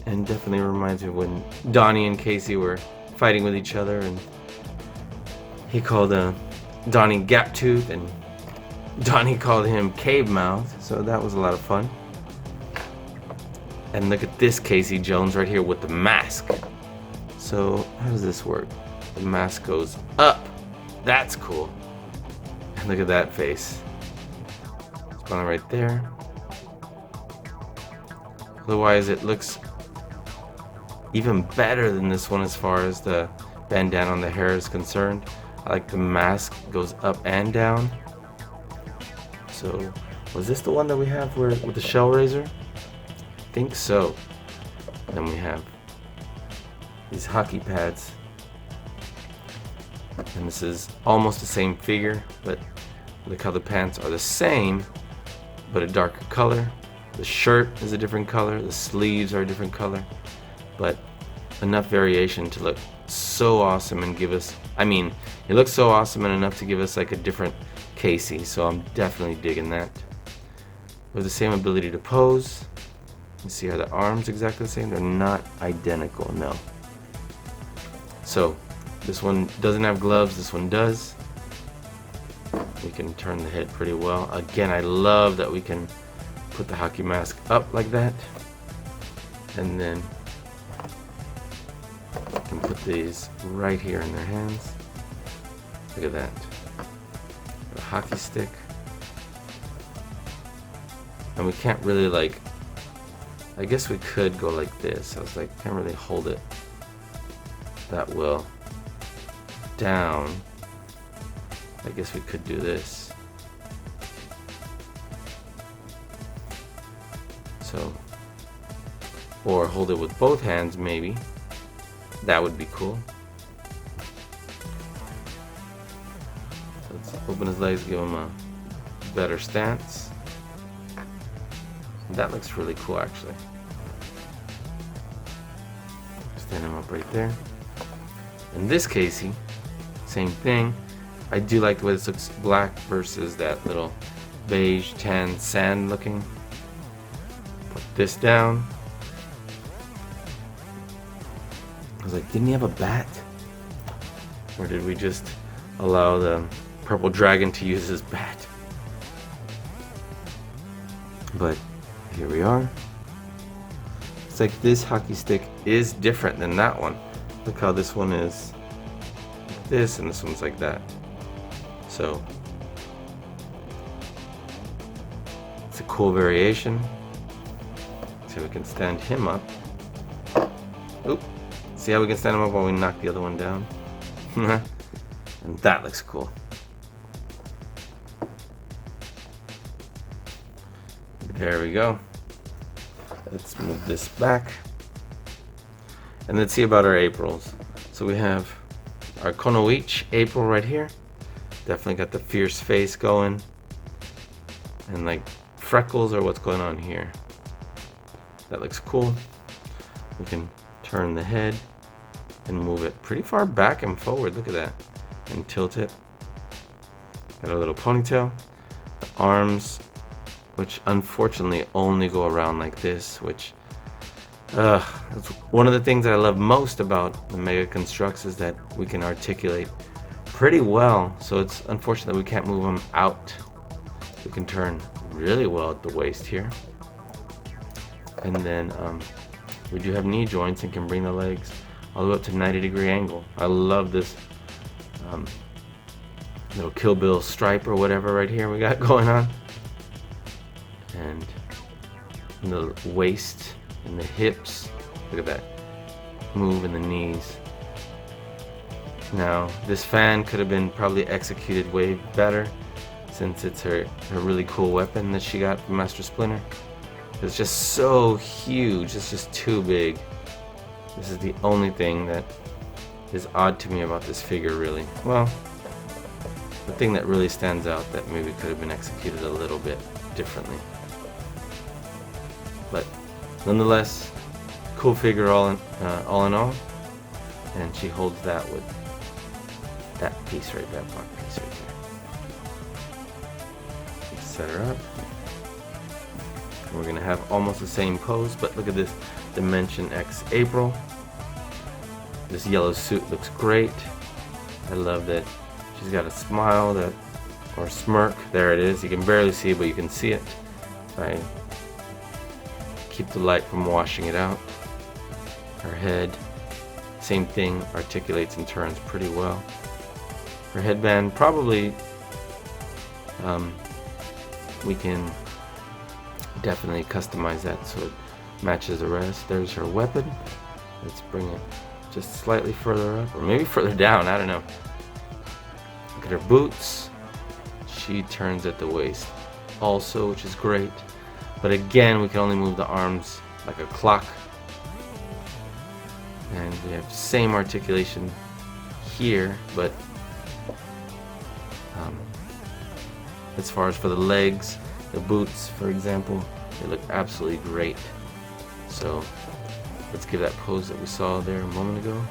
And definitely reminds me of when Donnie and Casey were fighting with each other, and he called Donnie Gap Tooth, and Donnie called him Cave Mouth, so that was a lot of fun. And look at this Casey Jones right here with the mask. So how does this work? The mask goes up. That's cool. And look at that face. It's going right there. Otherwise, it looks even better than this one as far as the bandana on the hair is concerned. I like the mask goes up and down. So, was this the one that we have with the shell razor? I think so. Then we have these hockey pads. And this is almost the same figure, but look how the pants are the same, but a darker color. The shirt is a different color, the sleeves are a different color, but enough variation to look so awesome and give us, it looks so awesome and enough to give us like a different Casey, so I'm definitely digging that. With the same ability to pose. You see how the arms exactly the same? They're not identical, no. So, this one doesn't have gloves, this one does. We can turn the head pretty well. Again, I love that we can put the hockey mask up like that. And then we can put these right here in their hands. Look at that. A hockey stick. And we can't really I guess we could go like this. I was like, can't really hold it that well down. I guess we could do this. So, or hold it with both hands, maybe. That would be cool. So let's open his legs, give him a better stance. That looks really cool, actually. Stand him up right there. In this Casey, same thing. I do like the way this looks black versus that little beige tan sand looking. Put this down. I was like, didn't he have a bat? Or did we just allow the purple dragon to use his bat? But here we are. It's like this hockey stick is different than that one. Look how this one is like this and this one's like that. So it's a cool variation. So we can stand him up. Oop. See how we can stand him up while we knock the other one down? And that looks cool. There we go. Let's move this back. And let's see about our Aprils. So we have our Konoichi April right here. Definitely got the fierce face going. And like freckles or what's going on here. That looks cool. We can turn the head and move it pretty far back and forward. Look at that. And tilt it. Got a little ponytail. The arms, which unfortunately only go around like this, which that's one of the things that I love most about the Mega Construx is that we can articulate pretty well. So it's unfortunate that we can't move them out. We can turn really well at the waist here. And then we do have knee joints and can bring the legs all the way up to 90-degree angle. I love this little Kill Bill stripe or whatever right here we got going on. And the waist and the hips, look at that move in the knees. Now this fan could have been probably executed way better since it's her really cool weapon that she got from Master Splinter. It's just so huge, it's just too big. This is the only thing that is odd to me about this figure, really. Well, the thing that really stands out that maybe could have been executed a little bit differently. But nonetheless, cool figure all in all. And she holds that with that piece right there, block piece right there. Let's set her up. We're gonna have almost the same pose, but look at this Dimension X April. This yellow suit looks great. I love that she's got a smile that, or smirk. There it is. You can barely see it, but you can see it. I keep the light from washing it out. Her head, same thing, articulates and turns pretty well. Her headband, probably we can definitely customize that so it matches the rest. There's her weapon. Let's bring it just slightly further up, or maybe further down, I don't know. Look at her boots. She turns at the waist also, which is great. But again, we can only move the arms like a clock. And we have same articulation here, but as far as for the legs, the boots, for example, they look absolutely great. So let's give that pose that we saw there a moment ago.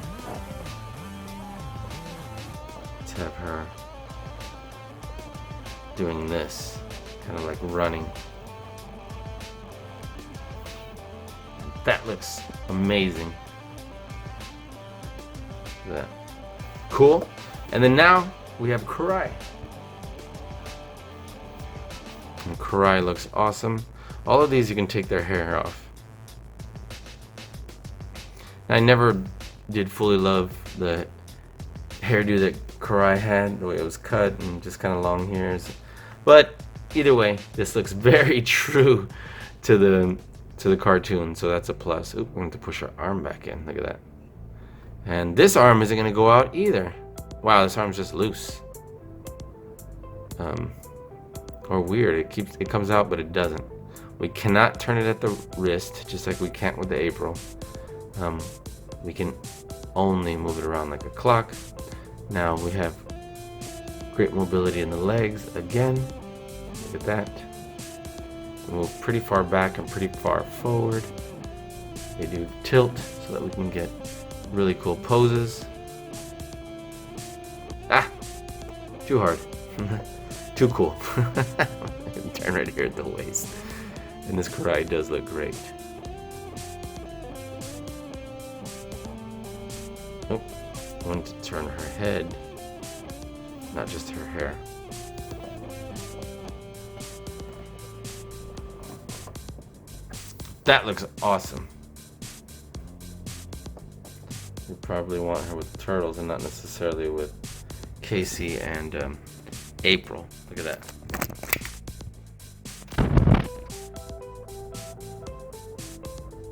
Let's have her doing this, kind of like running. That looks amazing. Look at that. Cool. And then now we have Karai. And Karai looks awesome. All of these you can take their hair off. I never did fully love the hairdo that Karai had, the way it was cut and just kind of long hairs. But either way, this looks very true to the cartoon, so that's a plus. Oop, we're going to push our arm back in. Look at that. And this arm isn't going to go out either. Wow, this arm's just loose. Or weird. It comes out, but it doesn't. We cannot turn it at the wrist, just like we can't with the April. We can only move it around like a clock. Now we have great mobility in the legs again. Look at that. We move pretty far back and pretty far forward. They do tilt so that we can get really cool poses. Ah! Too hard. Too cool. Turn right here at the waist. And this karai does look great. Nope. I want to turn her head, not just her hair. That looks awesome. We probably want her with turtles and not necessarily with Casey and April. Look at that.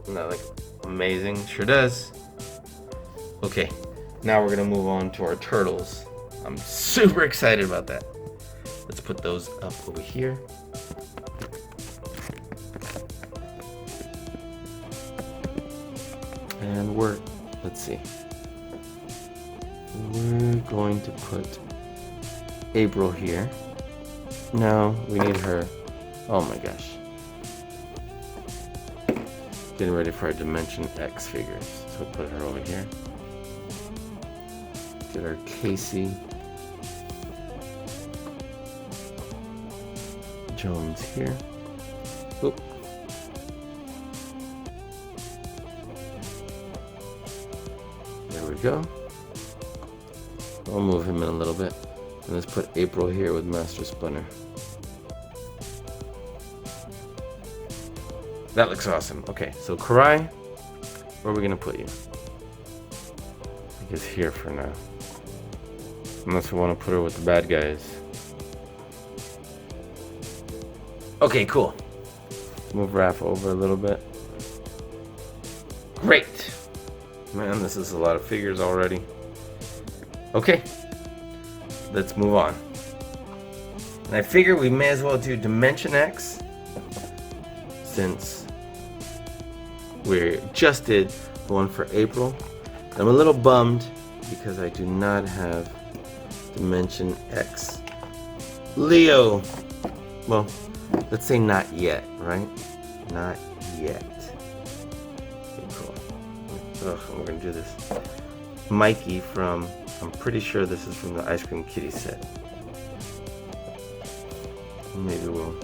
Doesn't that look amazing? Sure does. Okay, now we're gonna move on to our turtles. I'm super excited about that. Let's put those up over here. And let's see. We're going to put April here. No, we need her. Oh my gosh. Getting ready for our Dimension X figures. So we'll put her over here. Get our Casey Jones here. Oop. There we go. We'll move him in a little bit. And let's put April here with Master Splinter. That looks awesome. Okay, so Karai, where are we gonna put you? I guess here for now. Unless we want to put her with the bad guys. Okay, cool. Move Raph over a little bit. Great! Man, this is a lot of figures already. Okay, let's move on. And I figure we may as well do Dimension X, since we just did the one for April. I'm a little bummed because I do not have Dimension X Leo. Well, let's say not yet, right? Not yet. Okay, cool. Ugh, we're gonna do this. Mikey from, I'm pretty sure this is from the Ice Cream Kitty set. Maybe we'll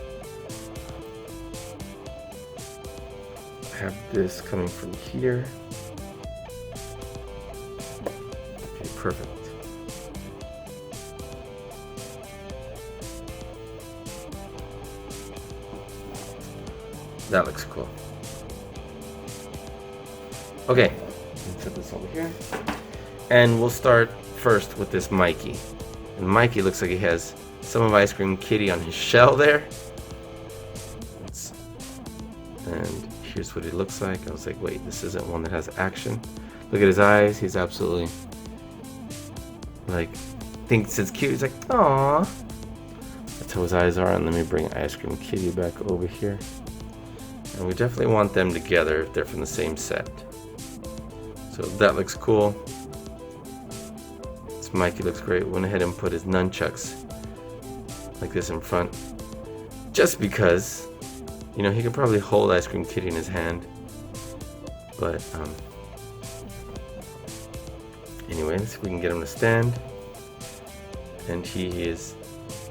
have this coming from here. Okay, perfect. That looks cool. Okay, let's put this over here. And we'll start first with this Mikey. And Mikey looks like he has some of Ice Cream Kitty on his shell there. And here's what he looks like. I was like, wait, this isn't one that has action. Look at his eyes. He's absolutely like, thinks it's cute. He's like, aww. That's how his eyes are. And let me bring Ice Cream Kitty back over here. And we definitely want them together if they're from the same set. So that looks cool. This Mikey looks great. Went ahead and put his nunchucks like this in front. Just because, you know, he could probably hold Ice Cream Kitty in his hand. But, anyways, we can get him to stand. And he is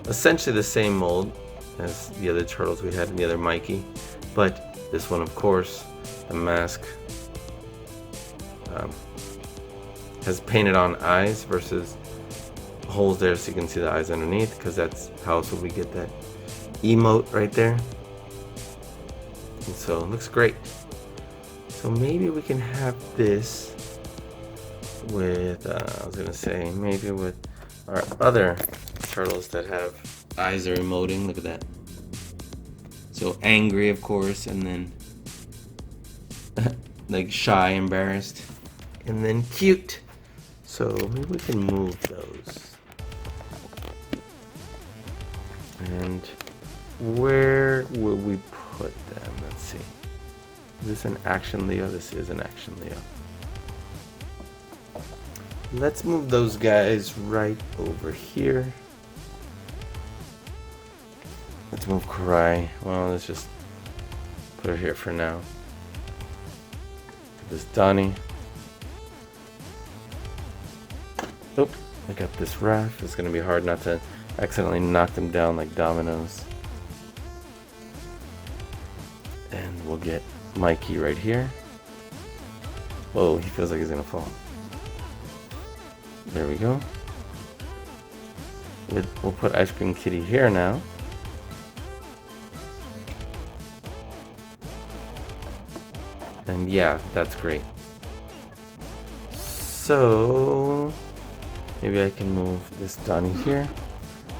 essentially the same mold as the other turtles we had in the other Mikey. But this one, of course, the mask has painted on eyes versus holes there so you can see the eyes underneath, because that's how else would we get that emote right there. And so it looks great. So maybe we can have this with, I was gonna say, maybe with our other turtles that have eyes that are emoting. Look at that. So angry, of course, and then like shy, embarrassed, and then cute. So maybe we can move those. And where will we put them? see. Is this an action Leo? This is an action Leo. Let's move those guys right over here. Let's move Karai. Well, let's just put her here for now. This Donnie. Oh, I got this Raph. It's gonna be hard not to accidentally knock them down like dominoes. And we'll get Mikey right here. Whoa, he feels like he's gonna fall. There we go. We'll put Ice Cream Kitty here now. And yeah, that's great. So maybe I can move this Donnie here.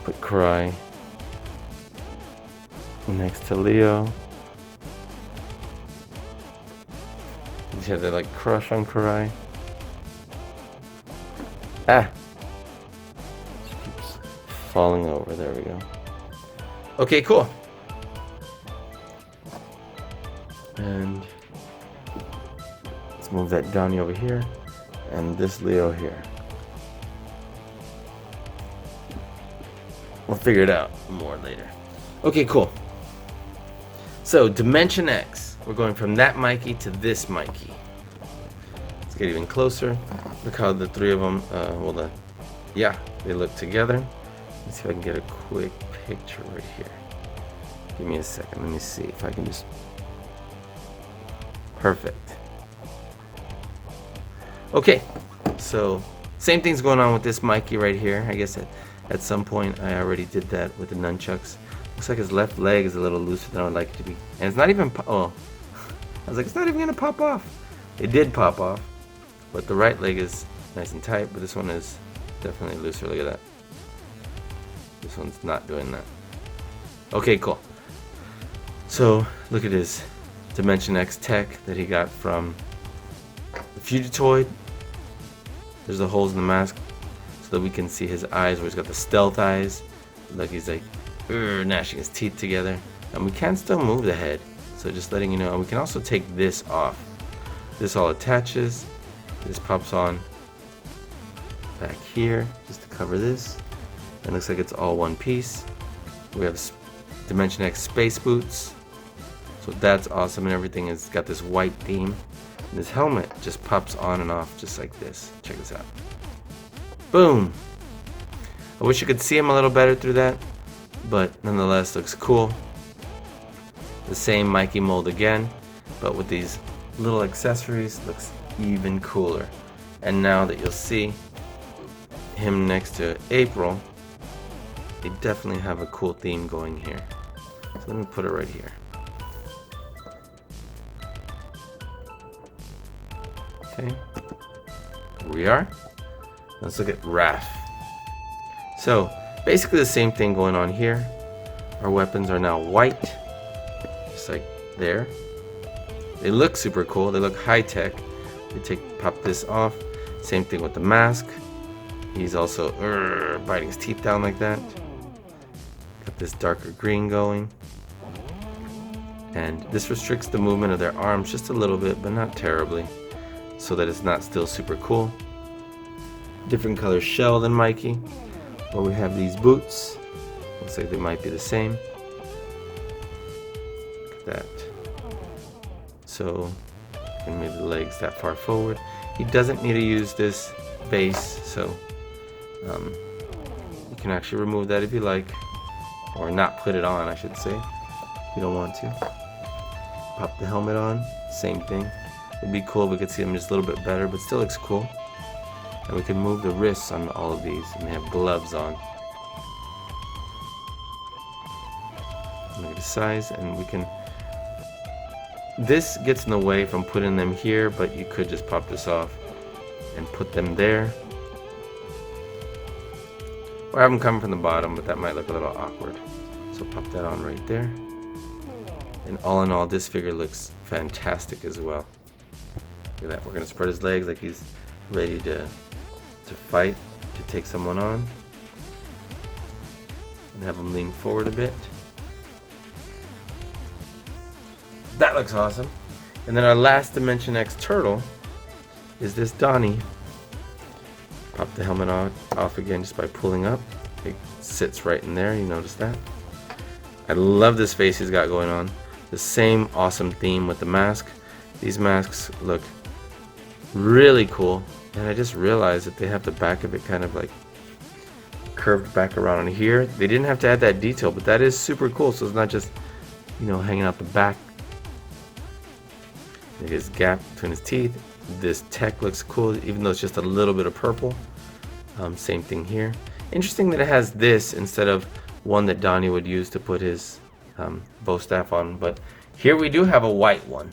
Put Karai next to Leo. You have that like crush on Karai. Ah! She keeps falling over. There we go. Okay, cool. And let's move that Donnie over here. And this Leo here. We'll figure it out more later. Okay, cool. So, Dimension X. We're going from that Mikey to this Mikey. Let's get even closer. Look how the three of them, they look together. Let's see if I can get a quick picture right here. Give me a second. Let me see if I can just... Perfect. Okay, so same thing's going on with this Mikey right here. I guess at some point I already did that with the nunchucks. Looks like his left leg is a little looser than I would like it to be. And it's not even, I was like, it's not even gonna pop off. It did pop off, but the right leg is nice and tight, but this one is definitely looser. Look at that. This one's not doing that. Okay, cool. So look at his Dimension X tech that he got from the Fugitoid. There's the holes in the mask so that we can see his eyes where he's got the stealth eyes. Like he's like gnashing his teeth together. And we can still move the head. So just letting you know. And we can also take this off. This all attaches. This pops on back here just to cover this. And looks like it's all one piece. We have Dimension X space boots. So that's awesome, and everything has got this white theme. And this helmet just pops on and off just like this. Check this out. Boom! I wish you could see him a little better through that, but nonetheless looks cool. The same Mikey mold again, but with these little accessories, looks even cooler. And now that you'll see him next to April, they definitely have a cool theme going here. So let me put it right here. Okay, here we are. Let's look at Raph. So basically the same thing going on here. Our weapons are now white, just like there. They look super cool. They look high tech. We pop this off. Same thing with the mask. He's also biting his teeth down like that. Got this darker green going. And this restricts the movement of their arms just a little bit, but not terribly, so that it's not still super cool. Different color shell than Mikey. But we have these boots. Looks like they might be the same. Look at that. So, I can move the legs that far forward. He doesn't need to use this base, so you can actually remove that if you like. Or not put it on, I should say, if you don't want to. Pop the helmet on, same thing. It'd be cool if we could see them just a little bit better, but still looks cool. And we can move the wrists on all of these, and they have gloves on. Look at the size, and we can... This gets in the way from putting them here, but you could just pop this off and put them there. Or have them come from the bottom, but that might look a little awkward. So pop that on right there. And all in all, this figure looks fantastic as well. Look at that. We're going to spread his legs like he's ready to fight, to take someone on. And have him lean forward a bit. That looks awesome. And then our last Dimension X turtle is this Donnie. Pop the helmet off again just by pulling up. It sits right in there, you notice that? I love this face he's got going on. The same awesome theme with the mask. These masks look really cool. And I just realized that they have the back of it kind of like curved back around on here. They didn't have to add that detail, but that is super cool. So it's not just, you know, hanging out the back. Look at his gap between his teeth. This tech looks cool, even though it's just a little bit of purple. Same thing here. Interesting that it has this instead of one that Donnie would use to put his bow staff on. But here we do have a white one,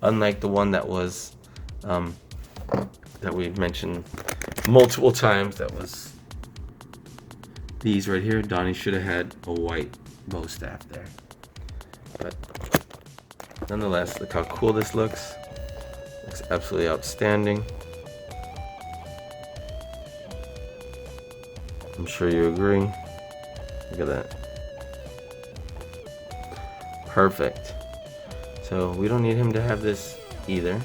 unlike the one that was that we mentioned multiple times. That was these right here. Donnie should have had a white bow staff there. But nonetheless, look how cool this looks. Looks absolutely outstanding. I'm sure you agree. Look at that. Perfect. So we don't need him to have this either.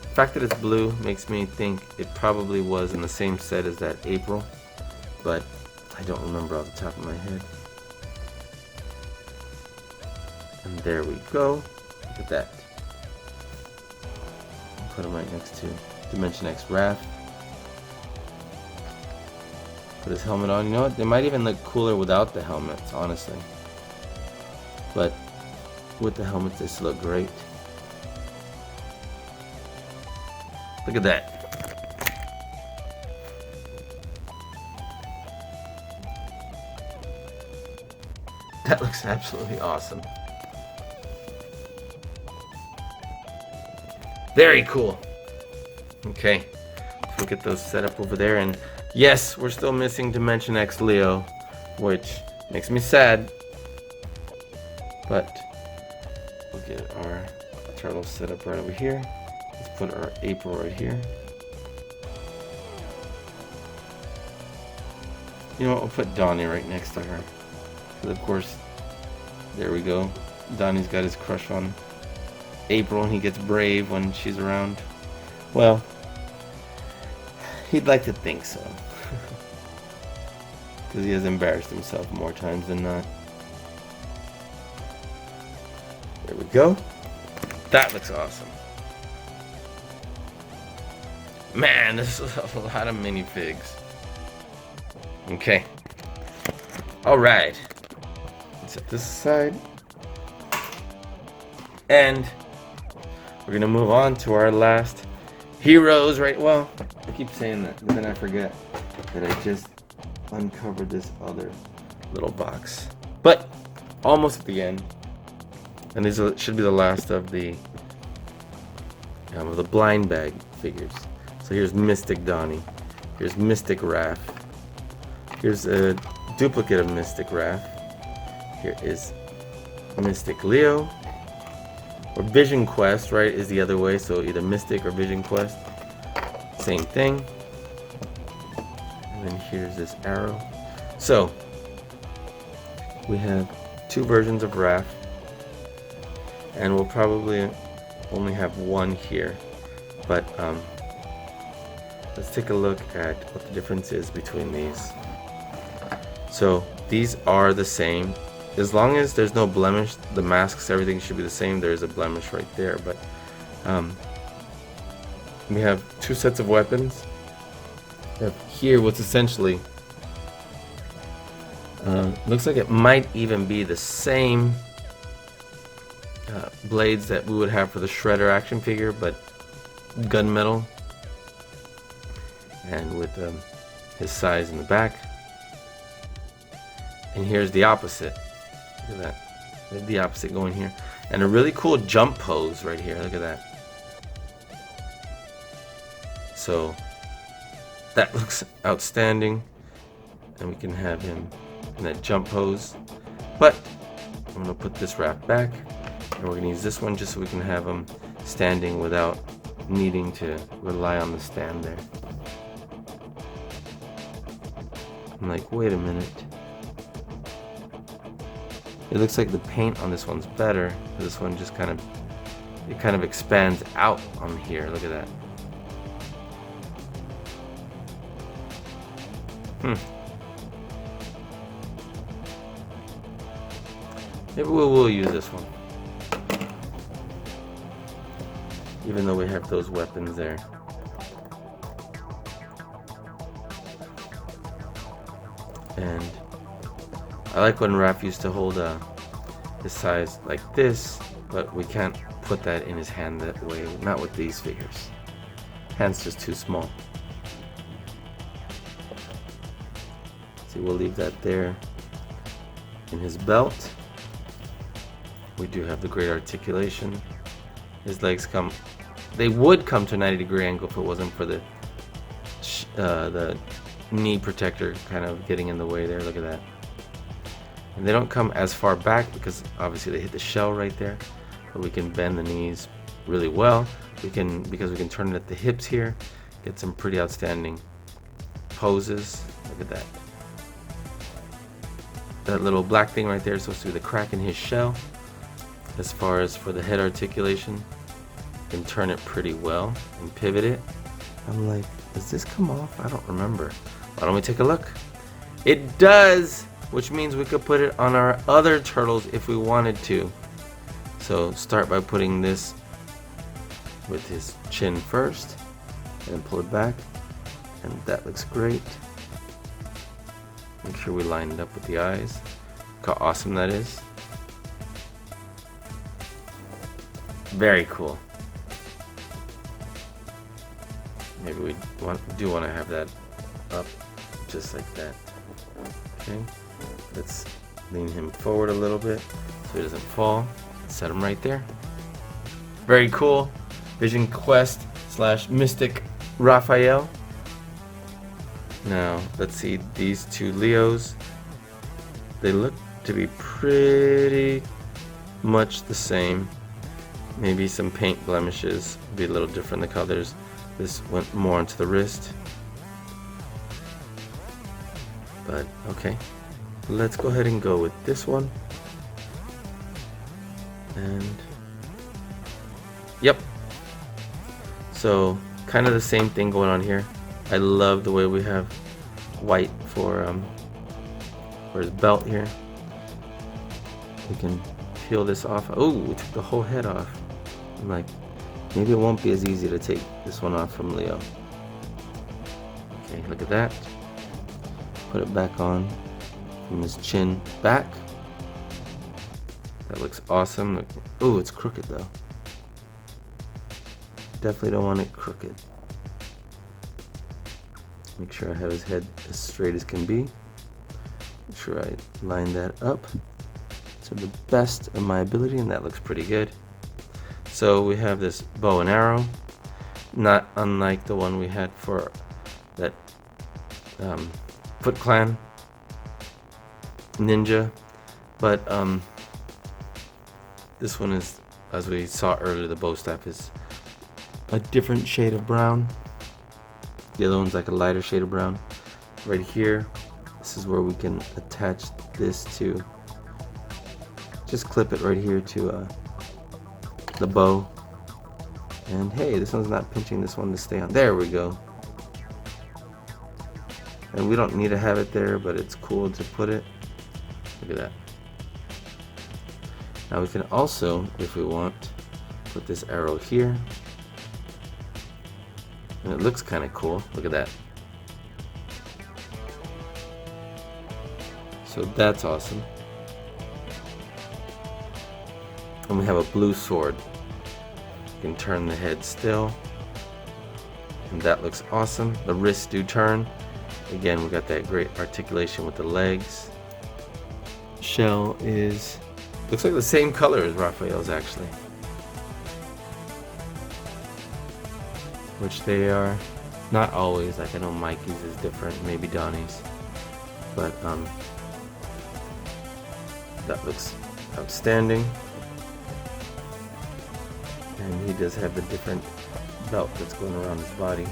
The fact that it's blue makes me think it probably was in the same set as that April, but I don't remember off the top of my head. And there we go. Look at that. I'll put him right next to Dimension X Raph. Put his helmet on. You know what? They might even look cooler without the helmets, honestly. But with the helmets, they still look great. Look at that. That looks absolutely awesome. Very cool. Okay, let's look at those set up over there. And yes, we're still missing Dimension X Leo, which makes me sad. But we'll get our turtle set up right over here. Let's put our April right here. You know what, we'll put Donnie right next to her. Because of course, there we go. Donnie's got his crush on April and he gets brave when she's around. Well, he'd like to think so. Because he has embarrassed himself more times than not. There we go. That looks awesome. Man, this is a lot of minifigs. Okay. Alright. Let's set this aside. And we're going to move on to our last heroes, right? Well, I keep saying that, but then I forget that I just uncovered this other little box. But almost at the end. And these should be the last of the blind bag figures. So here's Mystic Donnie. Here's Mystic Raph. Here's a duplicate of Mystic Raph. Here is Mystic Leo. Or Vision Quest, right, is the other way. So either Mystic or Vision Quest. Same thing. And then here's this arrow. So we have two versions of Raph. And we'll probably only have one here. But let's take a look at what the difference is between these. So these are the same. As long as there's no blemish, the masks, everything should be the same. There's a blemish right there. But we have two sets of weapons. We have here what's essentially looks like it might even be the same blades that we would have for the Shredder action figure, but gunmetal, and with his size in the back. And here's the opposite. Look at that. There's the opposite going here, and a really cool jump pose right here. Look at that. So that looks outstanding, and we can have him in that jump pose. But I'm gonna put this wrap back. And we're going to use this one just so we can have him standing without needing to rely on the stand there. I'm like, wait a minute. It looks like the paint on this one's better. This one just kind of expands out on here. Look at that. Maybe we'll use this one. Even though we have those weapons there. And I like when Raph used to hold his size like this, but we can't put that in his hand that way. Not with these figures. Hand's just too small. See, we'll leave that there. In his belt, we do have the great articulation. His legs come, they would come to a 90-degree angle if it wasn't for the knee protector kind of getting in the way there. Look at that. And they don't come as far back because obviously they hit the shell right there, but we can bend the knees really well. Because we can turn it at the hips here, get some pretty outstanding poses. Look at that. That little black thing right there is supposed to be the crack in his shell. As far as for the head articulation, you can turn it pretty well and pivot it. I'm like, does this come off? I don't remember. Why don't we take a look? It does, which means we could put it on our other turtles if we wanted to. So start by putting this with his chin first and pull it back, and that looks great. Make sure we line it up with the eyes. Look how awesome that is. Very cool. Maybe we do want to have that up just like that. Okay, let's lean him forward a little bit so he doesn't fall. Set him right there. Very cool. Vision Quest / Mystic Raphael. Now let's see these two Leos. They look to be pretty much the same. Maybe some paint blemishes be a little different. The colors. This went more onto the wrist. But okay, let's go ahead and go with this one. And yep. So kind of the same thing going on here. I love the way we have white for his belt here. We can peel this off. Oh, we took the whole head off. I'm like, maybe it won't be as easy to take this one off from Leo. Okay, look at that. Put it back on from his chin back. That looks awesome. Oh, it's crooked though. Definitely don't want it crooked. Make sure I have his head as straight as can be. Make sure I line that up to the best of my ability, and that looks pretty good. So we have this bow and arrow, not unlike the one we had for that Foot Clan ninja, but this one is, as we saw earlier, the bow staff is a different shade of brown. The other one's like a lighter shade of brown. Right here, this is where we can attach this to, just clip it right here to the bow. And hey, this one's not pinching this one to stay on. There we go. And we don't need to have it there, but it's cool to put it. Look at that. Now we can also, if we want, put this arrow here. And it looks kind of cool. Look at that. So that's awesome. And we have a blue sword. You can turn the head still. And that looks awesome. The wrists do turn. Again, we got that great articulation with the legs. Shell is, looks like the same color as Raphael's actually. Which they are not always. Like I know Mikey's is different, maybe Donnie's. But that looks outstanding. And he does have the different belt that's going around his body.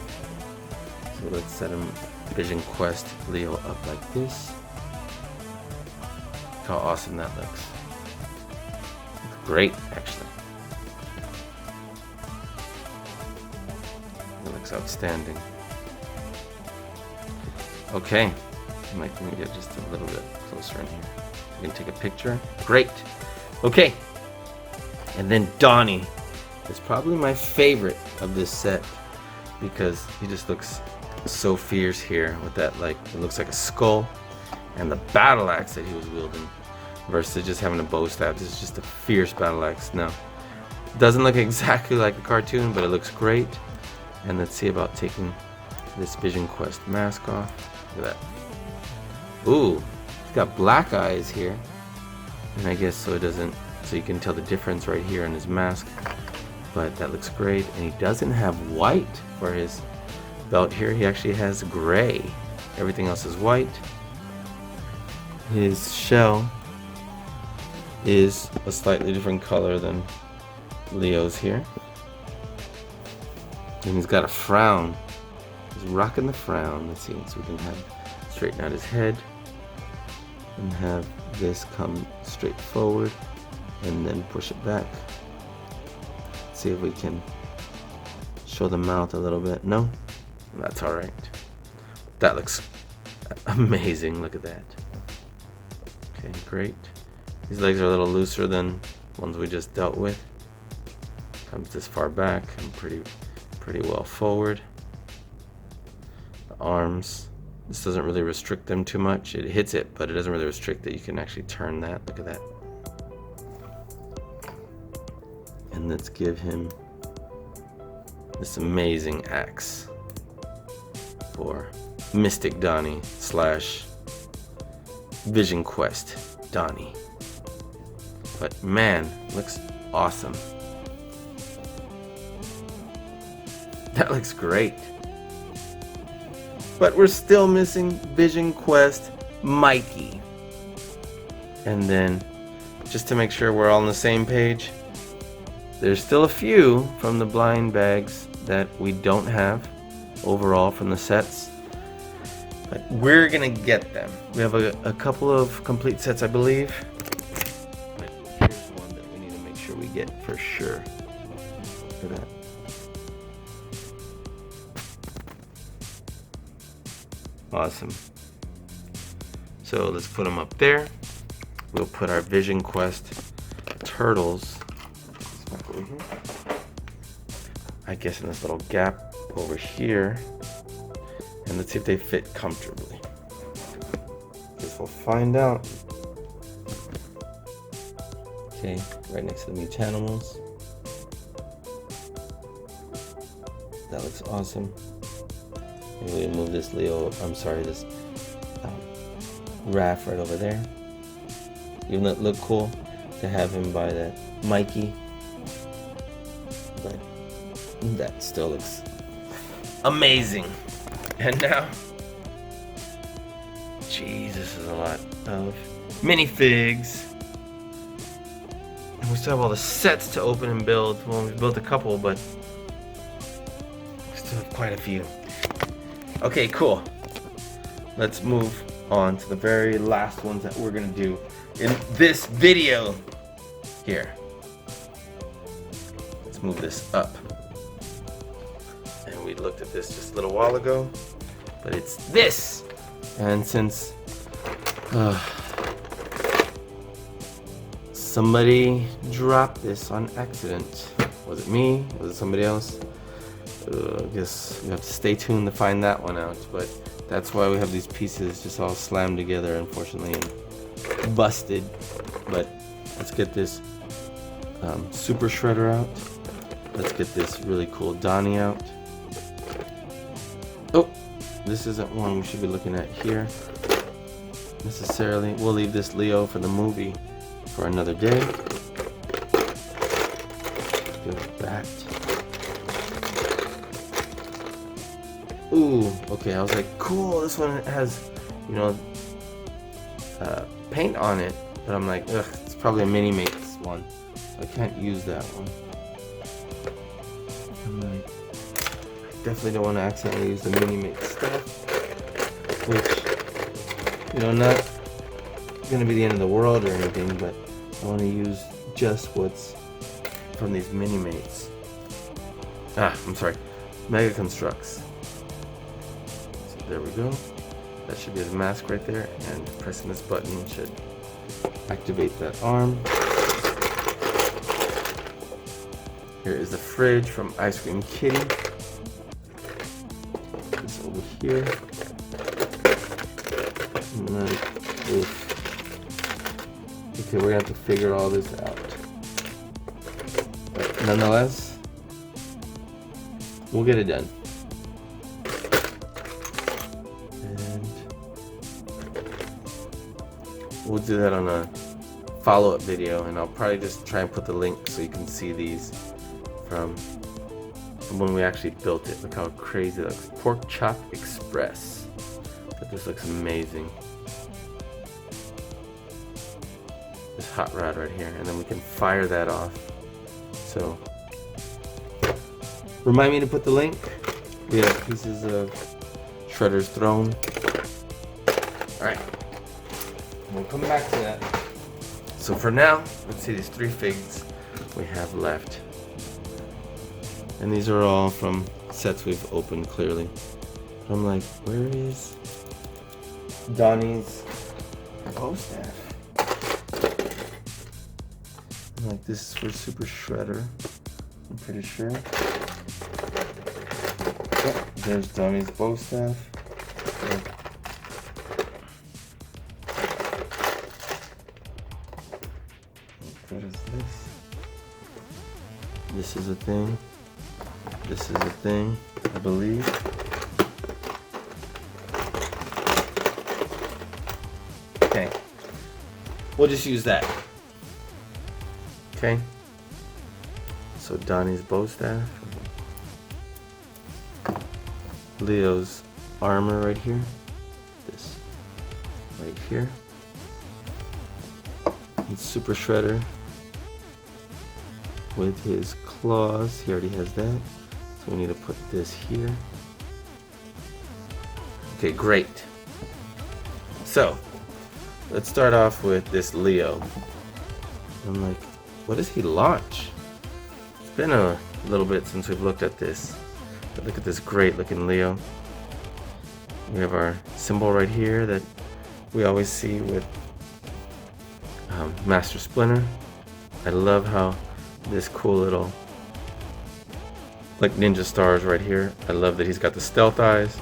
So let's set him Vision Quest Leo up like this. Look how awesome that looks. great, actually. It looks outstanding. Okay, Mike, let me get just a little bit closer in here. You can take a picture. Great. Okay, and then Donnie is probably my favorite of this set because he just looks so fierce here with that, like, it looks like a skull, and the battle axe that he was wielding versus just having a bow staff. This is just a fierce battle axe. Now, doesn't look exactly like a cartoon, but it looks great. And let's see about taking this Vision Quest mask off. Look at that. Ooh, he's got black eyes here, and I guess so it doesn't, so you can tell the difference right here in his mask. But that looks great, and he doesn't have white for his belt here. He actually has gray. Everything else is white. His shell is a slightly different color than Leo's here. And he's got a frown. He's rocking the frown. Let's see, so we can have straighten out his head and have this come straight forward and then push it back. Let's see if we can show the mouth a little bit. No? That's alright. That looks amazing. Look at that. Okay, great. These legs are a little looser than ones we just dealt with. Comes this far back and pretty well forward. The arms, this doesn't really restrict them too much. It hits it, but it doesn't really restrict it. You can actually turn that. Look at that. And let's give him this amazing axe for Mystic Donnie / Vision Quest Donnie. But man, looks awesome. That looks great. But we're still missing Vision Quest Mikey. And then, just to make sure we're all on the same page, there's still a few from the blind bags that we don't have overall from the sets. But we're gonna get them. We have a couple of complete sets, I believe. But here's one that we need to make sure we get for sure. Look at that. Awesome. So let's put them up there. We'll put our Vision Quest turtles, back over here, I guess in this little gap over here. And let's see if they fit comfortably. Guess we'll find out. Okay, right next to the Mutanimals. That looks awesome. Maybe we move this this Raph right over there. Even though it looked cool to have him by that Mikey, but that still looks amazing. And now, jeez, this is a lot of minifigs. And we still have all the sets to open and build. Well, we built a couple, but we still have quite a few. Okay, cool. Let's move on to the very last ones that we're gonna do in this video here. Let's move this up. And we looked at this just a little while ago, but it's this. And since somebody dropped this on accident, was it me? Was it somebody else? I guess we have to stay tuned to find that one out, but that's why we have these pieces just all slammed together, unfortunately, and busted. But let's get this Super Shredder out. Let's get this really cool Donnie out. Oh, this isn't one we should be looking at here necessarily. We'll leave this Leo for the movie for another day. Go with that. Ooh, okay, I was like, cool, this one has, you know, paint on it. But I'm like, ugh, it's probably a Mini-Mates one. So I can't use that one. I'm like, I definitely don't want to accidentally use the Mini-Mates stuff. Which, you know, not going to be the end of the world or anything, but I want to use just what's from these mini mates. I'm sorry, Mega Construx. So there we go. That should be his mask right there, and pressing this button should activate that arm. Here is the fridge from Ice Cream Kitty. This over here. And then, okay, we're gonna have to figure all this out. But nonetheless, we'll get it done. And we'll do that on a follow-up video, and I'll probably just try and put the link so you can see these from when we actually built it. Look how crazy it looks. Pork Chop Express. But this looks amazing. This hot rod right here, and then we can fire that off. So remind me to put the link. We have pieces of Shredder's throne. Alright, we'll come back to that. So for now, let's see these 3 figs we have left. And these are all from sets we've opened clearly. I'm like, where is Donnie's bow staff? I'm like, this is for Super Shredder, I'm pretty sure. Oh, there's Donnie's bow staff. What is this? This is a thing. This is a thing, I believe. Okay. We'll just use that. Okay. So Donnie's bow staff. Leo's armor right here. This right here. And Super Shredder with his claws. He already has that. So we need to put this here. Okay, great. So let's start off with this Leo. I'm like, what does he launch? It's been a little bit since we've looked at this. But look at this great looking Leo. We have our symbol right here that we always see with Master Splinter. I love how this cool little like ninja stars right here. I love that he's got the stealth eyes.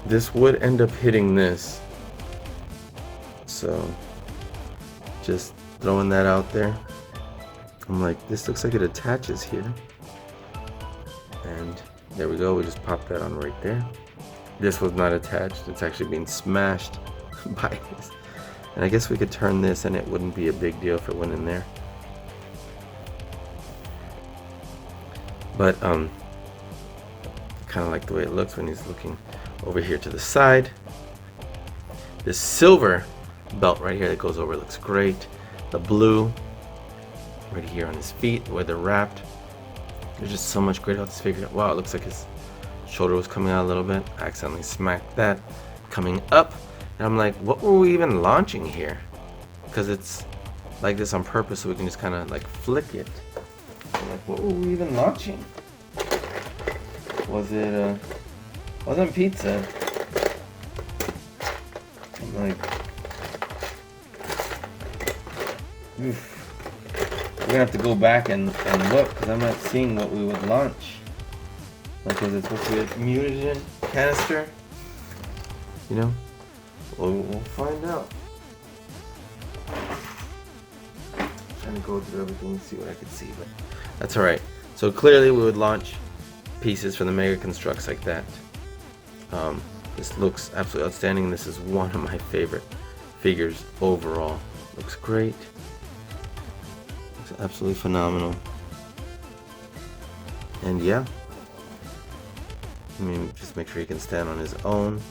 This would end up hitting this, so just throwing that out there. I'm like, this looks like it attaches here, and there we go. We just popped that on right there. This was not attached. It's actually being smashed by this, and I guess we could turn this and it wouldn't be a big deal if it went in there. But kind of like the way it looks when he's looking over here to the side. This silver belt right here that goes over looks great. The blue right here on his feet, the way they're wrapped. There's just so much great about this figure. Wow, it looks like his shoulder was coming out a little bit. I accidentally smacked that coming up. And I'm like, what were we even launching here? Because it's like this on purpose so we can just kind of like flick it. I'm like, what were we even launching? Was it wasn't pizza? I'm like, oof. We're gonna have to go back and look because I'm not seeing what we would launch. Like, is it supposed to be a mutagen canister? You know? We'll find out. Trying to go through everything and see what I could see, but that's alright. So clearly we would launch pieces from the Mega Construx like that. This looks absolutely outstanding. This is one of my favorite figures overall. Looks great. Looks absolutely phenomenal. And yeah, I mean, just make sure he can stand on his own,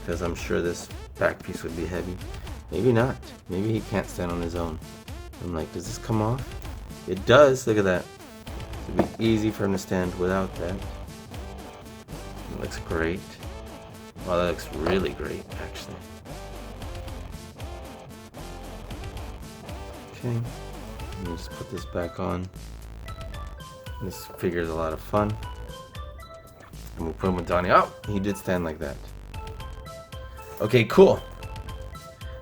because I'm sure this back piece would be heavy. Maybe not. Maybe he can't stand on his own. I'm like, does this come off? It does. Look at that. It would be easy for him to stand without that. It looks great. Wow, that looks really great, actually. Okay, let me just put this back on. This figure is a lot of fun. And we'll put him with Donnie. Oh, he did stand like that. Okay, cool.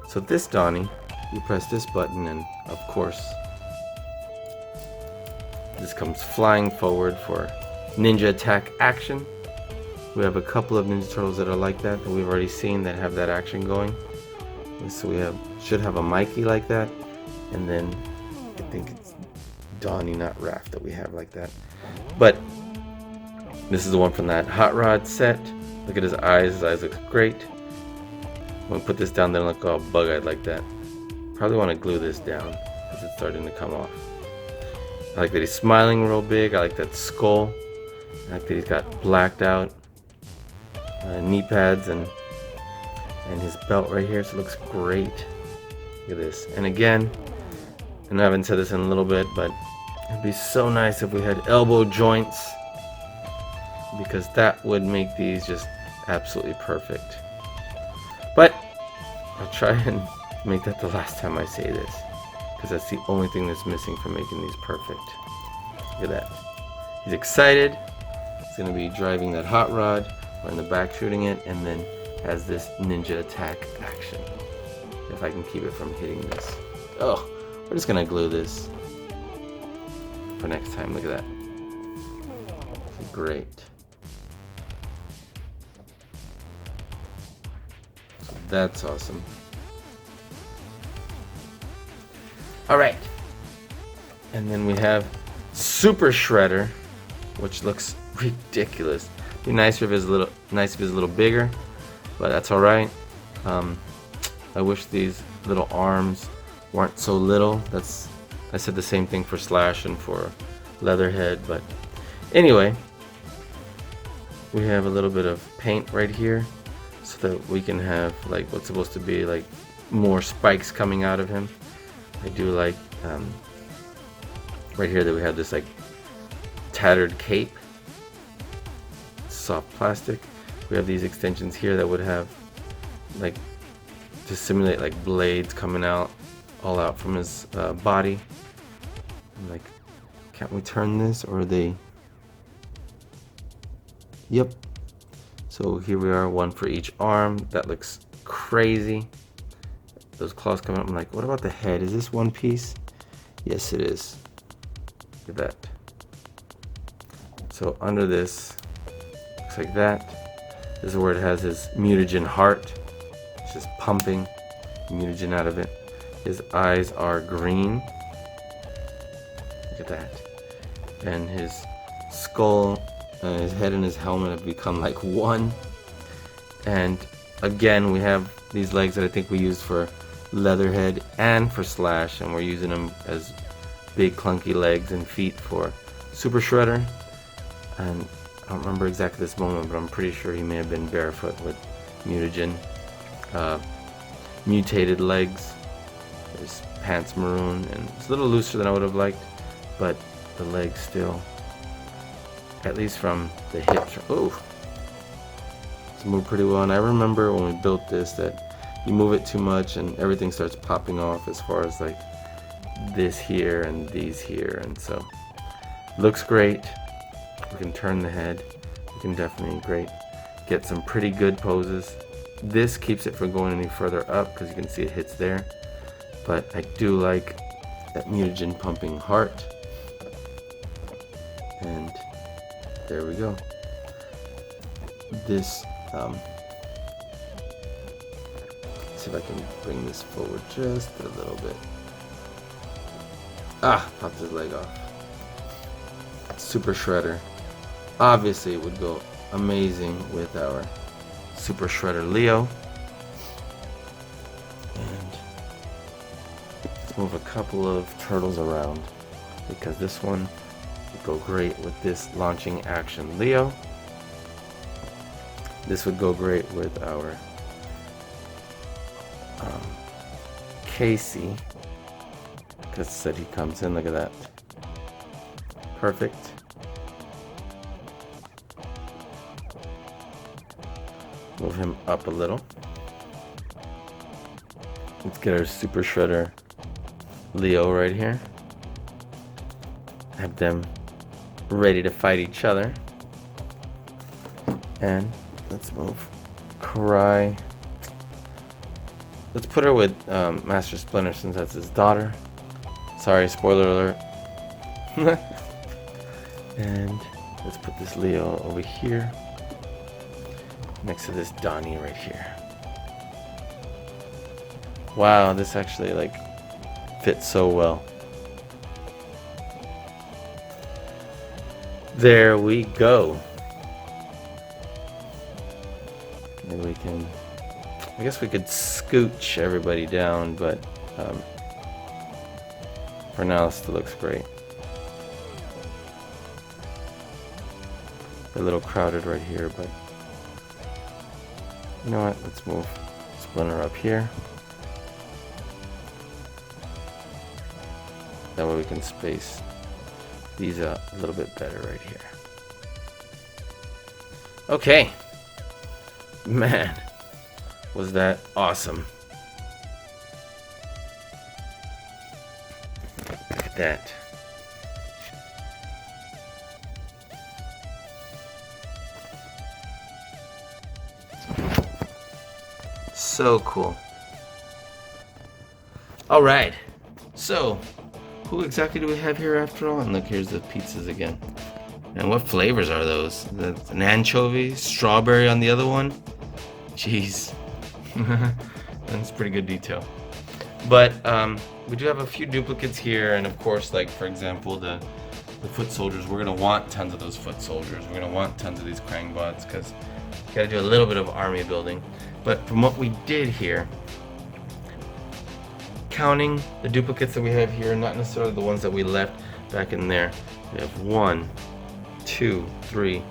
So this Donnie, you press this button and of course this comes flying forward for ninja attack action. We have a couple of Ninja Turtles that are like that we've already seen that have that action going. And so we should have a Mikey like that, and then I think it's Donnie, not Raph, that we have like that. But this is the one from that Hot Rod set. Look at his eyes look great. When we put this down, they don't look all bug-eyed like that. Probably want to glue this down because it's starting to come off. I like that he's smiling real big. I like that skull. I like that he's got blacked out knee pads and his belt right here, so it looks great. Look at this. And again, and I haven't said this in a little bit, but it'd be so nice if we had elbow joints, because that would make these just absolutely perfect. But I'll try and make that the last time I say this, because that's the only thing that's missing from making these perfect. Look at that. He's excited. He's going to be driving that hot rod. We're in the back shooting it, and then has this ninja attack action. If I can keep it from hitting this. Oh, we're just going to glue this for next time. Look at that. Great. So that's awesome. Alright. And then we have Super Shredder, which looks ridiculous. Be nicer if it was a little bigger, but that's alright. I wish these little arms weren't so little. I said the same thing for Slash and for Leatherhead, but anyway, we have a little bit of paint right here so that we can have like what's supposed to be like more spikes coming out of him. I do like right here that we have this like tattered cape, soft plastic. We have these extensions here that would have like to simulate like blades coming out all out from his body. I'm like, can't we turn this, or are they? Yep. So here we are, one for each arm. That looks crazy. Those claws coming up. I'm like, what about the head? Is this one piece? Yes, it is. Look at that. So under this, looks like that. This is where it has his mutagen heart. It's just pumping mutagen out of it. His eyes are green. Look at that. And his skull, his head and his helmet have become like one. And again, we have these legs that I think we used for Leatherhead and for Slash, and we're using them as big clunky legs and feet for Super Shredder. And I don't remember exactly this moment, but I'm pretty sure he may have been barefoot with mutagen, mutated legs. His pants maroon, and it's a little looser than I would have liked, but the legs still, at least from the hips, oh, it's moved pretty well. And I remember when we built this that you move it too much and everything starts popping off, as far as like this here and these here, and so looks great. We can turn the head. We can definitely get some pretty good poses. This keeps it from going any further up because you can see it hits there. But I do like that mutagen pumping heart. And there we go. This, see if I can bring this forward just a little bit. Ah, popped his leg off. Super Shredder. Obviously it would go amazing with our Super Shredder Leo. And let's move a couple of turtles around, because this one would go great with this launching action Leo. This would go great with our Casey, because it said he comes in. Look at that. Perfect. Move him up a little. Let's get our Super Shredder Leo right here. Have them ready to fight each other. And let's move Cry. Let's put her with Master Splinter since that's his daughter. Sorry, spoiler alert. And let's put this Leo over here next to this Donnie right here. Wow, this actually like fits so well. There we go. Maybe we can, I guess we could scooch everybody down, but for now it still looks great. A little crowded right here, but you know what, let's move Splinter up here. That way we can space these out a little bit better right here. Okay. Man, was that awesome. Look at that. So cool. All right. So, who exactly do we have here after all? And look, here's the pizzas again. And what flavors are those? An anchovy, strawberry on the other one. Jeez. That's pretty good detail. But we do have a few duplicates here, and of course, like for example, the foot soldiers. We're gonna want tons of those foot soldiers. We're gonna want tons of these Krang bots because you gotta do a little bit of army building. But from what we did here, counting the duplicates that we have here, not necessarily the ones that we left back in there, we have 1, 2, 3,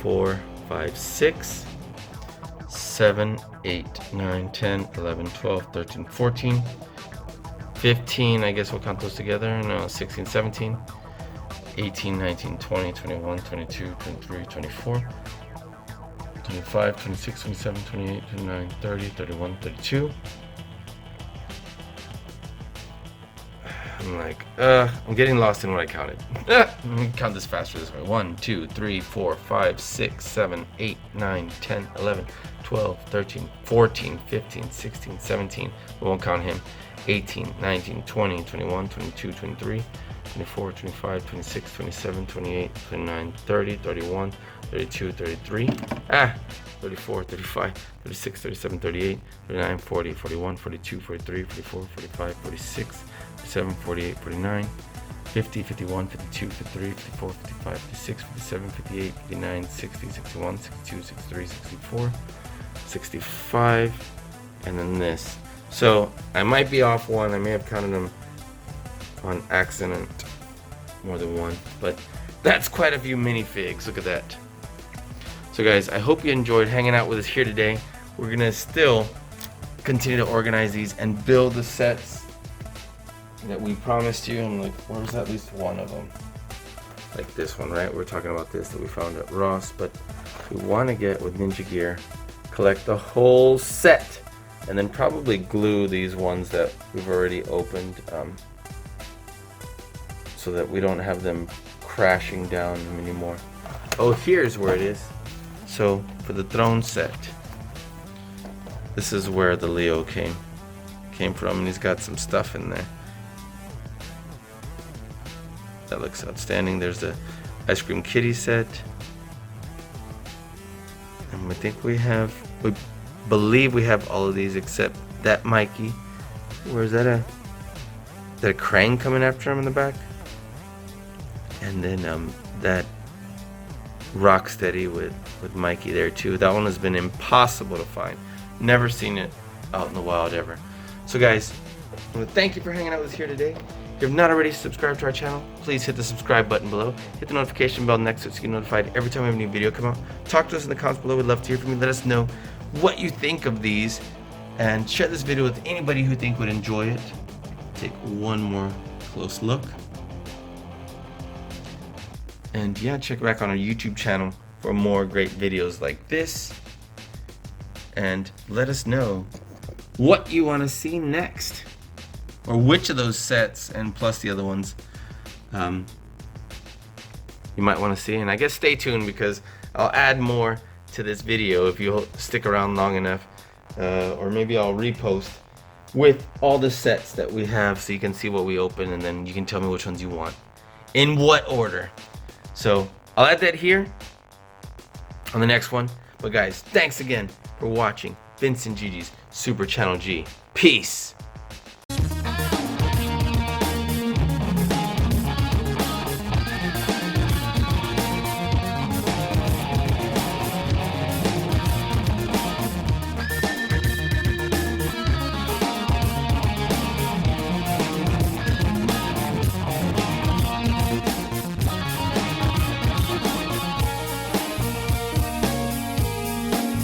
4, 5, 6, 7, 8, 9, 10, 11, 12, 13, 14, 15, I guess we'll count those together, no, 16, 17, 18, 19, 20, 21, 22, 23, 24, 25, 26, 27, 28, 29, 30, 31, 32. I'm like, I'm getting lost in what I counted. Let me count this faster this way. 1, 2, 3, 4, 5, 6, 7, 8, 9, 10, 11, 12, 13, 14, 15, 16, 17. We won't count him. 18, 19, 20, 21, 22, 23, 24, 25, 26, 27, 28, 29, 30, 31, 32, 33, 34, 35, 36, 37, 38, 39, 40, 41, 42, 43, 44, 45, 46, 47, 48, 49, 50, 51, 52, 53, 54, 55, 56, 57, 58, 59, 60, 61, 62, 63, 64, 65, and then this. So I might be off one. I may have counted them on accident more than one, but that's quite a few minifigs. Look at that. So guys, I hope you enjoyed hanging out with us here today. We're gonna still continue to organize these and build the sets that we promised you. I'm like, where's at least one of them? Like this one, right? We're talking about this that we found at Ross, but we want to get with Ninja Gear, collect the whole set, and then probably glue these ones that we've already opened, so that we don't have them crashing down anymore. Oh, here's where it is. So for the throne set, this is where the Leo came from, and he's got some stuff in there. That looks outstanding. There's the Ice Cream Kitty set. And I think we believe we have all of these except that Mikey. Where's that a Krang coming after him in the back? And then that Rocksteady with Mikey there too. That one has been impossible to find. Never seen it out in the wild ever. So guys, I want to thank you for hanging out with us here today. If you've not already subscribed to our channel, please hit the subscribe button below. Hit the notification bell next to it so you get notified every time we have a new video come out. Talk to us in the comments below. We'd love to hear from you. Let us know what you think of these, and share this video with anybody who think would enjoy it. Take one more close look. And yeah, check back on our YouTube channel for more great videos like this. And let us know what you want to see next. or which of those sets and plus the other ones you might want to see. And I guess stay tuned because I'll add more to this video if you'll stick around long enough, or maybe I'll repost with all the sets that we have so you can see what we open, and then you can tell me which ones you want in what order. So I'll add that here on the next one. But guys, thanks again for watching Vince and Gigi's Super Channel G. Peace.